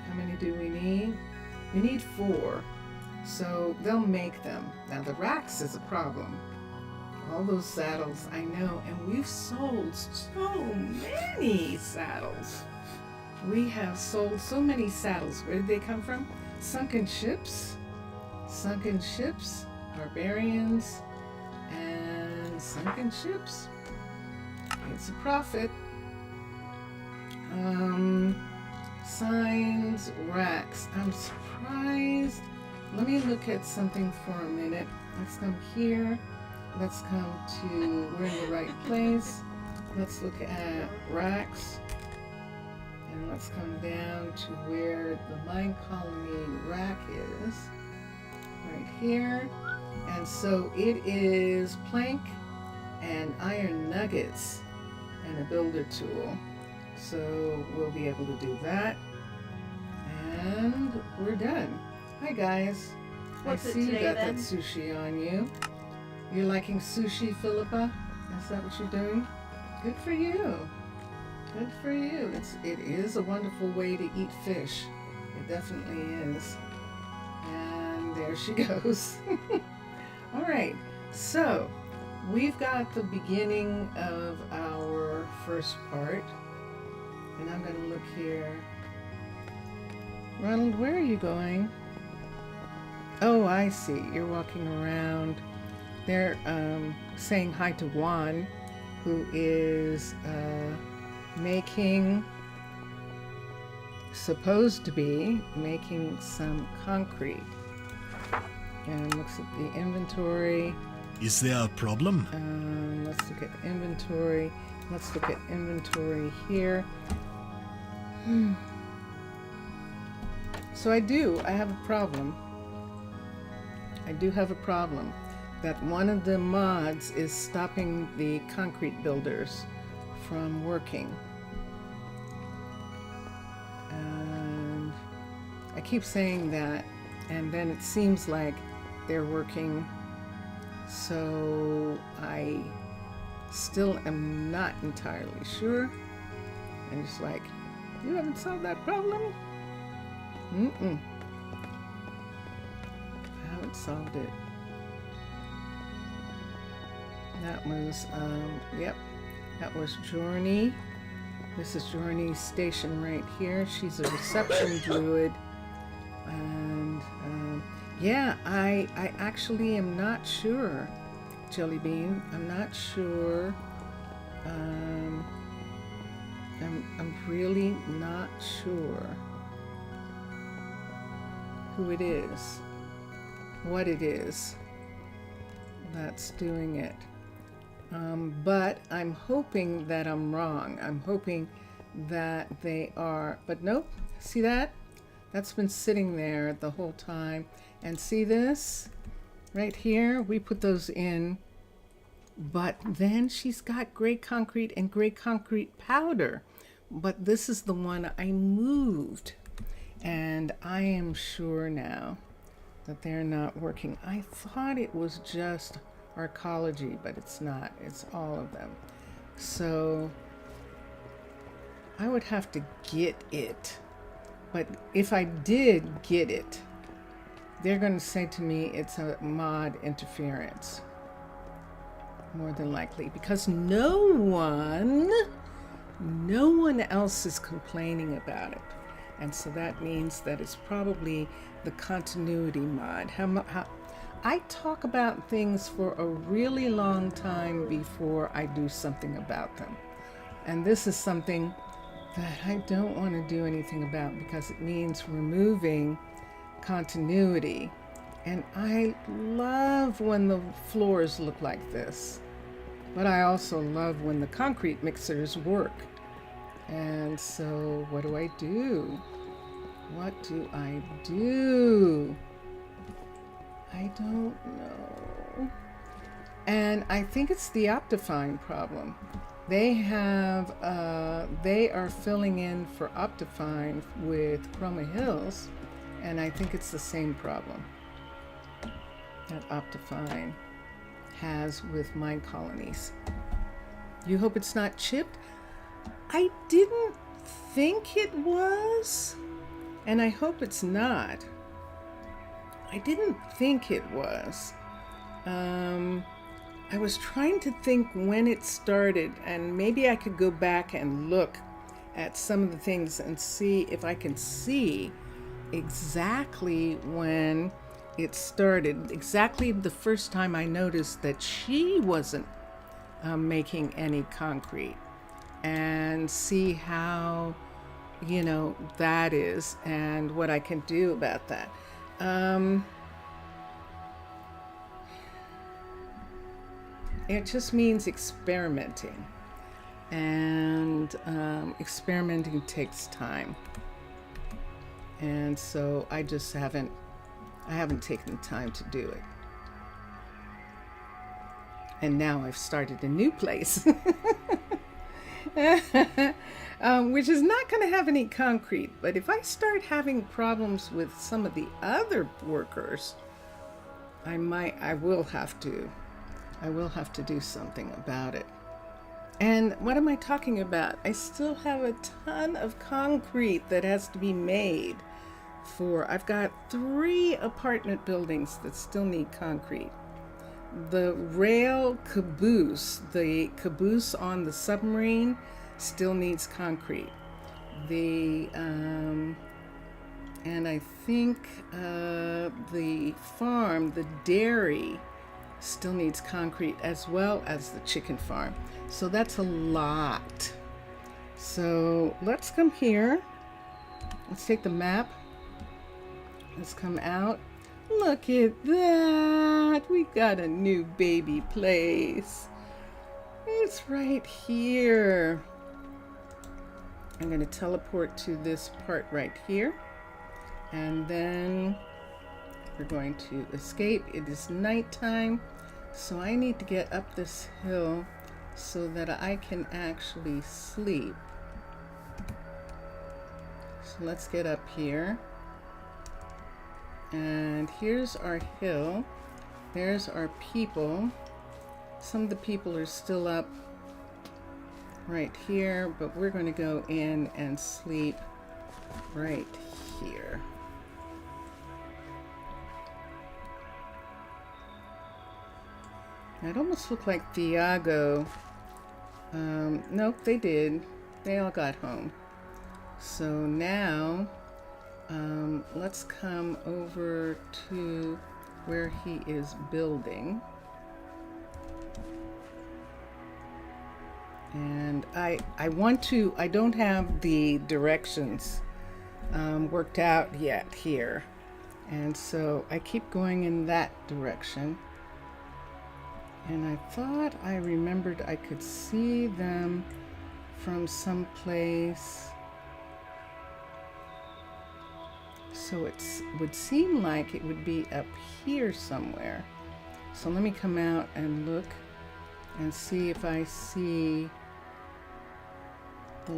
Speaker 1: how many do we need? We need 4. So they'll make them. Now the racks is a problem. All those saddles, I know, and we've sold so many saddles. We have sold so many saddles. Where did they come from? Sunken ships, barbarians, and sunken ships. It's a profit. Signs, racks. I'm surprised. Let me look at something for a minute. Let's come here. Let's come to, we're in the right place. Let's look at racks. And let's come down to where the Minecolonies rack is. Right here. And so it is plank and iron nuggets and a builder tool. So we'll be able to do that. And we're done. Hi guys.
Speaker 4: What's
Speaker 1: I
Speaker 4: it
Speaker 1: see you
Speaker 4: today,
Speaker 1: got
Speaker 4: then?
Speaker 1: that sushi on you. You're liking sushi, Philippa? Is that what you're doing? Good for you. Good for you. It is a wonderful way to eat fish. It definitely is. And there she goes. All right. So we've got the beginning of our first part. And I'm going to look here. Ronald, where are you going? Oh, I see. You're walking around. They're saying hi to Juan, who is supposed to be making some concrete. And looks at the inventory.
Speaker 2: Is there a problem?
Speaker 1: Let's look at inventory. Let's look at inventory here. So I have a problem. I do have a problem that one of the mods is stopping the concrete builders from working. And I keep saying that, and then it seems like they're working. So I still am not entirely sure. And it's like, you haven't solved that problem? I haven't solved it. That was, that was Journey. This is Journey's station right here. She's a reception druid. And Yeah, I actually am not sure, Jelly Bean. I'm not sure. Um, I'm really not sure who it is, what it is that's doing it. But I'm hoping that I'm wrong. I'm hoping that they are, but nope. See that? That's been sitting there the whole time. And see this right here? We put those in, but then she's got gray concrete and gray concrete powder. But this is the one I moved. And I am sure now that they're not working. I thought it was just arcology, but it's not. It's all of them. So I would have to get it. But if I did get it, they're going to say to me it's a mod interference. More than likely. Because no one else is complaining about it. And so that means that it's probably the continuity mod. I talk about things for a really long time before I do something about them. And this is something that I don't want to do anything about because it means removing continuity. And I love when the floors look like this. But I also love when the concrete mixers work. And so what do I do? What do I do? I don't know. And I think it's the Optifine problem. They are filling in for Optifine with Chroma Hills, and I think it's the same problem that Optifine has with Minecolonies. You hope it's not chipped? I didn't think it was, and I hope it's not. I didn't think it was. I was trying to think when it started, and maybe I could go back and look at some of the things and see if I can see exactly when it started, exactly the first time I noticed that she wasn't making any concrete, and see how, that is and what I can do about that. It just means experimenting, and experimenting takes time, and so I haven't taken the time to do it. And now I've started a new place, which is not going to have any concrete. But if I start having problems with some of the other workers, I will have to do something about it. And what am I talking about? I still have a ton of concrete that has to be made I've got 3 apartment buildings that still need concrete. The rail caboose, the caboose on the submarine, still needs concrete. And I think the farm, the dairy, still needs concrete, as well as the chicken farm. So that's a lot. So let's come here. Let's take the map. Let's come out. Look at that. We got a new baby place. It's right here. I'm going to teleport to this part right here. And then we're going to escape. It is nighttime, so I need to get up this hill so that I can actually sleep. So let's get up here. And here's our hill. There's our people. Some of the people are still up right here, but we're going to go in and sleep right here. It almost looked like Thiago. Nope, they did. They all got home. So now let's come over to where he is building. And I don't have the directions worked out yet here. And so I keep going in that direction. And I thought I remembered I could see them from someplace. So it would seem like it would be up here somewhere. So let me come out and look and see if I see the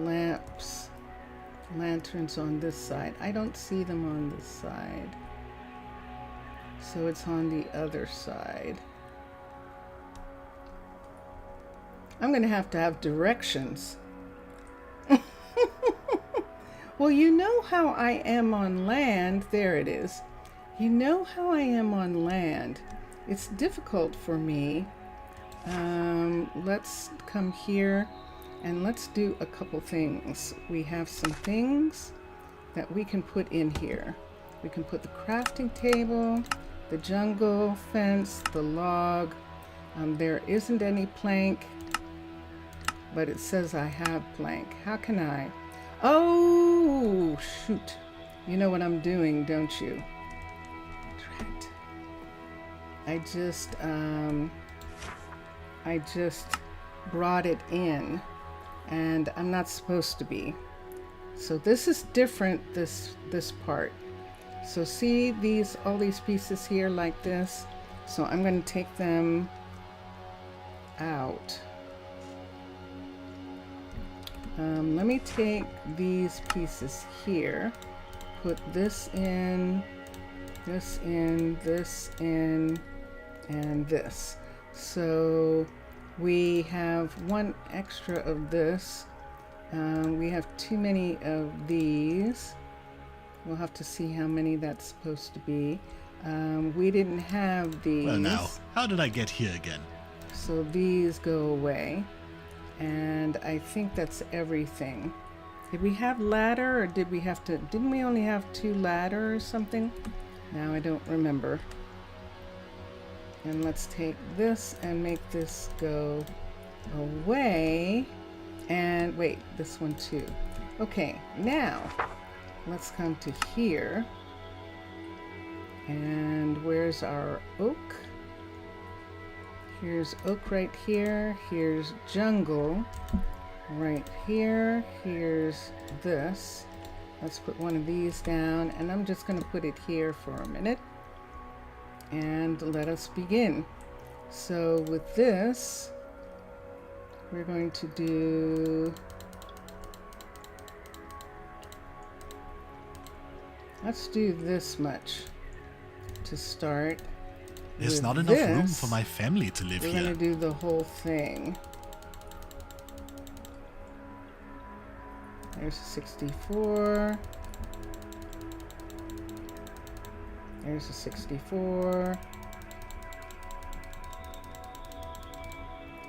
Speaker 1: lanterns on this side. I don't see them on this side. So it's on the other side. I'm going to have directions. Well, you know how I am on land. There it is. You know how I am on land. It's difficult for me. Let's come here and let's do a couple things. We have some things that we can put in here. We can put the crafting table, the jungle fence, the log. There isn't any plank, but it says I have plank. How can I? Oh, shoot. You know what I'm doing, don't you? Drat. I just brought it in, and I'm not supposed to be. So this is different, this part. So see all these pieces here like this? So I'm going to take them out. Let me take these pieces here, put this in, this in, this in, and this. So we have one extra of this. We have too many of these. We'll have to see how many that's supposed to be. We didn't have these.
Speaker 2: Well now, how did I get here again?
Speaker 1: So these go away. And I think that's everything. Did we have ladder, or didn't we only have 2 ladder or something? Now I don't remember. And let's take this and make this go away. And wait, this one too. Okay, now let's come to here. And where's our oak? Here's oak right here. Here's jungle right here. Here's this. Let's put one of these down, and I'm just going to put it here for a minute. And let us begin. So with this, we're going to do... Let's do this much to start.
Speaker 2: There's not enough room for my family to live here.
Speaker 1: We're going to do the whole thing. There's a 64. There's a 64.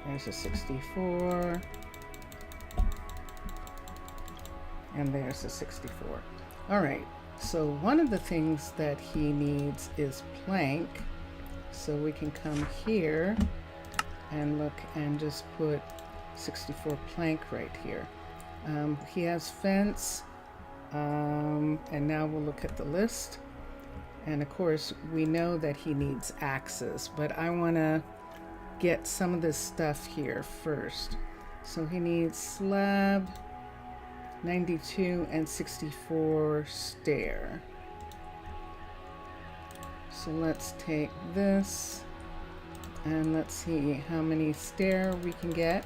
Speaker 1: There's a 64. And there's a 64. All right. So one of the things that he needs is plank. So we can come here and look and just put 64 plank right here. He has fence, and now we'll look at the list. And of course, we know that he needs axes, but I want to get some of this stuff here first. So he needs slab, 92, and 64 stair. So let's take this and let's see how many stair we can get.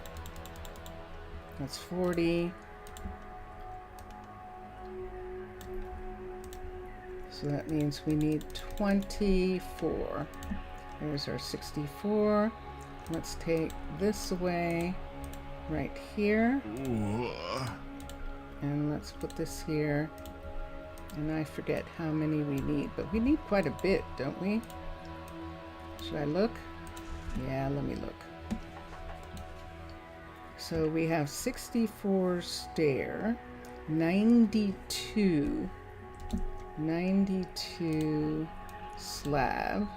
Speaker 1: That's 40. So that means we need 24. There's our 64. Let's take this away right here.
Speaker 2: Ooh.
Speaker 1: And let's put this here. And I forget how many we need, but we need quite a bit, don't we? Should I look? Yeah, let me look. So we have 64 stair, 92 92 slab.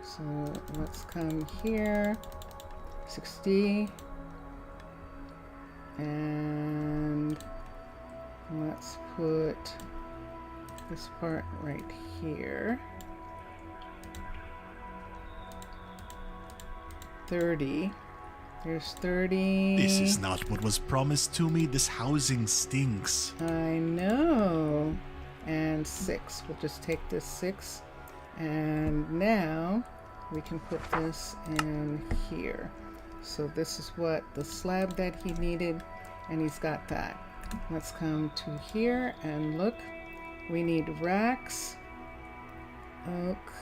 Speaker 1: So let's come here, 60, and let's put this part right here. 30. There's 30.
Speaker 2: This is not what was promised to me. This housing stinks.
Speaker 1: I know. And 6. We'll just take this 6. And now we can put this in here. So this is what the slab that he needed, and he's got that. Let's come to here and look. We need racks, oak,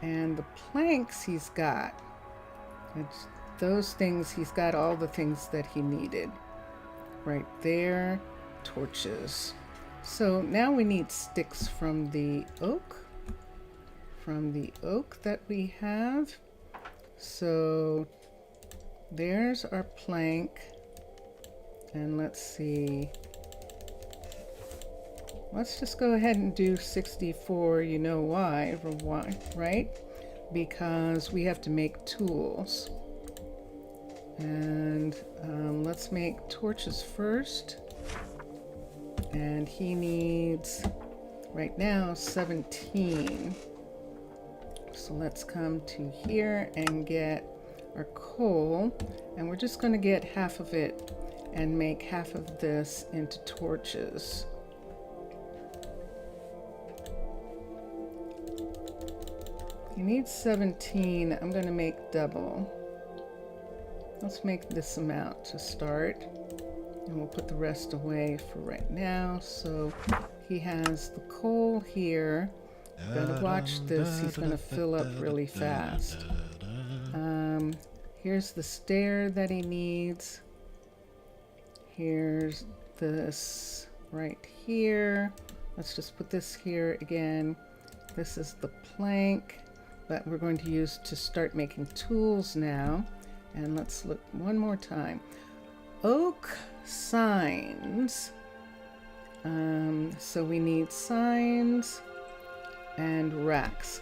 Speaker 1: and the planks he's got. It's those things, he's got all the things that he needed. Right there, torches. So now we need sticks from the oak. From the oak that we have. So there's our plank. And let's see. Let's just go ahead and do 64. You know why, right? Because we have to make tools. And let's make torches first. And he needs, right now, 17. So let's come to here and get our coal. And we're just going to get half of it and make half of this into torches. He needs 17. I'm going to make double. Let's make this amount to start. And we'll put the rest away for right now. So he has the coal here. Gotta watch this. He's going to fill up really fast. Here's the stair that he needs. Here's this right here. Let's just put this here again. This is the plank that we're going to use to start making tools now. And let's look one more time. Oak signs. So we need signs and racks.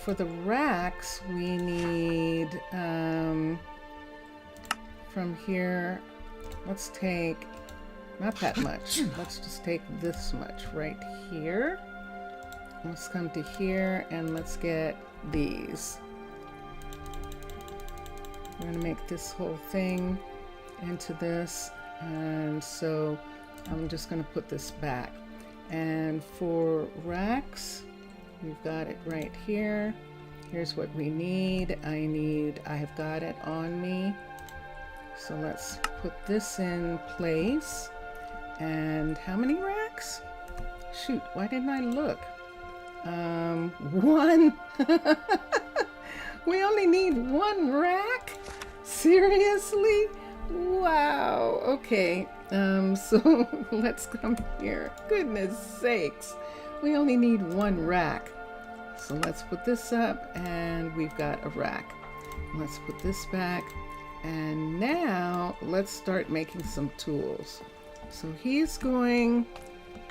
Speaker 1: For the racks, we need from here, let's take not that much. Let's just take this much right here. Let's come to here and let's get these. We're going to make this whole thing into this, and so I'm just going to put this back. And for racks, we've got it right here. Here's what we need. I have got it on me. So let's put this in place. And how many racks? Shoot, why didn't I look? 1. We only need 1 rack? Seriously? Wow. Okay. So let's come here. Goodness sakes. We only need 1 rack. So let's put this up and we've got a rack. Let's put this back. And now let's start making some tools. So he's going,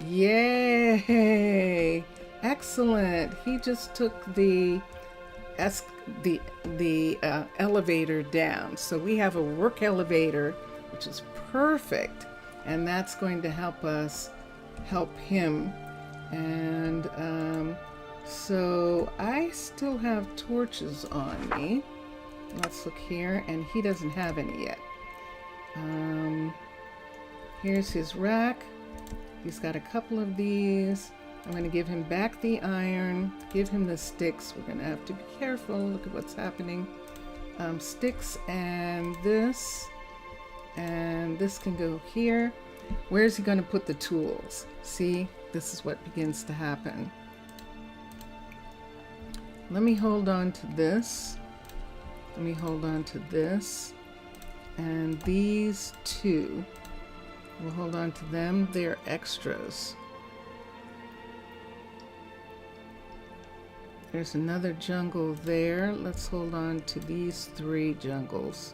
Speaker 1: yay. Excellent. He just took the elevator down. So we have a work elevator, which is perfect. And that's going to help us help him. And so I still have torches on me. Let's look here. And he doesn't have any yet. Here's his rack. He's got a couple of these. I'm going to give him back the iron, give him the sticks. We're going to have to be careful. Look at what's happening. Sticks and this can go here. Where's he going to put the tools? See, this is what begins to happen. Let me hold on to this. Let me hold on to this. And these 2. We'll hold on to them. They're extras. There's another jungle there. Let's hold on to these 3 jungles.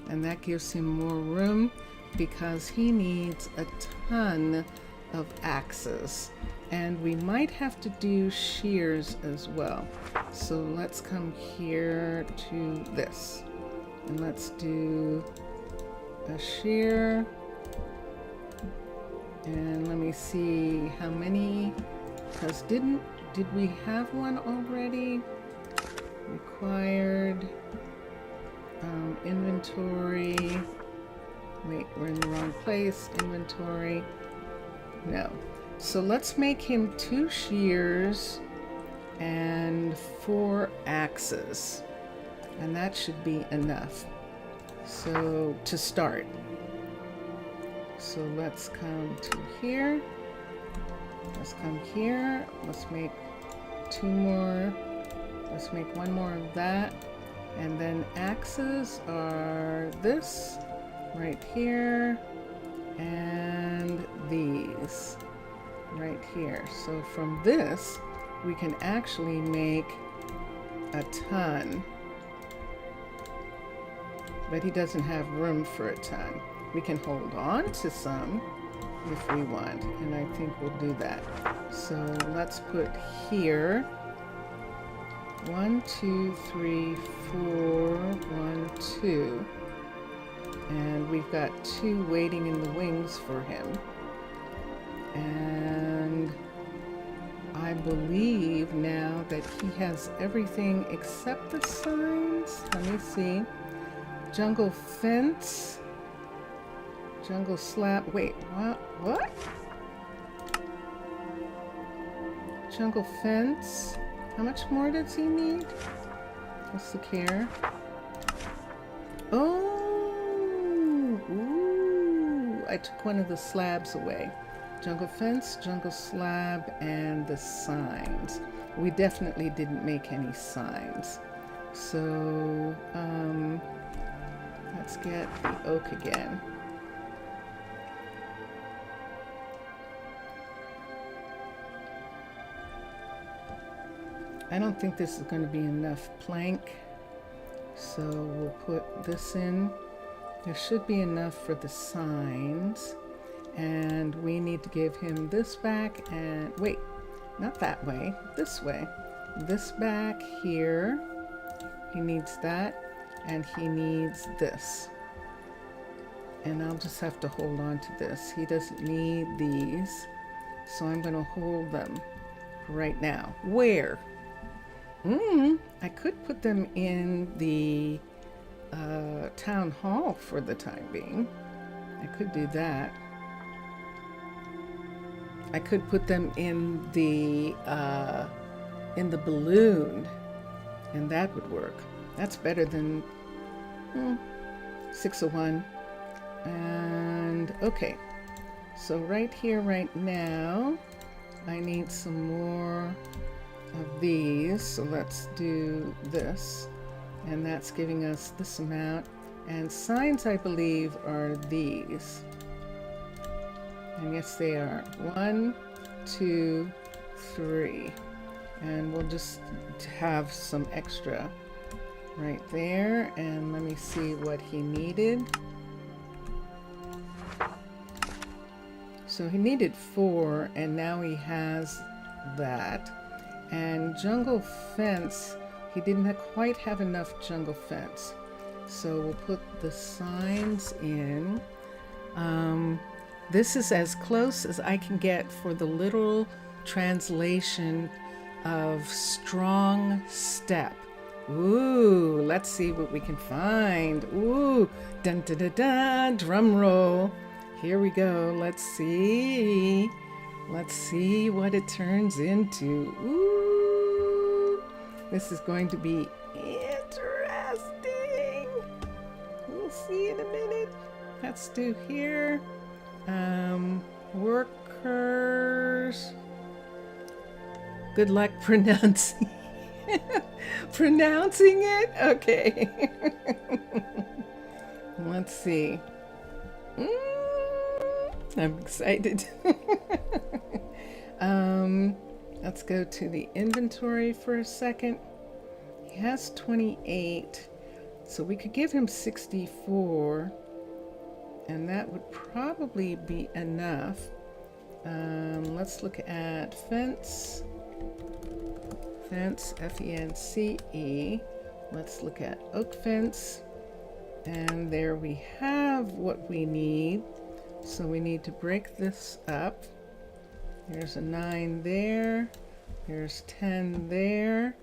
Speaker 1: And that gives him more room because he needs a ton of axes. And we might have to do shears as well. So let's come here to this. And let's do a shear. And let me see how many, because did we have one already? Required, inventory. Wait, we're in the wrong place. Inventory. No. So let's make him 2 shears and 4 axes. And that should be enough. So to start. So let's come to here. Let's come here. Let's make 2 more. Let's make 1 more of that. And then axes are this right here and these right here. So from this, we can actually make a ton. But he doesn't have room for a ton. We can hold on to some if we want, and I think we'll do that. So let's put here 1, 2, 3, 4, 1, 2. And we've got 2 waiting in the wings for him. And I believe now that he has everything except the signs. Let me see. Jungle fence. Jungle slab. Wait, what? Jungle fence. How much more does he need? Let's look here. Oh, ooh, I took one of the slabs away. Jungle fence, jungle slab, and the signs. We definitely didn't make any signs. So, let's get the oak again. I don't think this is going to be enough plank, so we'll put this in. There should be enough for the signs, and we need to give him this back and wait, not that way, this way. This back here, he needs that, and he needs this. And I'll just have to hold on to this. He doesn't need these, so I'm going to hold them right now. Where? I could put them in the town hall for the time being. I could do that. I could put them in the balloon, and that would work. That's better than 601. And okay, so right here, right now, I need some more of these, so let's do this, and that's giving us this amount. And signs, I believe, are these, and yes, they are 1, 2, 3, and we'll just have some extra right there. And let me see what he needed. So he needed 4, and now he has that. And jungle fence, he didn't quite have enough jungle fence. So we'll put the signs in. This is as close as I can get for the literal translation of strong step. Ooh, let's see what we can find. Ooh, dun dun dun dun, drum roll. Here we go. Let's see. Let's see what it turns into. Ooh, this is going to be interesting. We'll see in a minute. Let's do here. Workers. Good luck pronouncing pronouncing it. Okay. Let's see. I'm excited. Let's go to the inventory for a second. He has 28, so we could give him 64, and that would probably be enough. Let's look at fence. Fence, F-E-N-C-E. Let's look at oak fence. And there we have what we need. So we need to break this up. There's a 9 there. There's 10 there.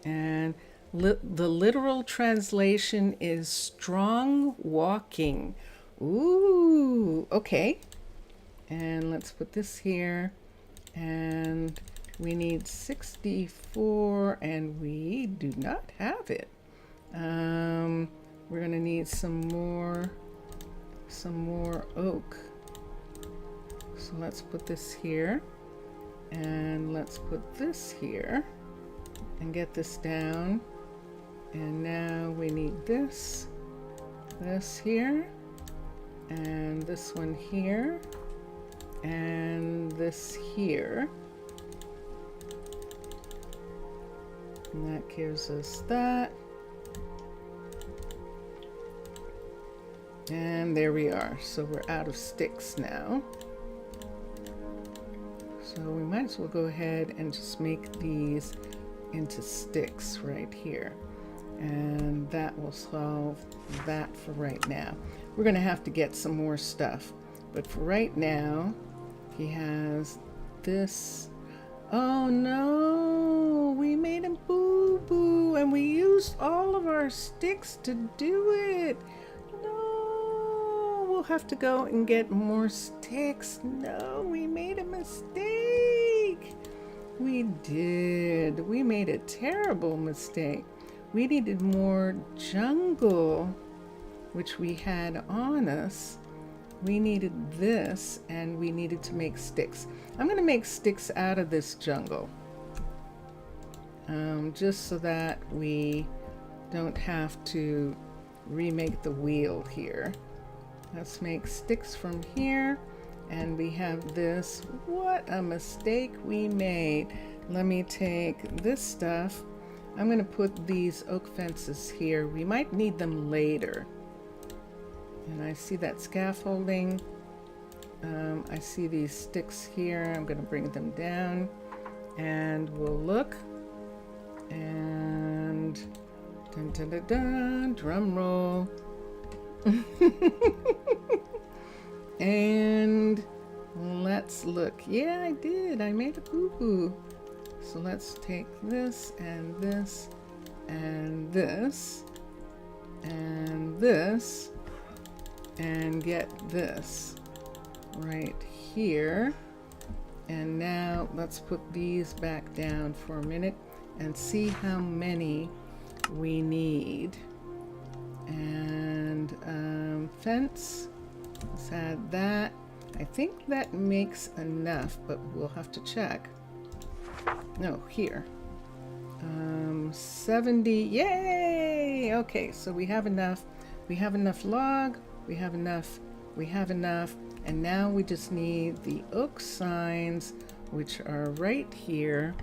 Speaker 1: And the literal translation is strong walking. Ooh, okay. And let's put this here. And we need 64, and we do not have it. We're gonna need some more oak. So let's put this here, and let's put this here, and get this down. And now we need this here, and this one here, and this here. And that gives us that. And there we are. So we're out of sticks now. So we might as well go ahead and just make these into sticks right here. And that will solve that for right now. We're going to have to get some more stuff. But for right now, he has this. Oh no, we made him boo-boo, and we used all of our sticks to do it. No, we'll have to go and get more sticks. No, we made a mistake. We did. We made a terrible mistake. We needed more jungle, which we had on us. We needed this, and we needed to make sticks. I'm going to make sticks out of this jungle, just so that we don't have to remake the wheel here. Let's make sticks from here, and we have this. What a mistake we made. Let me take this stuff. I'm going to put these oak fences here. We might need them later. And I see that scaffolding. I see these sticks here. I'm going to bring them down, and we'll look. And dun, dun, dun, dun, drum roll. And let's look. Yeah, I did. I made a boo-boo. So let's take this and this and this and this, and get this right here. And now let's put these back down for a minute and see how many we need. And fence, let's add that. I think that makes enough, but we'll have to check. No, here. 70, yay! Okay, so we have enough. We have enough log. We have enough, and now we just need the oak signs, which are right here.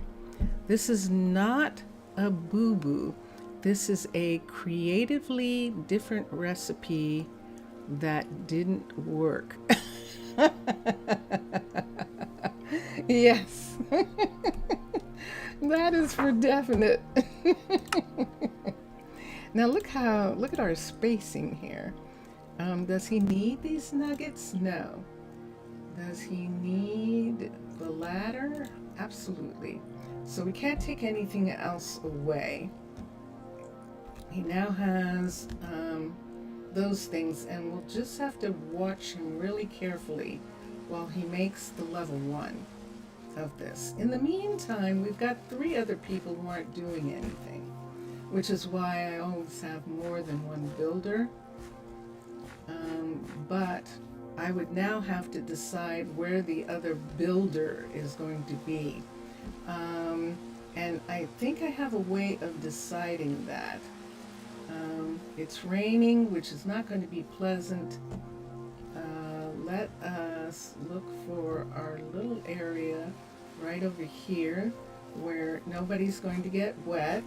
Speaker 1: This is not a boo-boo. This is a creatively different recipe that didn't work. Yes, that is for definite. Now look at our spacing here. Does he need these nuggets? No. Does he need the ladder? Absolutely. So we can't take anything else away. He now has those things, and we'll just have to watch him really carefully while he makes the level 1 of this. In the meantime, we've got 3 other people who aren't doing anything, which is why I always have more than one builder. But I would now have to decide where the other builder is going to be. And I think I have a way of deciding that. It's raining, which is not going to be pleasant. Let us look for our little area right over here where nobody's going to get wet.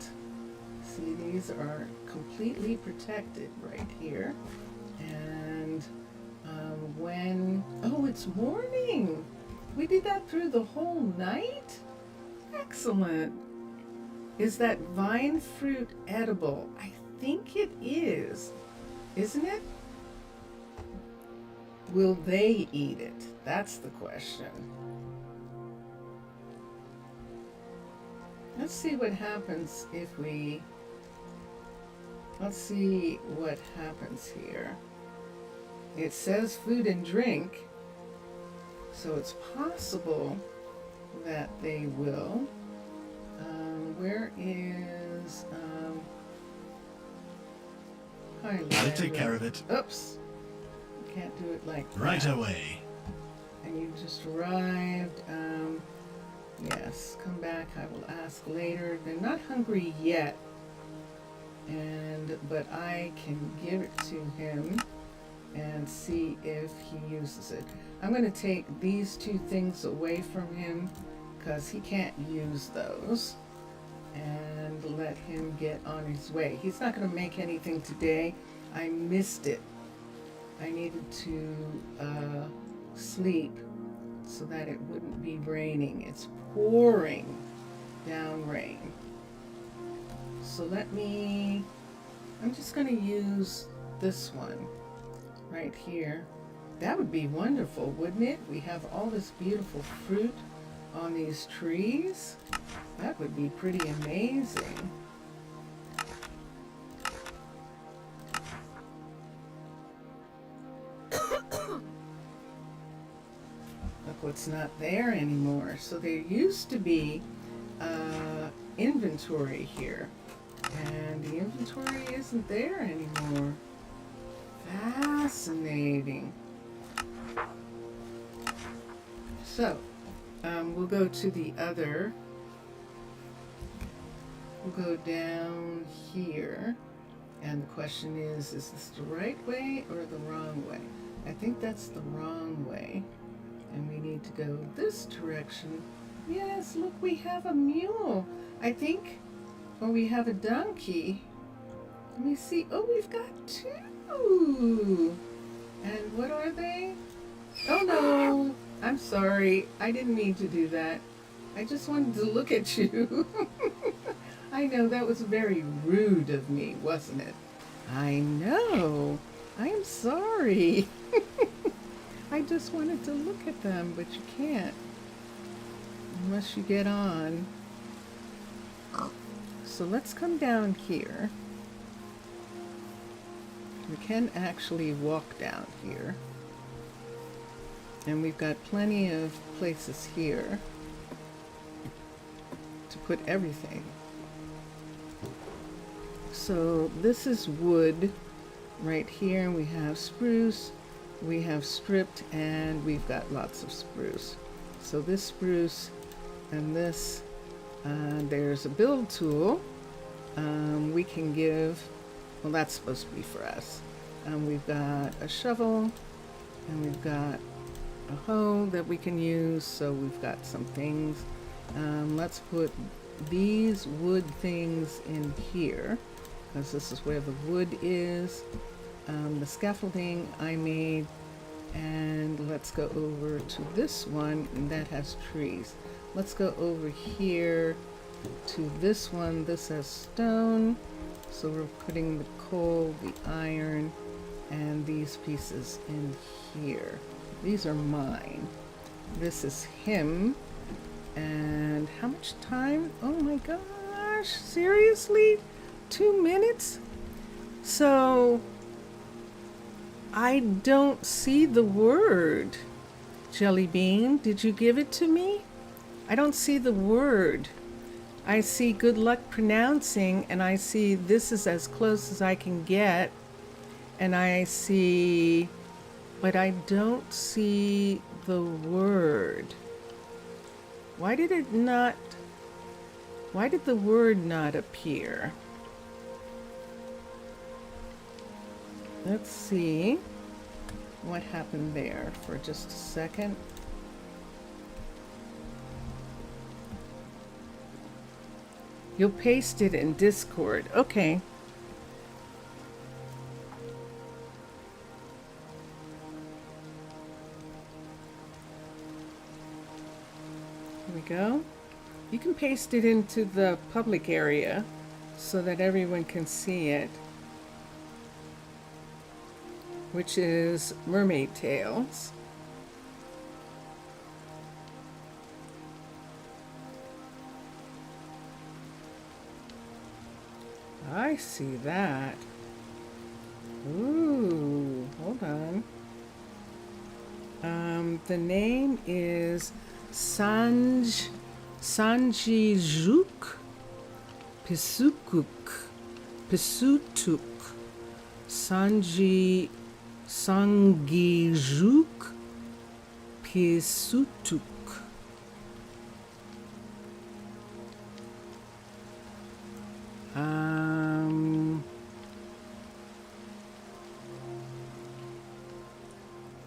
Speaker 1: See, these are completely protected right here. And when... Oh, it's morning. We did that through the whole night? Excellent. Is that vine fruit edible? I think it is. Isn't it? Will they eat it? That's the question. Let's see what happens if we... Let's see what happens here. It says food and drink, so it's possible that they will. Where is...
Speaker 2: I'll take care of it.
Speaker 1: Oops. Can't do it like that.
Speaker 2: Right away.
Speaker 1: And you just arrived. Yes, come back. I will ask later. They're not hungry yet. But I can give it to him and see if he uses it. I'm going to take these two things away from him because he can't use those, and let him get on his way. He's not going to make anything today. I missed it. I needed to sleep so that it wouldn't be raining. It's pouring down rain. So I'm just going to use this one right here. That would be wonderful, wouldn't it? We have all this beautiful fruit on these trees. That would be pretty amazing. Look what's not there anymore. So there used to be inventory here, and the inventory isn't there anymore. Fascinating. So we'll go to the other. We'll go down here, and the question is this the right way or the wrong way? I think that's the wrong way, and we need to go this direction. Yes, look, we have a mule. I think, or we have a donkey. Let me see. Oh, we've got two. And what are they? Oh no, I'm sorry. I didn't mean to do that. I just wanted to look at you. I know that was very rude of me, wasn't it? I know. I am sorry. I just wanted to look at them, but you can't unless you get on. So let's come down here. We can actually walk down here. And we've got plenty of places here to put everything. So this is wood right here. We have spruce, we have stripped, and we've got lots of spruce. So this spruce and this, there's a build tool. We can give, well, that's supposed to be for us. We've got a shovel, and we've got a hoe that we can use, so we've got some things. Let's put these wood things in here, because this is where the wood is. The scaffolding I made, and let's go over to this one, and that has trees. Let's go over here to this one. This has stone, so we're putting the coal, the iron, and these pieces in here. These are mine. This is him. And how much time? Oh my gosh, seriously? 2 minutes? So I don't see the word. Jelly Bean, did you give it to me? I don't see the word. I see good luck pronouncing, and I see this is as close as I can get, and I see, but I don't see the word. Why did the word not appear? Let's see what happened there for just a second. You'll paste it in Discord. Okay. we go. You can paste it into the public area so that everyone can see it, which is Mermaid Tales. I see that. Ooh, hold on. The name is Sanjijuk Pisukuk Pisutuk Sangijuk Pisutuk.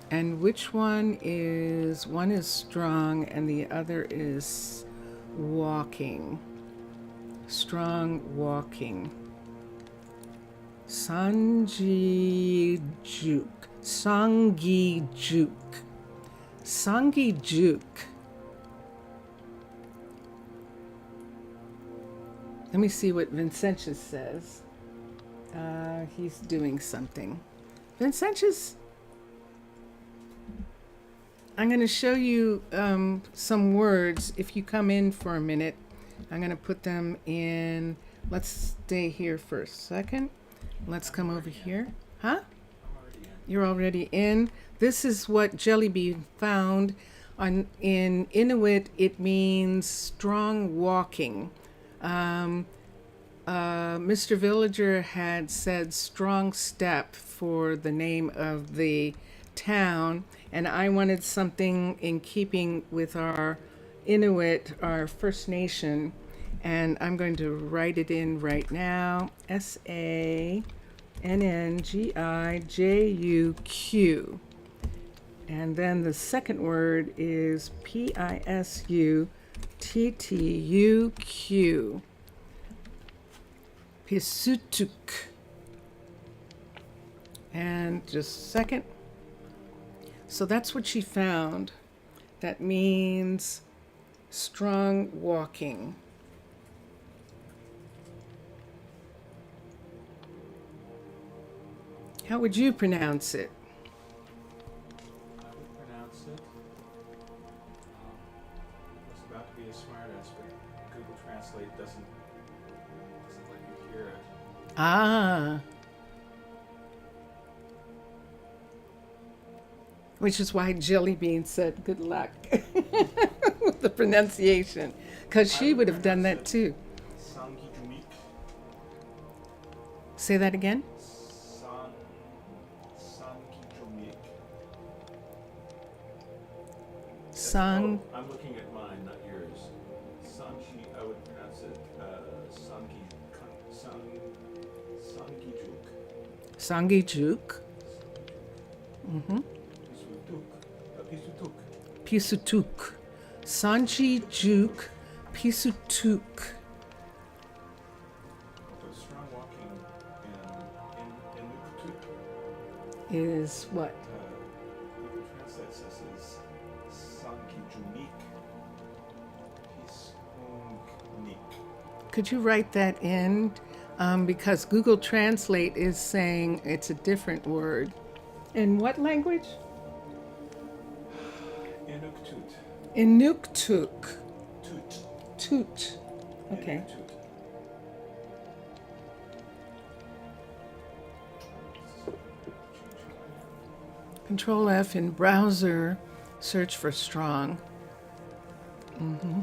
Speaker 1: And which one is strong and the other is walking? Strong walking. Sangijuk. Sangijuk. Sangijuk. Let me see what Vincentius says. He's doing something. Vincentius, I'm going to show you some words. If you come in for a minute, I'm going to put them in. Let's stay here for a second. Let's come over here. Huh? You're already in. This is what Jellybean found. In Inuit, it means strong walking. Mr. Villager had said strong step for the name of the town, and I wanted something in keeping with our Inuit, our First Nation, and I'm going to write it in right now. Sanngijuq. And then the second word is Pisutuq. Pisutuk. And just a second. So that's what she found. That means strong walking. How would you pronounce it?
Speaker 3: I would pronounce it. It's about to be a smart ass, but Google Translate doesn't let you hear it.
Speaker 1: Ah. Which is why Jellybean said good luck with the pronunciation, because she would have done that too.
Speaker 3: Sangijuik.
Speaker 1: Say that again.
Speaker 3: Sangijuik.
Speaker 1: Sang.
Speaker 3: Oh, I'm looking at mine, not yours. I would pronounce it Sangijuk.
Speaker 1: Sangijuk. Mm-hmm.
Speaker 3: Pisutuk.
Speaker 1: Pisutuk. Sangijuk Pisutuk.
Speaker 3: But strong walking in Inuktitut.
Speaker 1: Is what?
Speaker 3: Google Translate says is Sangijunik. Pisunik.
Speaker 1: Could you write that in? Because Google Translate is saying it's a different word. In what language?
Speaker 3: Inuktitut.
Speaker 1: Inuktuk. Toot. Okay.
Speaker 3: Inuktitut.
Speaker 1: Control F in browser, search for strong. Mm-hmm.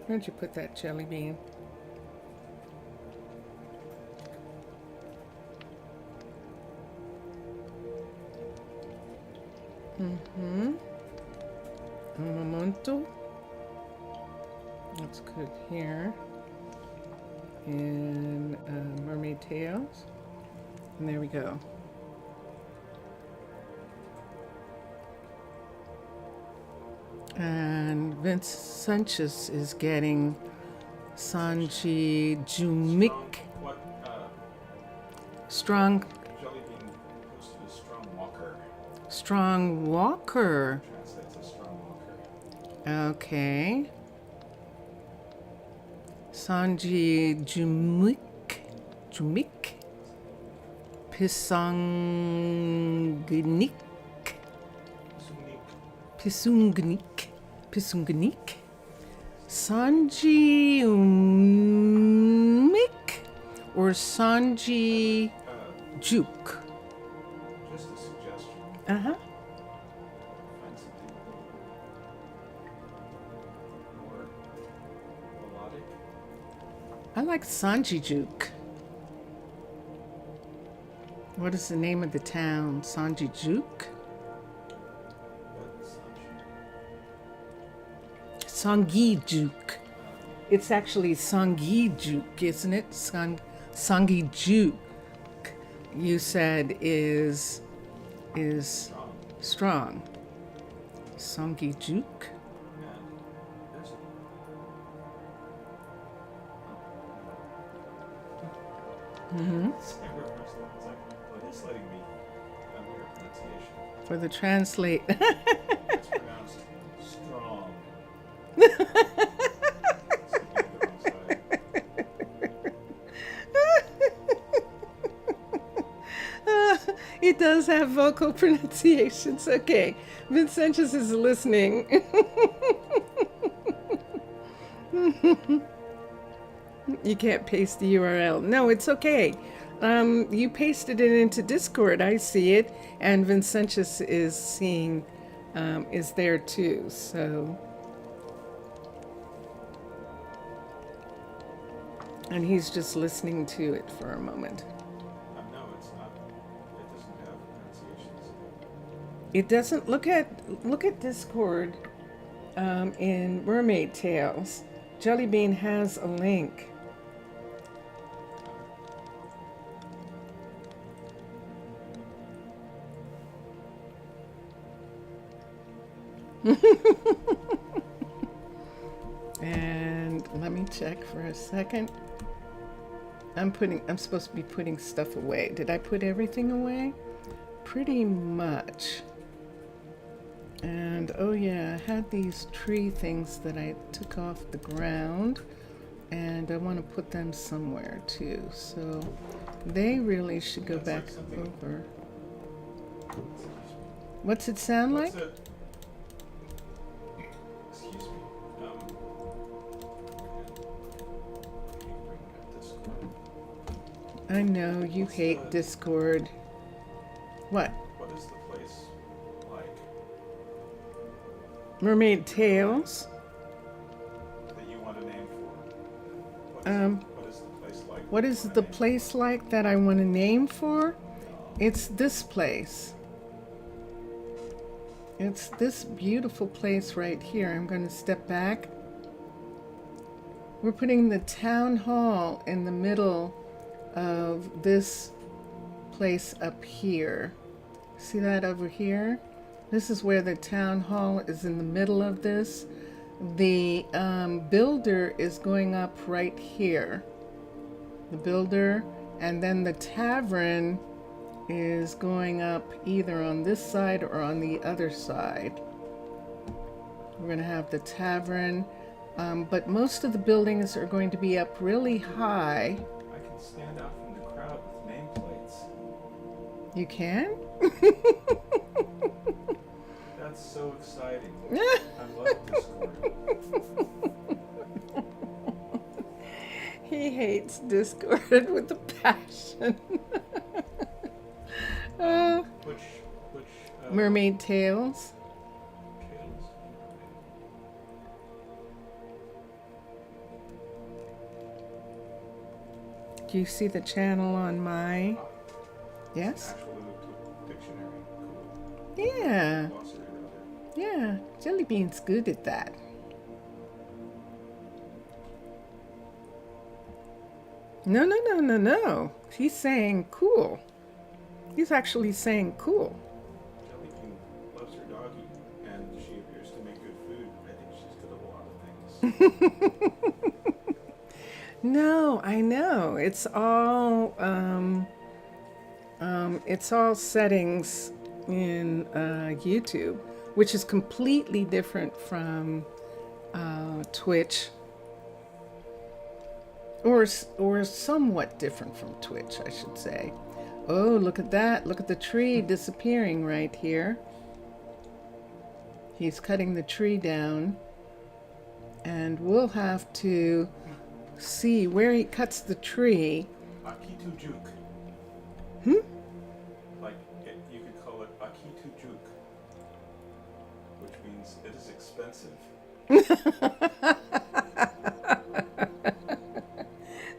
Speaker 1: Where'd you put that, Jellybean? Mm-hmm. Un momento. That's good here. In Mermaid Tales. And there we go. And Vincentius is getting Sanji Jumik.
Speaker 3: What?
Speaker 1: Strong,
Speaker 3: Jelly bean posted a strong walker.
Speaker 1: strong walker.
Speaker 3: Translates as strong walker.
Speaker 1: Okay. Sanji Jumik. Pisangnik. Pisungnik. Sanji Umik or Sanji Juk.
Speaker 3: Just a suggestion.
Speaker 1: Uh-huh.
Speaker 3: Find something more melodic.
Speaker 1: I like Sanji Juk. What is the name of the town? Sanji Juk?
Speaker 3: But
Speaker 1: Sangi Juk. It's actually Sangi Juk, isn't it? Sangi Juk. You said is strong. Sangi Juk.
Speaker 3: and there's same reference line. It's like, well, it is letting me weird pronunciation.
Speaker 1: For the translate.
Speaker 3: It's pronounced strong. It's like on the wrong side.
Speaker 1: It does have vocal pronunciations. Okay. Vincentius is listening. You can't paste the URL. No, it's okay. You pasted it into Discord. I see it. And Vincentius is seeing, is there too. So. And he's just listening to it for a moment.
Speaker 3: No, it's not. It doesn't have pronunciations.
Speaker 1: It doesn't look at Discord in Mermaid Tales. Jellybean has a link. And let me check for a second. I'm supposed to be putting stuff away. Did I put everything away? Pretty much. And oh yeah, I had these tree things that I took off the ground, and I want to put them somewhere too. So they really should go back over. What's it sound like?
Speaker 3: What's it? Excuse me. Bring up Discord.
Speaker 1: I know you hate Discord. What?
Speaker 3: What is the place like
Speaker 1: Mermaid Tales?
Speaker 3: that you want a name for? What is the place like?
Speaker 1: What is the place like that I want a name for? It's this place. It's this beautiful place right here. I'm going to step back. We're putting the town hall in the middle of this place up here. See that over here? This is where the town hall is, in the middle of this. The builder is going up right here. The builder, and then the tavern is going up either on this side or on the other side. We're going to have the tavern, but most of the buildings are going to be up really high.
Speaker 3: I can stand out from the crowd with nameplates.
Speaker 1: You can?
Speaker 3: That's so exciting. I love Discord.
Speaker 1: He hates Discord with a passion.
Speaker 3: Which
Speaker 1: Mermaid Tales.
Speaker 3: Tales?
Speaker 1: Do you see the channel on my? Yes?
Speaker 3: Actual dictionary. Cool.
Speaker 1: Yeah.
Speaker 3: Glossary rather.
Speaker 1: Yeah. Jellybean's good at that. No. He's saying cool. He's actually saying cool.
Speaker 3: Jellybean loves her doggy, and she appears to make good food. I think she's gonna
Speaker 1: No, I know. It's all settings in YouTube, which is completely different from Twitch, or somewhat different from Twitch, I should say. Oh, look at that! Look at the tree disappearing right here. He's cutting the tree down, and we'll have to see where he cuts the tree.
Speaker 3: Akitu Juk. Like, you could call it Akitu Juk, which means it is expensive.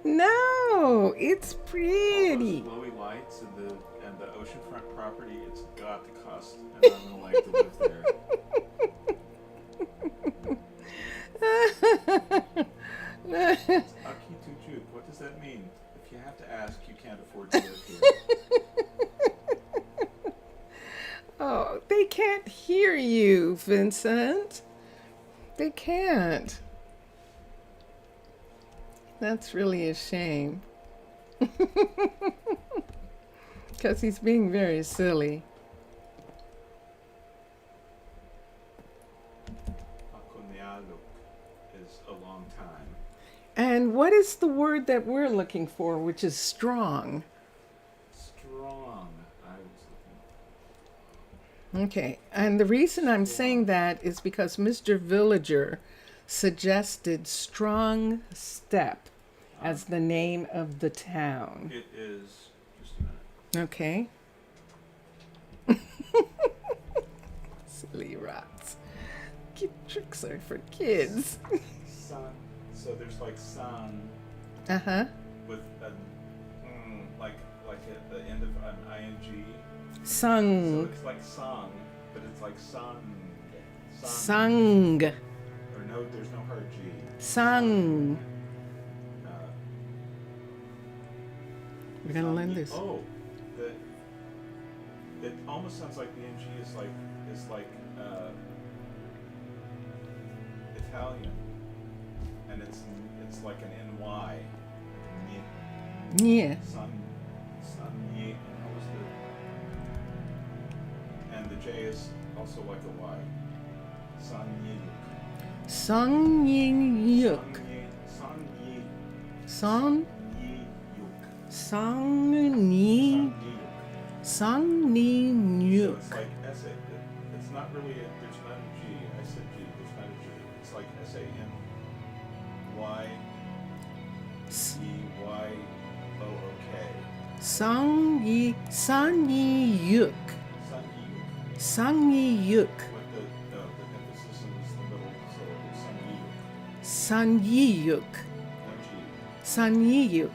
Speaker 1: No, it's pretty.
Speaker 3: All those glowy lights and the oceanfront property, it's got to cost an arm and a leg to live there. Akitu Juk, what does that mean? If you have to ask, you can't afford to live here.
Speaker 1: Oh, they can't hear you, Vincent. They can't. That's really a shame. Because he's being very silly.
Speaker 3: Arnaaluk is a long time.
Speaker 1: And what is the word that we're looking for, which is strong?
Speaker 3: Strong. I was looking.
Speaker 1: Okay, and the reason I'm saying that is because Mr. Villager suggested Strong Step as the name of the town.
Speaker 3: It is. Just a minute.
Speaker 1: Okay. Silly rats. Kid tricks are for kids.
Speaker 3: Sun. So there's like sun
Speaker 1: Uh-huh.
Speaker 3: with a like at the end of an ing. So
Speaker 1: Sung.
Speaker 3: it's like song, but it's like sun.
Speaker 1: Sung.
Speaker 3: Or no, there's no hard G.
Speaker 1: Sung.
Speaker 3: Uh,
Speaker 1: We're gonna learn this.
Speaker 3: Oh, it almost sounds like the ng is like Italian, and it's like an ny.
Speaker 1: Yeah.
Speaker 3: Sun ye, and what was the? And the J is also like a Y. Sun ye.
Speaker 1: Sung Ying Yuk.
Speaker 3: Sun ye.
Speaker 1: Song
Speaker 3: Ye yuk.
Speaker 1: Song Ni Sung Ni
Speaker 3: So
Speaker 1: Nyuk.
Speaker 3: it's like S A. It's not really. There's not a G. I said G. There's not a G. It's like SANY EYOOK.
Speaker 1: Sung Yi Sun Yi Yuk.
Speaker 3: Sun Yi.
Speaker 1: Sung Yi Yuk.
Speaker 3: With the emphasis is the middle syllable.
Speaker 1: Sun
Speaker 3: Sun Yi.
Speaker 1: Yi Yuk.
Speaker 3: No G.
Speaker 1: Sun Yi Yuk.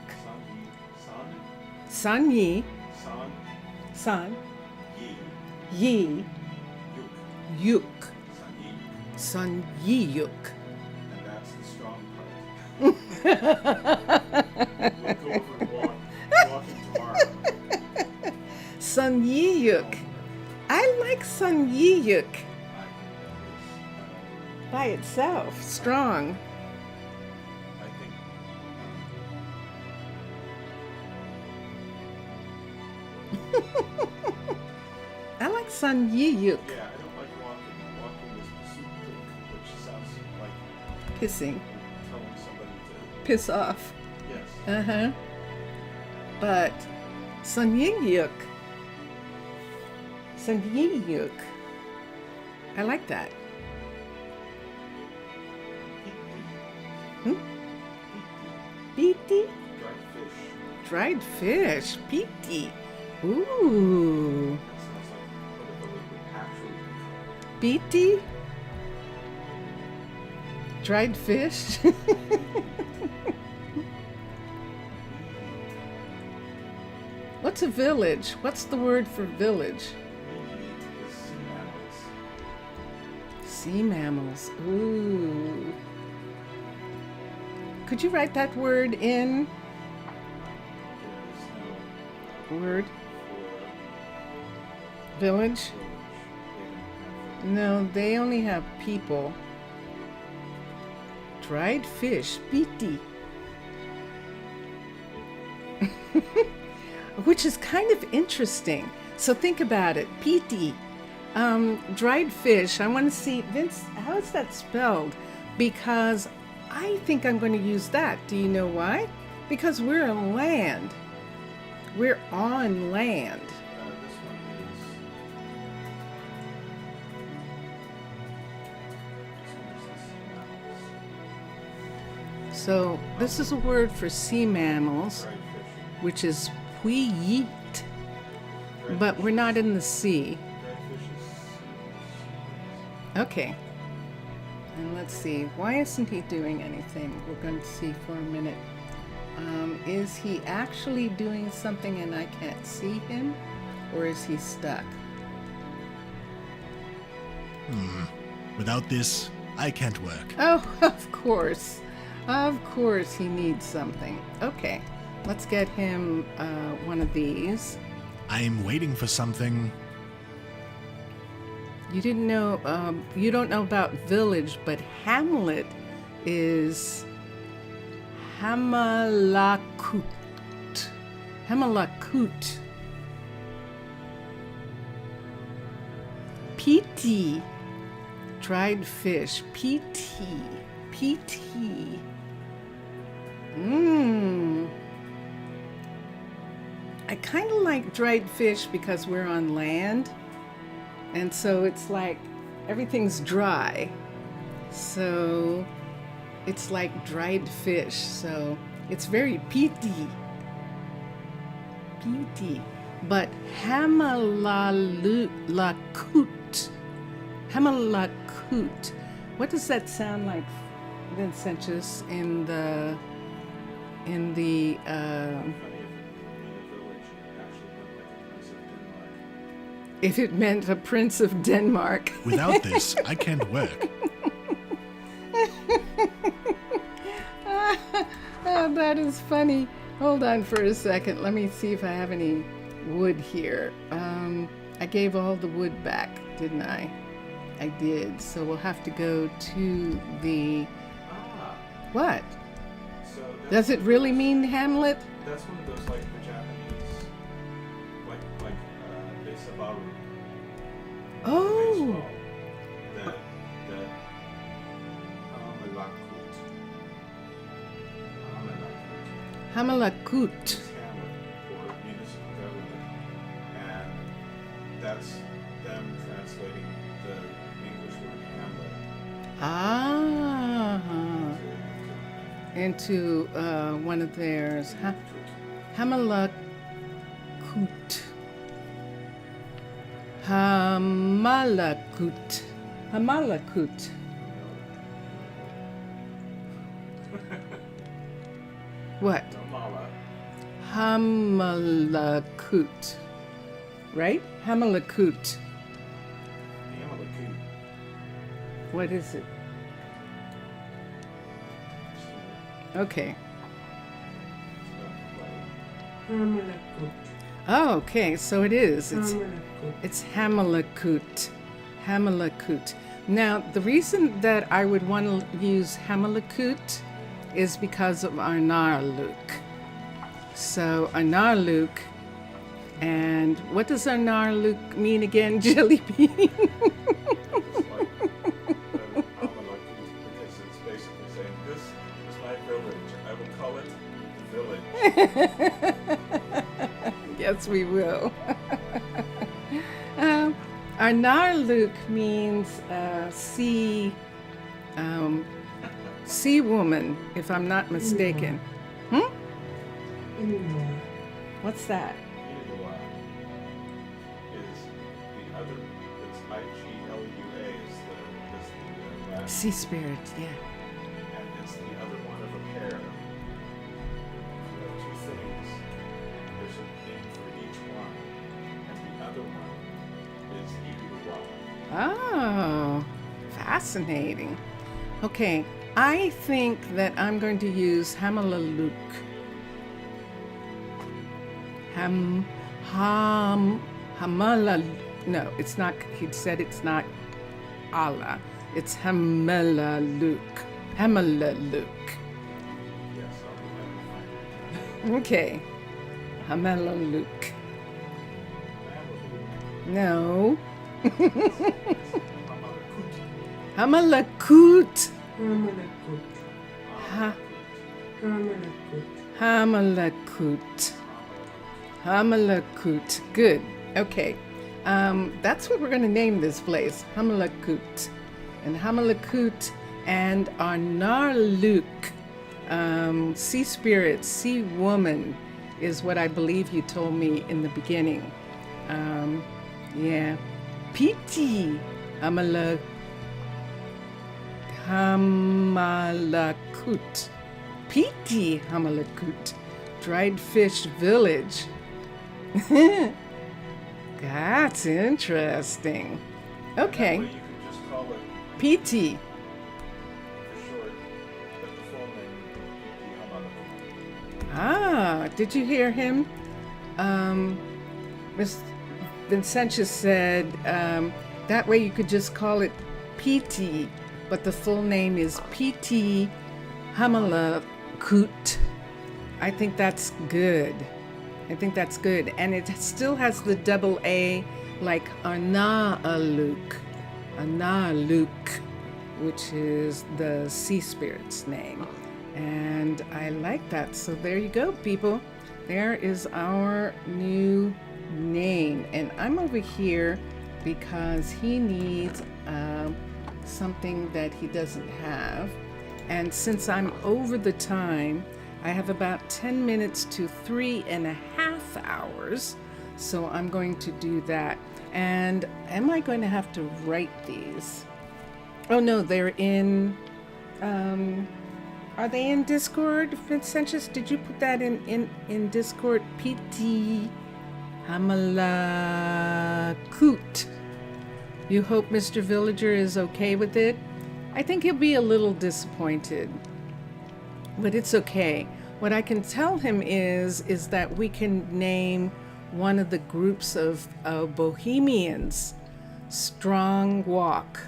Speaker 3: Sun Yi.
Speaker 1: Sun Yi.
Speaker 3: Sun.
Speaker 1: Sun
Speaker 3: Yi.
Speaker 1: Yi
Speaker 3: Yuk.
Speaker 1: Yuk.
Speaker 3: Sun Yi.
Speaker 1: Sun Yi Yuk.
Speaker 3: And that's the strong part. We'll go over and walking tomorrow.
Speaker 1: Sun Yi Yuk. I like Sun Yi Yuk
Speaker 3: I think that is.
Speaker 1: by itself. Strong.
Speaker 3: I think.
Speaker 1: I like Sun Yi Yuk.
Speaker 3: Yeah, I don't like walking. Walking is pursuit, which sounds like
Speaker 1: Pissing.
Speaker 3: telling somebody to.
Speaker 1: Piss off.
Speaker 3: Yes.
Speaker 1: Uh-huh. But Sun Yi Yuk. Sun Yi Yuk. I like that.
Speaker 3: Pitti.
Speaker 1: Hmm? Pitti?
Speaker 3: Dried fish.
Speaker 1: Dried fish. Pitti. Ooh.
Speaker 3: That sounds like what it would actually be called.
Speaker 1: Pitti? Dried fish? What's a village? What's the word for village?
Speaker 3: Meat is sea mammals.
Speaker 1: Sea mammals. Ooh. Could you write that word in?
Speaker 3: There is no
Speaker 1: Word?
Speaker 3: for
Speaker 1: Village?
Speaker 3: village. They don't have
Speaker 1: No, they only have people. dried fish, Pitti. Which is kind of interesting. So think about it. Pitti. Dried fish. I want to see, Vince, how is that spelled? Because I think I'm going to use that. Do you know why? Because we're on land. We're on land.
Speaker 3: This one is.
Speaker 1: So this is a word for sea mammals,
Speaker 3: Dried fish.
Speaker 1: which is puiyit, but we're not in the sea.
Speaker 3: Dried fish is.
Speaker 1: Okay. And let's see. Why isn't he doing anything? We're going to see for a minute. Is he actually doing something and I can't see him? Or is he stuck?
Speaker 2: Without this, I can't work.
Speaker 1: Oh, of course. Of course he needs something. Okay. Let's get him one of these.
Speaker 2: I'm waiting for something.
Speaker 1: You didn't know, you don't know about village, but hamlet is Hamaalakut. Hamaalakut. Pitti. Dried fish. Pitti. Pitti. I kind of like dried fish because we're on land. And so it's like everything's dry. So it's like dried fish. So it's very pitti. Pitti. But Hamaalakut. Hamaalakut. What does that sound like, Vincentius, in the
Speaker 3: Funny if in the village actually
Speaker 1: if it meant a prince of Denmark?
Speaker 2: Without this, I can't work.
Speaker 1: Oh, that is funny. Hold on for a second. Let me see if I have any wood here. I gave all the wood back, didn't I? I did. So we'll have to go to the... What?
Speaker 3: So
Speaker 1: Does it really mean Hamlet?
Speaker 3: That's one of those like the Japanese, like Besabaru.
Speaker 1: Oh.
Speaker 3: Baseball. The Hamaalakut.
Speaker 1: Hamaalakut.
Speaker 3: Is Hamlet or municipal government, and that's them translating the English word Hamlet
Speaker 1: Ah. Into one of theirs. Hamaalakut. Hamaalakut. Hamaalakut. What?
Speaker 3: Mala.
Speaker 1: Hamaalakut. Right? Hamaalakut.
Speaker 3: Hamaalakut.
Speaker 1: What is it? Okay. Oh, okay. So it is. It's Hamaalakut. Hamaalakut. Now, the reason that I would want to use Hamaalakut is because of Arnaaluk. So Arnaaluk, and what does Arnaaluk mean again, Jelly Bean?
Speaker 3: It's like Hamaalakut because it's basically saying this is my village. I will call it the village.
Speaker 1: Yes, we will. Arnaaluk means sea woman, if I'm not mistaken. What's that?
Speaker 3: Ilua is the other. It's IGLUA is the last,
Speaker 1: Sea spirit, yeah.
Speaker 3: and it's the other one of a pair. You have two things. There's a name for each one, and the other one is Ilua.
Speaker 1: Oh, fascinating. Okay, I think that I'm going to use Hamaaluk. No, it's not. He said it's not Allah. It's Hamaaluk. Hamaalakut.
Speaker 3: Yes, I'll be happy to find it.
Speaker 1: Okay. Hamaalakut.
Speaker 3: Hamaalakut.
Speaker 1: No.
Speaker 3: Hamaalakut.
Speaker 1: Hamaalakut.
Speaker 4: Hamaalakut.
Speaker 1: Ha-
Speaker 4: Hamaalakut.
Speaker 1: Hamaalakut. Hamaalakut. Good. Okay. That's what we're going to name this place. Hamaalakut. And Hamaalakut and Arnaaluk. Sea spirit, sea woman is what I believe you told me in the beginning. Yeah. Pitti. Hamaalakut. Pitti Hamaalakut. Dried fish village. That's interesting. Okay.
Speaker 3: That way you can just call it
Speaker 1: Pitti.
Speaker 3: for short, but the full name would be Hamaalakut.
Speaker 1: Ah, did you hear him? Miss Vincentius said that way you could just call it Pitti, but the full name is Pitti Hamaalakut. I think that's good. And it still has the double A like Arnaaluk, which is the sea spirit's name. And I like that. So there you go, people. There is our new name. And I'm over here because he needs something that he doesn't have. And since I'm over the time, I have about 10 minutes to 3.5 hours. So I'm going to do that. And am I going to have to write these? Oh no, they're in, are they in Discord, Vincentius? Did you put that in Discord? Pitti Hamaalakut. You hope Mr. Villager is okay with it? I think he'll be a little disappointed, but it's okay. What I can tell him is that we can name one of the groups of Bohemians Strong Walk,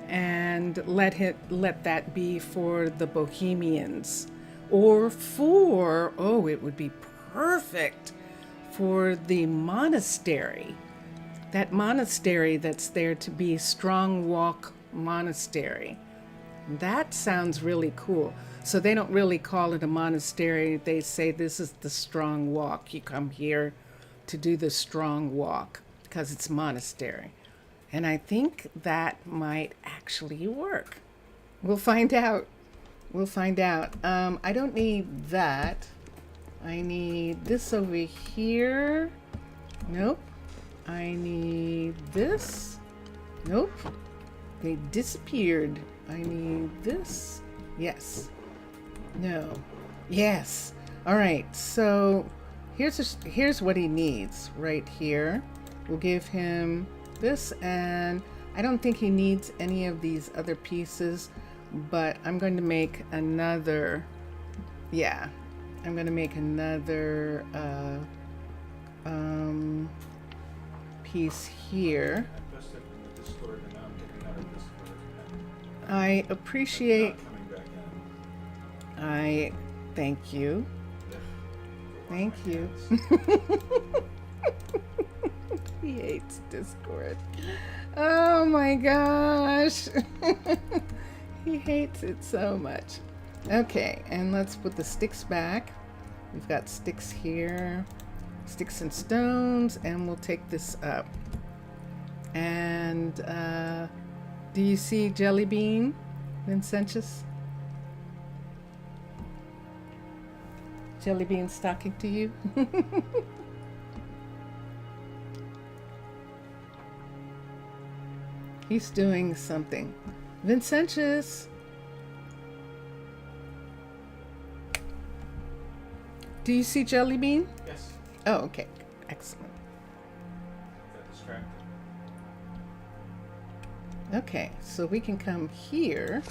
Speaker 1: and let that be for the Bohemians, or for, oh, it would be perfect for the monastery. That monastery that's there to be Strong Walk Monastery. That sounds really cool. So they don't really call it a monastery. They say this is the Strong Walk. You come here to do the Strong Walk because it's monastery. And I think that might actually work. We'll find out. I don't need that. I need this over here. Nope. I need this. Nope. They disappeared. I need this. Yes. No. Yes. All right. So here's what he needs right here. We'll give him this, and I don't think he needs any of these other pieces, but I'm going to make another. Yeah. I'm going to make another piece here.
Speaker 3: I posted it in the Discord, and now I'm getting out of Discord.
Speaker 1: I appreciate.
Speaker 3: Not coming back in.
Speaker 1: I thank you. Thank you. He hates Discord. Oh my gosh. He hates it so much. Okay, and let's put the sticks back. We've got sticks here, sticks and stones, and we'll take this up. And do you see Jelly Bean, Vincentius? Jelly Bean's talking to you. He's doing something. Vincentius. Do you see Jelly Bean?
Speaker 3: Yes.
Speaker 1: Oh, okay. Excellent.
Speaker 3: Got distracted.
Speaker 1: Okay, so we can come here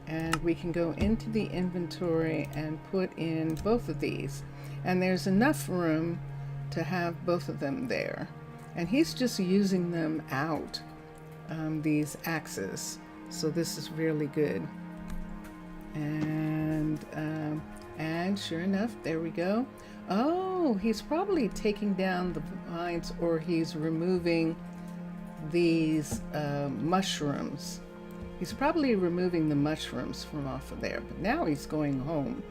Speaker 1: and we can go into the inventory and put in both of these. And there's enough room to have both of them there. And he's just using them out, these axes. So this is really good. And sure enough, there we go. Oh, he's probably taking down the vines, or he's removing these mushrooms. He's probably removing the mushrooms from off of there, but now he's going home.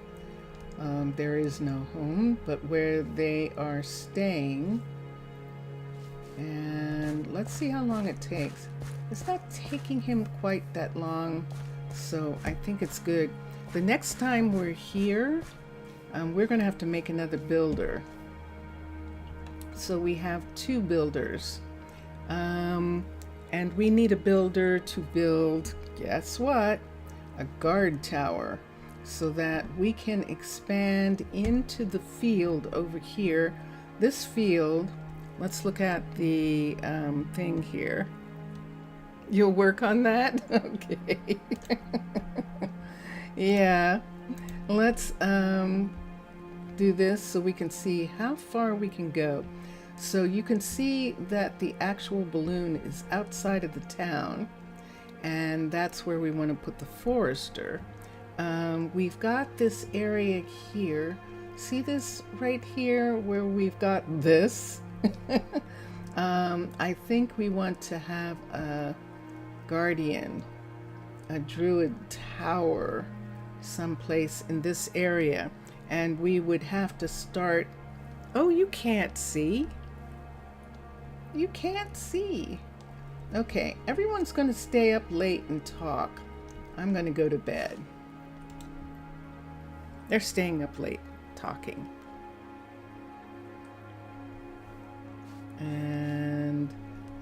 Speaker 1: There is no home, but where they are staying. And let's see how long it takes. It's not taking him quite that long, so I think it's good. The next time we're here, we're going to have to make another builder. So we have 2 builders. And we need a builder to build, guess what? A guard tower, so that we can expand into the field over here. This field, let's look at the thing here. You'll work on that? Okay. Yeah. Let's do this so we can see how far we can go. So you can see that the actual balloon is outside of the town, and that's where we want to put the forester. We've got this area here. See this right here where we've got this? I think we want to have a guardian, a druid tower someplace in this area, and we would have to start. Oh, you can't see. You can't see. Okay, everyone's going to stay up late and talk. I'm going to go to bed. They're staying up late talking. And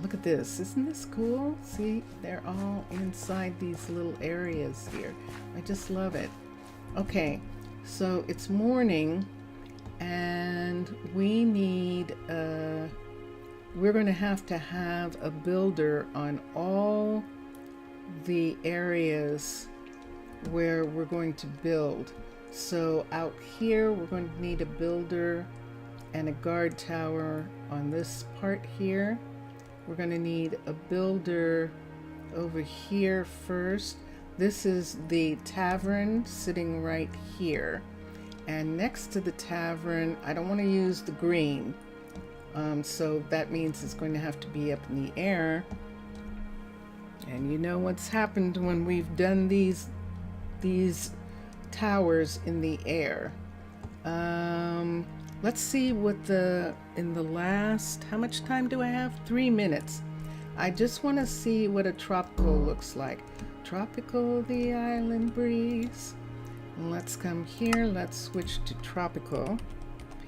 Speaker 1: look at this. Isn't this cool? See, they're all inside these little areas here. I just love it. Okay, so it's morning, and we need we're going to have a builder on all the areas where we're going to build. So out here, we're going to need a builder and a guard tower on this part here. We're going to need a builder over here first. This is the tavern sitting right here. And next to the tavern, I don't want to use the green. So that means it's going to have to be up in the air. And you know what's happened when we've done these towers in the air. Let's see what in the last, how much time do I have? 3 minutes. I just want to see what a tropical looks like. Tropical, the island breeze. And let's come here. Let's switch to tropical.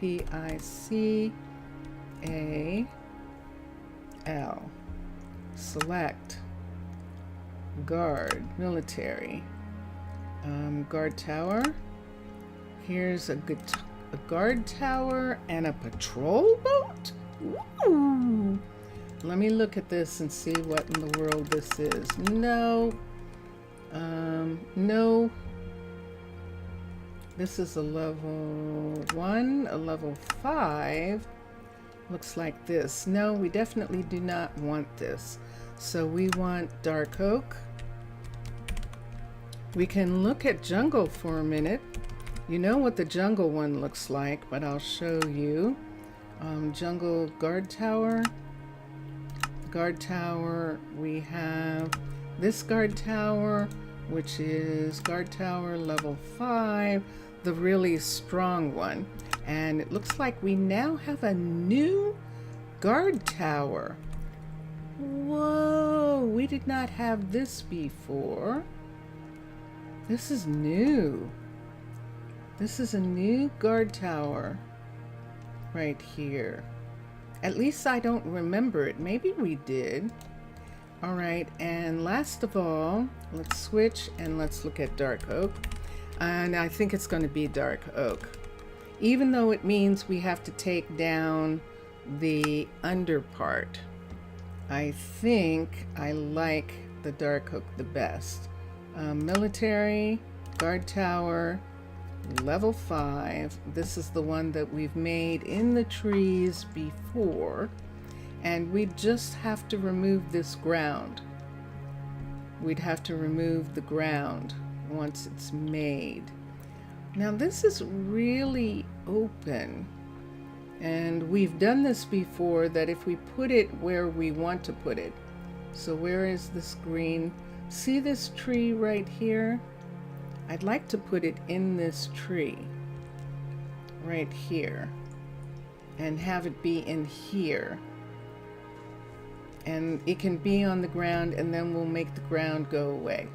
Speaker 1: Pical. Select. Guard. Military. Guard tower. Here's a guard tower and a patrol boat. Ooh. Let me look at this and see what in the world this is. No. No. This is a level 1, a level 5. Looks like this. No, we definitely do not want this. So we want dark oak. We can look at jungle for a minute. You know what the jungle one looks like, but I'll show you. Jungle guard tower. Guard tower, we have this guard tower, which is guard tower level 5, the really strong one. And it looks like we now have a new guard tower. Whoa, we did not have this before. This is new. This is a new guard tower right here. At least I don't remember it. Maybe we did. All right, and last of all, let's switch and let's look at dark oak. And I think it's going to be dark oak. Even though it means we have to take down the under part, I think I like the dark oak the best. Military, guard tower, level 5. This is the one that we've made in the trees before, and we just have to remove this ground. We'd have to remove the ground once it's made. Now this is really open, and we've done this before, that if we put it where we want to put it. So where is this green? See this tree right here? I'd like to put it in this tree right here and have it be in here. And it can be on the ground, and then we'll make the ground go away.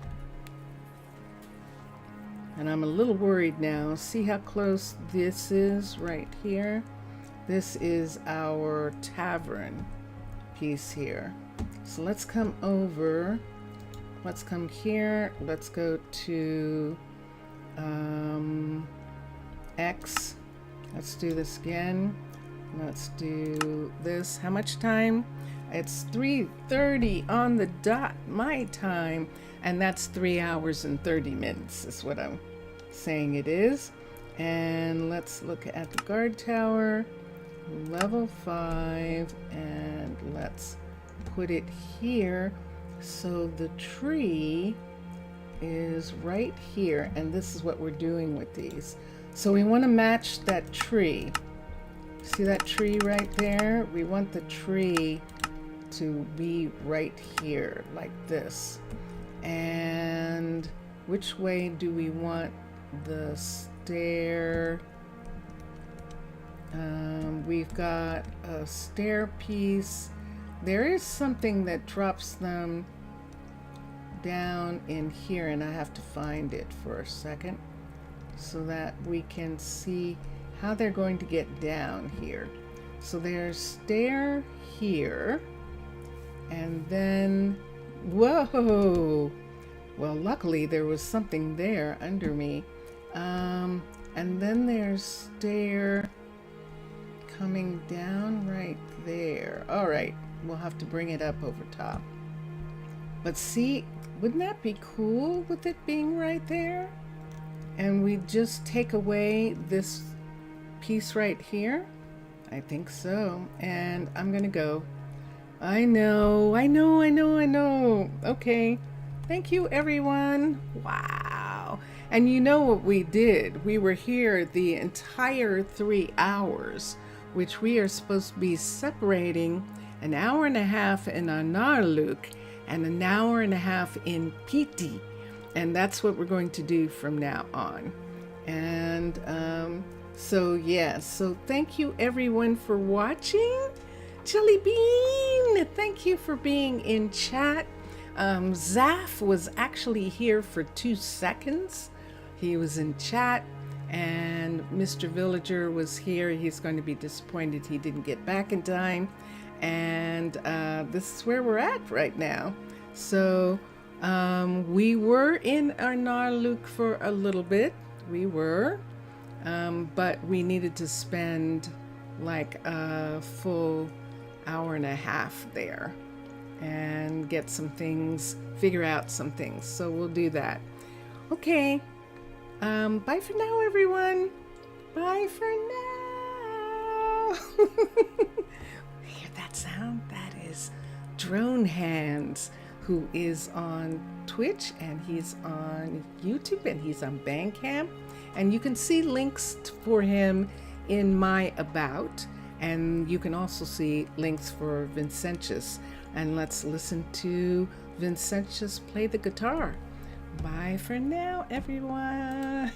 Speaker 1: And I'm a little worried now. See how close this is right here? This is our tavern piece here. So let's come over. Let's come here. Let's go to X. Let's do this again. Let's do this. How much time? It's 3:30 on the dot, my time, and that's 3 hours and 30 minutes is what I'm saying it is. And let's look at the guard tower, level 5, and let's put it here. So the tree is right here, and this is what we're doing with these. So we want to match that tree. See that tree right there? We want the tree to be right here like this. And which way do we want the stair? We've got a stair piece. There is something that drops them down in here, and I have to find it for a second so that we can see how they're going to get down here. So there's stair here, and then, whoa! Well, luckily there was something there under me. And then there's stair coming down right there. All right, we'll have to bring it up over top. But see, wouldn't that be cool with it being right there? And we just take away this piece right here? I think so. And I'm gonna go. I know. Okay. Thank you, everyone. Wow. And you know what we did? We were here the entire 3 hours, which we are supposed to be separating an hour and a half in Arnaaluk and an hour and a half in Pitti. And that's what we're going to do from now on. And so thank you everyone for watching. Jelly Bean, thank you for being in chat. Zaf was actually here for 2 seconds. He was in chat, and Mr. Villager was here. He's going to be disappointed he didn't get back in time. And this is where we're at right now. So we were in Arnaaluk for a little bit. We were, but we needed to spend like a full hour and a half there and get some things, figure out some things. So we'll do that. Okay. Bye for now, everyone. Bye for now. Hear that sound? That is Drone Hands, who is on Twitch, and he's on YouTube, and he's on Bandcamp. And you can see links for him in my About. And you can also see links for Vincentius. And let's listen to Vincentius play the guitar. Bye for now, everyone.